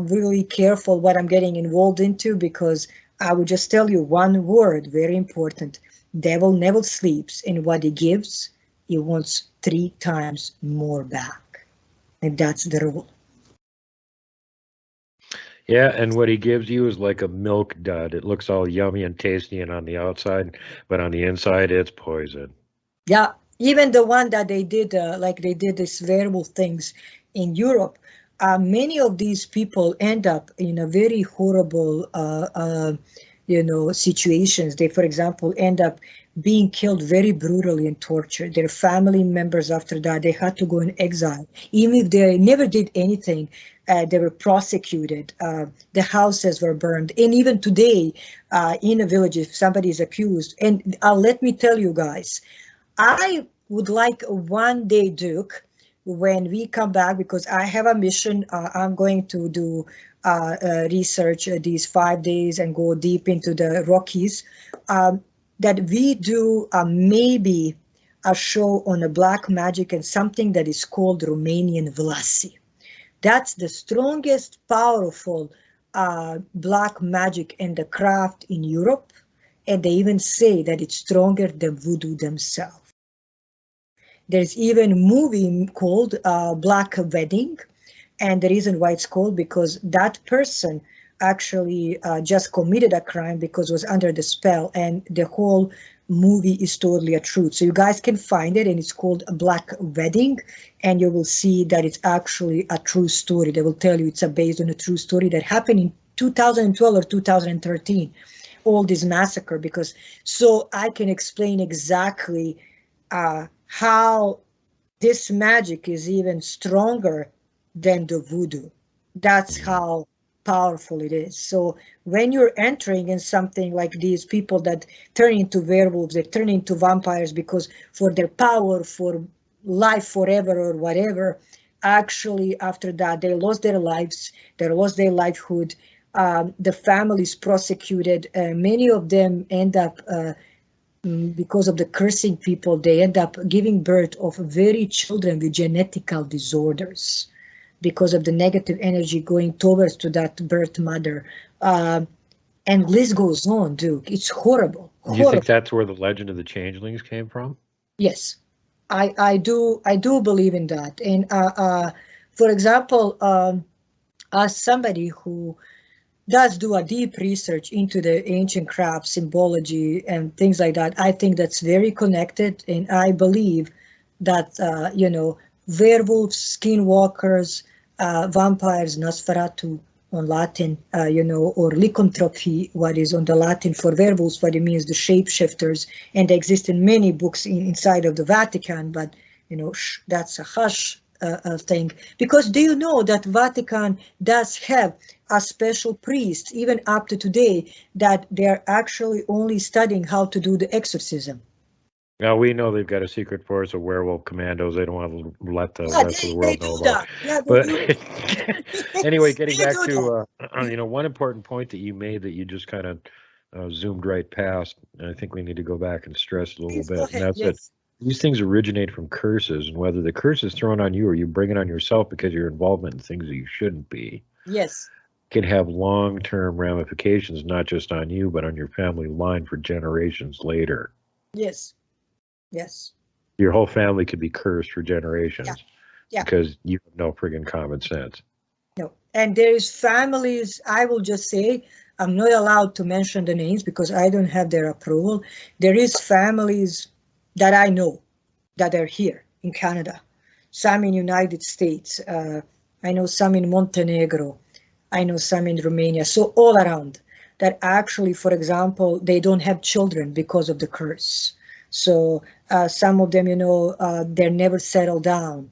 really careful what I'm getting involved into, because I will just tell you one word, very important. Devil never sleeps, and what he gives, he wants 3 times more back. And that's the rule. Yeah, and what he gives you is like a milk dud. It looks all yummy and tasty and on the outside, but on the inside, it's poison. Yeah, even the one that they did, like they did these werewolf things in Europe, many of these people end up in a very horrible, situations. They, for example, end up being killed very brutally and tortured. Their family members after that, they had to go in exile. Even if they never did anything, they were prosecuted. The houses were burned. And even today, in a village, if somebody is accused, and let me tell you guys, I would like one day, Duke, when we come back, because I have a mission. I'm going to do research these 5 days and go deep into the Rockies, that we do maybe a show on a black magic and something that is called Romanian Vlasi. That's the strongest, powerful black magic and the craft in Europe. And they even say that it's stronger than voodoo themselves. There's even a movie called Black Wedding. And the reason why it's called, because that person actually just committed a crime because was under the spell. And the whole movie is totally a truth. So you guys can find it, and it's called Black Wedding. And you will see that it's actually a true story. They will tell you it's based on a true story that happened in 2012 or 2013. All this massacre, because so I can explain exactly how this magic is even stronger than the voodoo. That's how powerful it is. So when you're entering in something like these people that turn into werewolves, they turn into vampires because for their power, for life forever or whatever, actually after that they lost their lives, they lost their livelihood. The families prosecuted. Many of them end up, because of the cursing people, they end up giving birth of very children with genetical disorders because of the negative energy going towards to that birth mother. And list goes on, Duke. It's horrible. Do you think that's where the legend of the changelings came from? Yes, I do believe in that. And for example, as somebody who does do a deep research into the ancient craft, symbology, and things like that, I think that's very connected. And I believe that, werewolves, skinwalkers, vampires, Nosferatu on Latin, or lycanthropy, what is on the Latin for werewolves, what it means, the shapeshifters, and they exist in many books inside of the Vatican, but, that's a hush thing. Because do you know that Vatican does have a special priest, even up to today, that they're actually only studying how to do the exorcism? Now we know they've got a secret force of werewolf commandos. They don't want to let the rest of the world know about. Yeah, but anyway, getting back to one important point that you made that you just kind of zoomed right past, and I think we need to go back and stress a little bit. And that's it. These things originate from curses, and whether the curse is thrown on you or you bring it on yourself because your involvement in things that you shouldn't be. Yes. Can have long-term ramifications, not just on you, but on your family line for generations later. Yes. Yes. Your whole family could be cursed for generations. Yeah. Because you have no friggin' common sense. No. And there is families, I will just say, I'm not allowed to mention the names because I don't have their approval. There is families that I know that are here in Canada, some in United States. I know some in Montenegro. I know some in Romania. So all around that actually, for example, they don't have children because of the curse. So some of them, they're never settled down.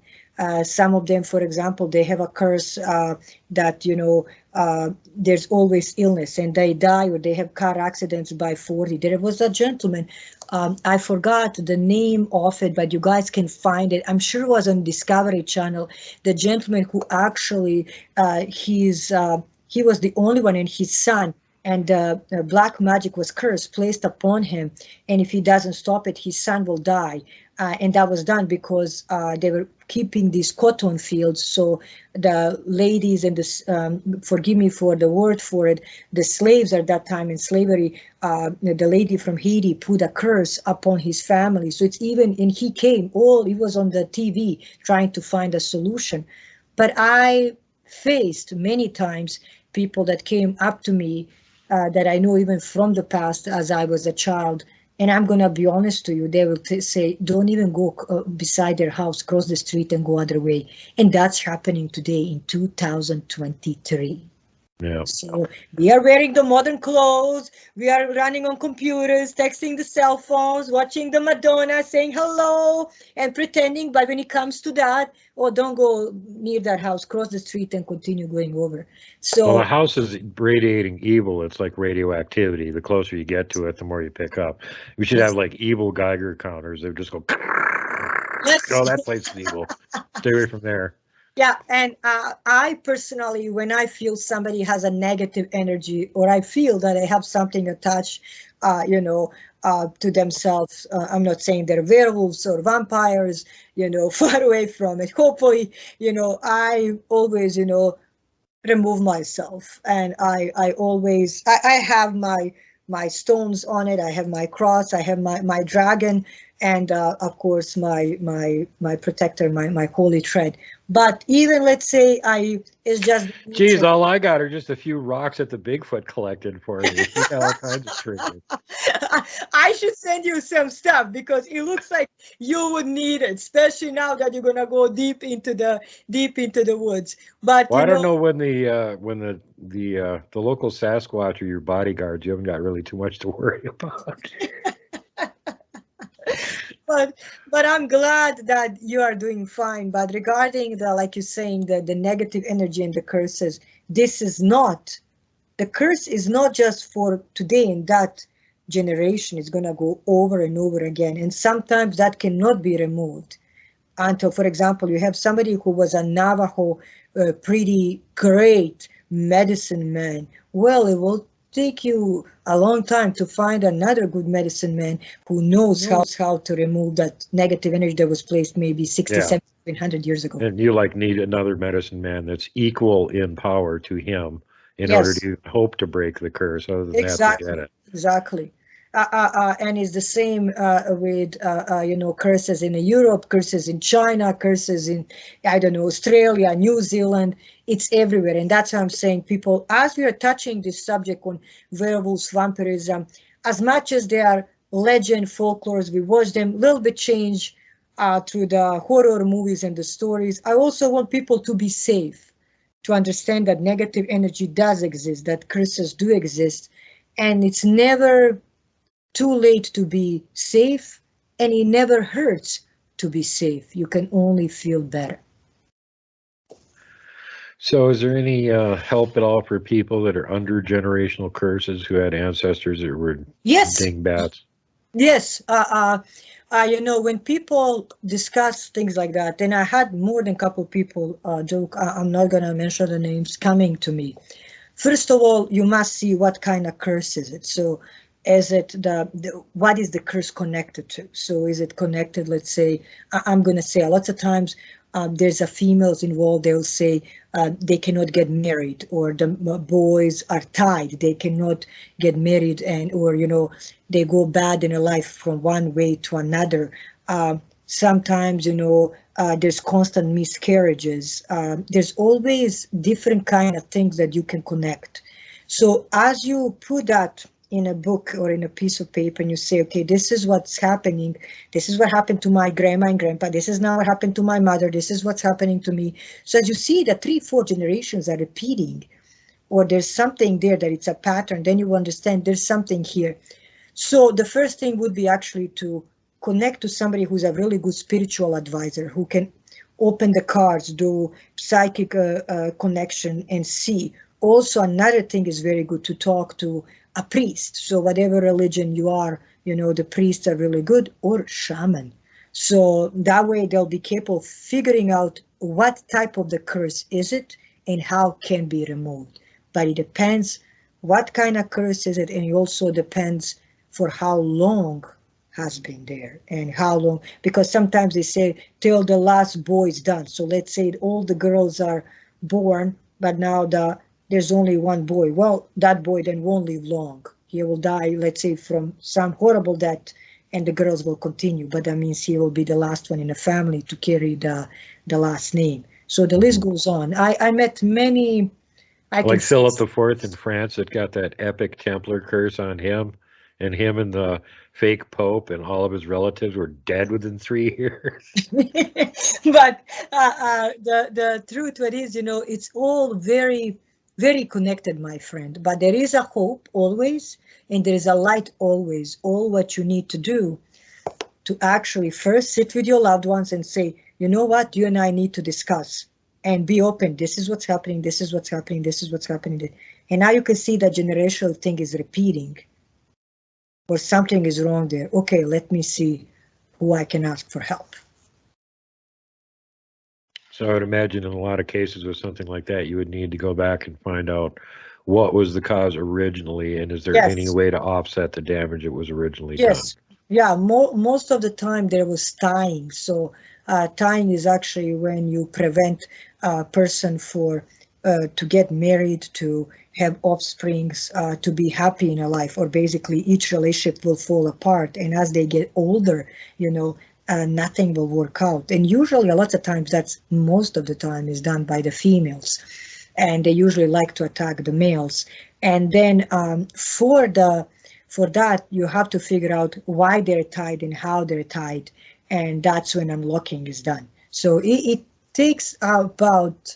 Some of them, for example, they have a curse that, there's always illness and they die or they have car accidents by 40. There was a gentleman, I forgot the name of it, but you guys can find it. I'm sure it was on Discovery Channel. The gentleman who actually, he was the only one, and his son and black magic was cursed placed upon him, and if he doesn't stop it, his son will die. And that was done because they were keeping these cotton fields, so the ladies and the forgive me for the word for it, the slaves at that time in slavery, the lady from Haiti put a curse upon his family. So it's even, and he was on the TV trying to find a solution. But I faced many times people that came up to me that I know even from the past as I was a child. And I'm going to be honest to you, they will say, don't even go beside their house, cross the street and go other way. And that's happening today in 2023. Yeah. So we are wearing the modern clothes. We are running on computers, texting the cell phones, watching the Madonna, saying hello and pretending. But when it comes to that, don't go near that house, cross the street and continue going over. So well, the house is radiating evil. It's like radioactivity. The closer you get to it, the more you pick up. We should have like evil Geiger counters. They would just go, oh, that place is evil. Stay away from there. Yeah, and I personally, when I feel somebody has a negative energy, or I feel that they have something attached, to themselves, I'm not saying they're werewolves or vampires, far away from it. Hopefully, I always, remove myself, and I always, I have my stones on it. I have my cross. I have my dragon, and of course my protector, my holy thread. But even let's say it's just. Geez, all I got are just a few rocks that the Bigfoot collected for me. You got all kinds of trinkets. I should send you some stuff because it looks like you would need it, especially now that you're gonna go deep into the woods. But well, I don't know when the local Sasquatch are your bodyguards, you haven't got really too much to worry about. But I'm glad that you are doing fine. But regarding like you're saying, the negative energy and the curses, the curse is not just for today and that generation. Is going to go over and over again. And sometimes that cannot be removed until, for example, you have somebody who was a Navajo, pretty great medicine man. Well, it will take you a long time to find another good medicine man who knows how to remove that negative energy that was placed maybe 60, 700 years ago. And you need another medicine man that's equal in power to him in order to hope to break the curse. Other than that, forget it. Exactly. And it's the same with curses in Europe, curses in China, curses in Australia, New Zealand. It's everywhere, and that's why I'm saying, people, as we are touching this subject on werewolves, vampirism, as much as they are legend, folklores, we watch them a little bit change through the horror movies and the stories. I also want people to be safe, to understand that negative energy does exist, that curses do exist, and it's never too late to be safe, and it never hurts to be safe. You can only feel better. So is there any help at all for people that are under generational curses who had ancestors that were dingbats? Yes. When people discuss things like that, and I had more than a couple people joke, I'm not going to mention the names, coming to me. First of all, you must see what kind of curse is it. So is it what is the curse connected to? So is it connected, let's say, I'm going to say a lot of times there's a females involved, they'll say they cannot get married, or the boys are tied, they cannot get married, and or they go bad in a life from one way to another. Sometimes there's constant miscarriages. There's always different kind of things that you can connect. So as you put that in a book or in a piece of paper, and you say, okay, this is what's happening. This is what happened to my grandma and grandpa. This is now what happened to my mother. This is what's happening to me. So as you see that 3-4 generations are repeating, or there's something there that it's a pattern, then you understand there's something here. So the first thing would be actually to connect to somebody who's a really good spiritual advisor, who can open the cards, do psychic connection, and see. Also, another thing is very good to talk to a priest. So whatever religion you are, the priests are really good, or shaman. So that way they'll be capable of figuring out what type of the curse is it and how can be removed. But it depends what kind of curse is it, and it also depends for how long has been there and how long, because sometimes they say till the last boy is done. So let's say all the girls are born, but now there's only one boy. Well, that boy then won't live long. He will die, let's say, from some horrible death, and the girls will continue. But that means he will be the last one in the family to carry the last name. So the list goes on. I met many. Like Philip IV in France that got that epic Templar curse on him, and the fake Pope and all of his relatives were dead within 3 years. But the truth what is, it's all very, very connected, my friend. But there is a hope always, and there is a light always. All what you need to do to actually first sit with your loved ones and say, you know what, you and I need to discuss and be open. This is what's happening. This is what's happening. This is what's happening. And now you can see that generational thing is repeating, or something is wrong there. Okay, let me see who I can ask for help. So I would imagine in a lot of cases with something like that, you would need to go back and find out what was the cause originally, and is there any way to offset the damage it was originally done? Yeah, most of the time there was tying. So tying is actually when you prevent a person to get married, to have offsprings, to be happy in a life, or basically each relationship will fall apart. And as they get older, nothing will work out. And usually a lot of times, that's most of the time, is done by the females. And they usually like to attack the males. And then for that, you have to figure out why they're tied and how they're tied. And that's when unlocking is done. So it takes about,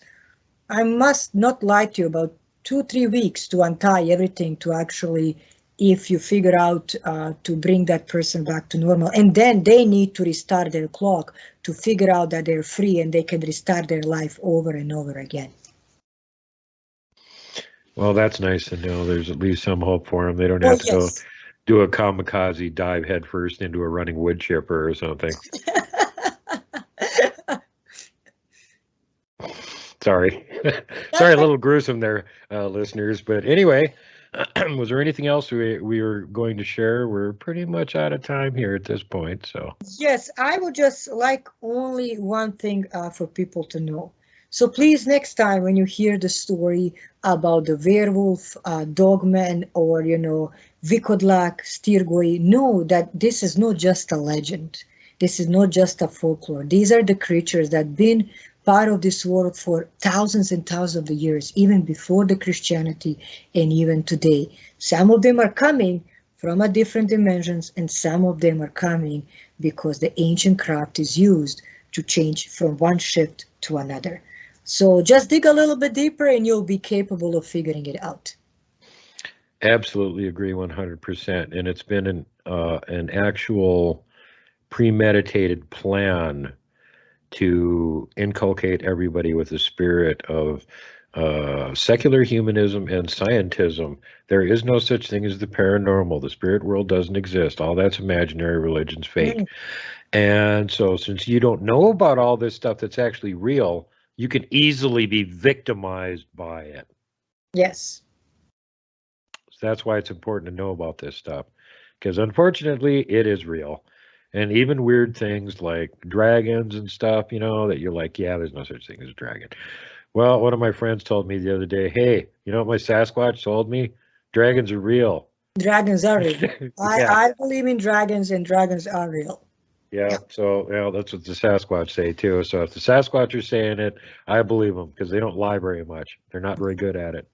I must not lie to you, about 2-3 weeks to untie everything, to actually, if you figure out to bring that person back to normal. And then they need to restart their clock to figure out that they're free and they can restart their life over and over again. Well, that's nice to know. There's at least some hope for them. They don't have to go do a kamikaze dive headfirst into a running wood chipper or something. Sorry. Sorry, a little gruesome there, listeners. But anyway, was there anything else we were going to share? We're pretty much out of time here at this point. So yes, I would just like only one thing for people to know. So please, next time when you hear the story about the werewolf, dogman, or Vikodlak, Stirgoi, know that this is not just a legend. This is not just a folklore. These are the creatures that have been part of this world for thousands and thousands of years, even before the Christianity and even today. Some of them are coming from a different dimensions, and some of them are coming because the ancient craft is used to change from one shift to another. So just dig a little bit deeper and you'll be capable of figuring it out. Absolutely agree 100%. And it's been an actual premeditated plan to inculcate everybody with the spirit of secular humanism and scientism. There is no such thing as the paranormal. The spirit world doesn't exist. All that's imaginary, religion's fake. And so since you don't know about all this stuff that's actually real, you can easily be victimized by it. Yes. So that's why it's important to know about this stuff, because unfortunately it is real. And even weird things like dragons and stuff, that you're like, yeah, there's no such thing as a dragon. Well, one of my friends told me the other day, hey, you know what my Sasquatch told me? Dragons are real. Dragons are real. I believe in dragons, and dragons are real. Yeah, so that's what the Sasquatch say too. So if the Sasquatch are saying it, I believe them, because they don't lie very much. They're not very good at it.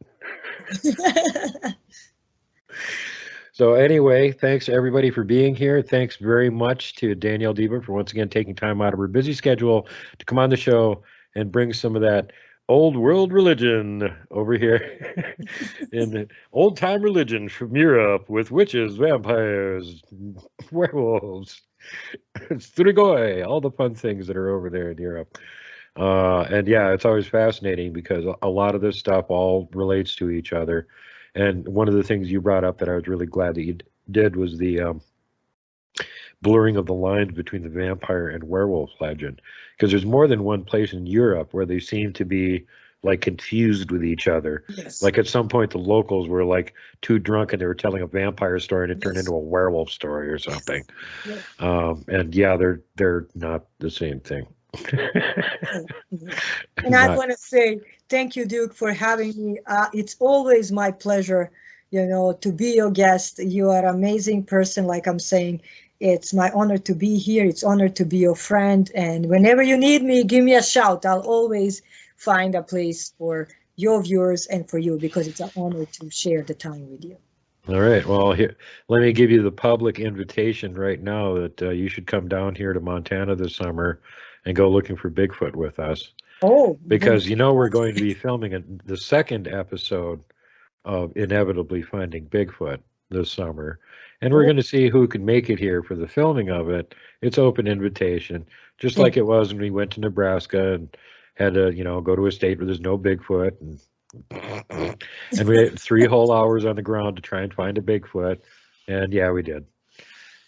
So anyway, thanks everybody for being here. Thanks very much to Danielle Diva for once again taking time out of her busy schedule to come on the show and bring some of that old world religion over here. In old time religion from Europe with witches, vampires, werewolves, Strigoi, all the fun things that are over there in Europe. And yeah, it's always fascinating because a lot of this stuff all relates to each other. And one of the things you brought up that I was really glad that you did was the blurring of the lines between the vampire and werewolf legend, because there's more than one place in Europe where they seem to be like confused with each other. Yes. Like at some point the locals were like too drunk and they were telling a vampire story and it turned into a werewolf story or something. Yes. And yeah, they're not the same thing. And I want to say thank you, Duke, for having me. It's always my pleasure, to be your guest. You are an amazing person, like I'm saying. It's my honor to be here. It's honor to be your friend. And whenever you need me, give me a shout. I'll always find a place for your viewers and for you, because it's an honor to share the time with you. All right. Well, here, let me give you the public invitation right now that you should come down here to Montana this summer and go looking for Bigfoot with us. Oh, because we're going to be filming the second episode of Inevitably Finding Bigfoot this summer. And we're going to see who can make it here for the filming of it. It's open invitation, just like it was when we went to Nebraska and had to, go to a state where there's no Bigfoot. And we had 3 whole hours on the ground to try and find a Bigfoot. And yeah, we did.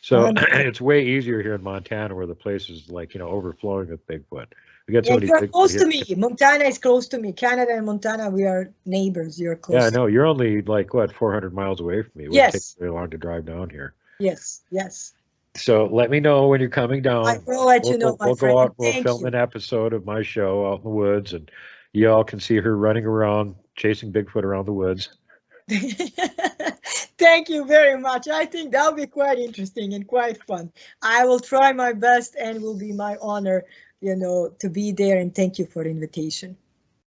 So it's way easier here in Montana where the place is like, overflowing with Bigfoot. We got so many you're close here. to me. Montana is close to me. Canada and Montana, we are neighbors. You're close. Yeah, I know. You're only like, 400 miles away from me. It wouldn't take very long to drive down here. Yes, yes. So let me know when you're coming down. I will let you know, my friend. Go out, we'll film an episode of my show out in the woods, and y'all can see her running around, chasing Bigfoot around the woods. Thank you very much. I think that'll be quite interesting and quite fun. I will try my best, and it will be my honor, to be there, and thank you for the invitation.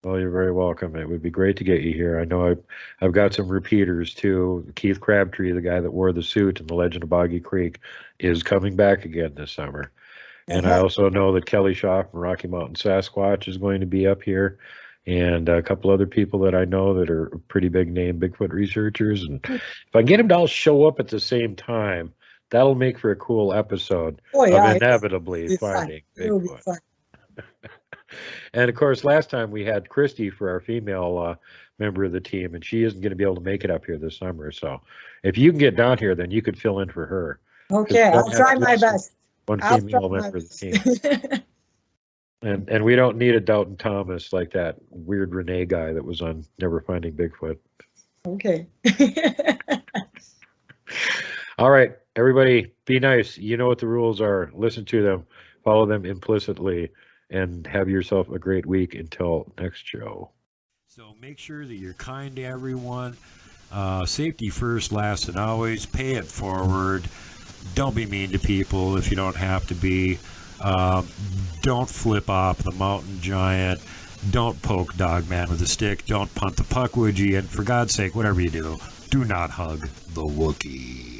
Well, you're very welcome. It would be great to get you here. I know I've got some repeaters too. Keith Crabtree, the guy that wore the suit in The Legend of Boggy Creek, is coming back again this summer. And I also know that Kelly Shaw from Rocky Mountain Sasquatch is going to be up here, and a couple other people that I know that are pretty big name Bigfoot researchers. And if I can get them to all show up at the same time, that'll make for a cool episode of Inevitably Finding Bigfoot. And of course, last time we had Christy for our female member of the team, and she isn't going to be able to make it up here this summer. So if you can get down here, then you could fill in for her. Okay, I'll try my best. One female member of the team. And we don't need a Doubting Thomas like that weird Renee guy that was on Never Finding Bigfoot. Okay. All right, everybody, be nice. You know what the rules are. Listen to them, follow them implicitly, and have yourself a great week until next show. So make sure that you're kind to everyone. Safety first, last, and always. Pay it forward. Don't be mean to people if you don't have to be. Don't flip off the mountain giant. Don't poke Dogman with a stick. Don't punt the puck, would you? And for God's sake, whatever you do, do not hug the Wookiee.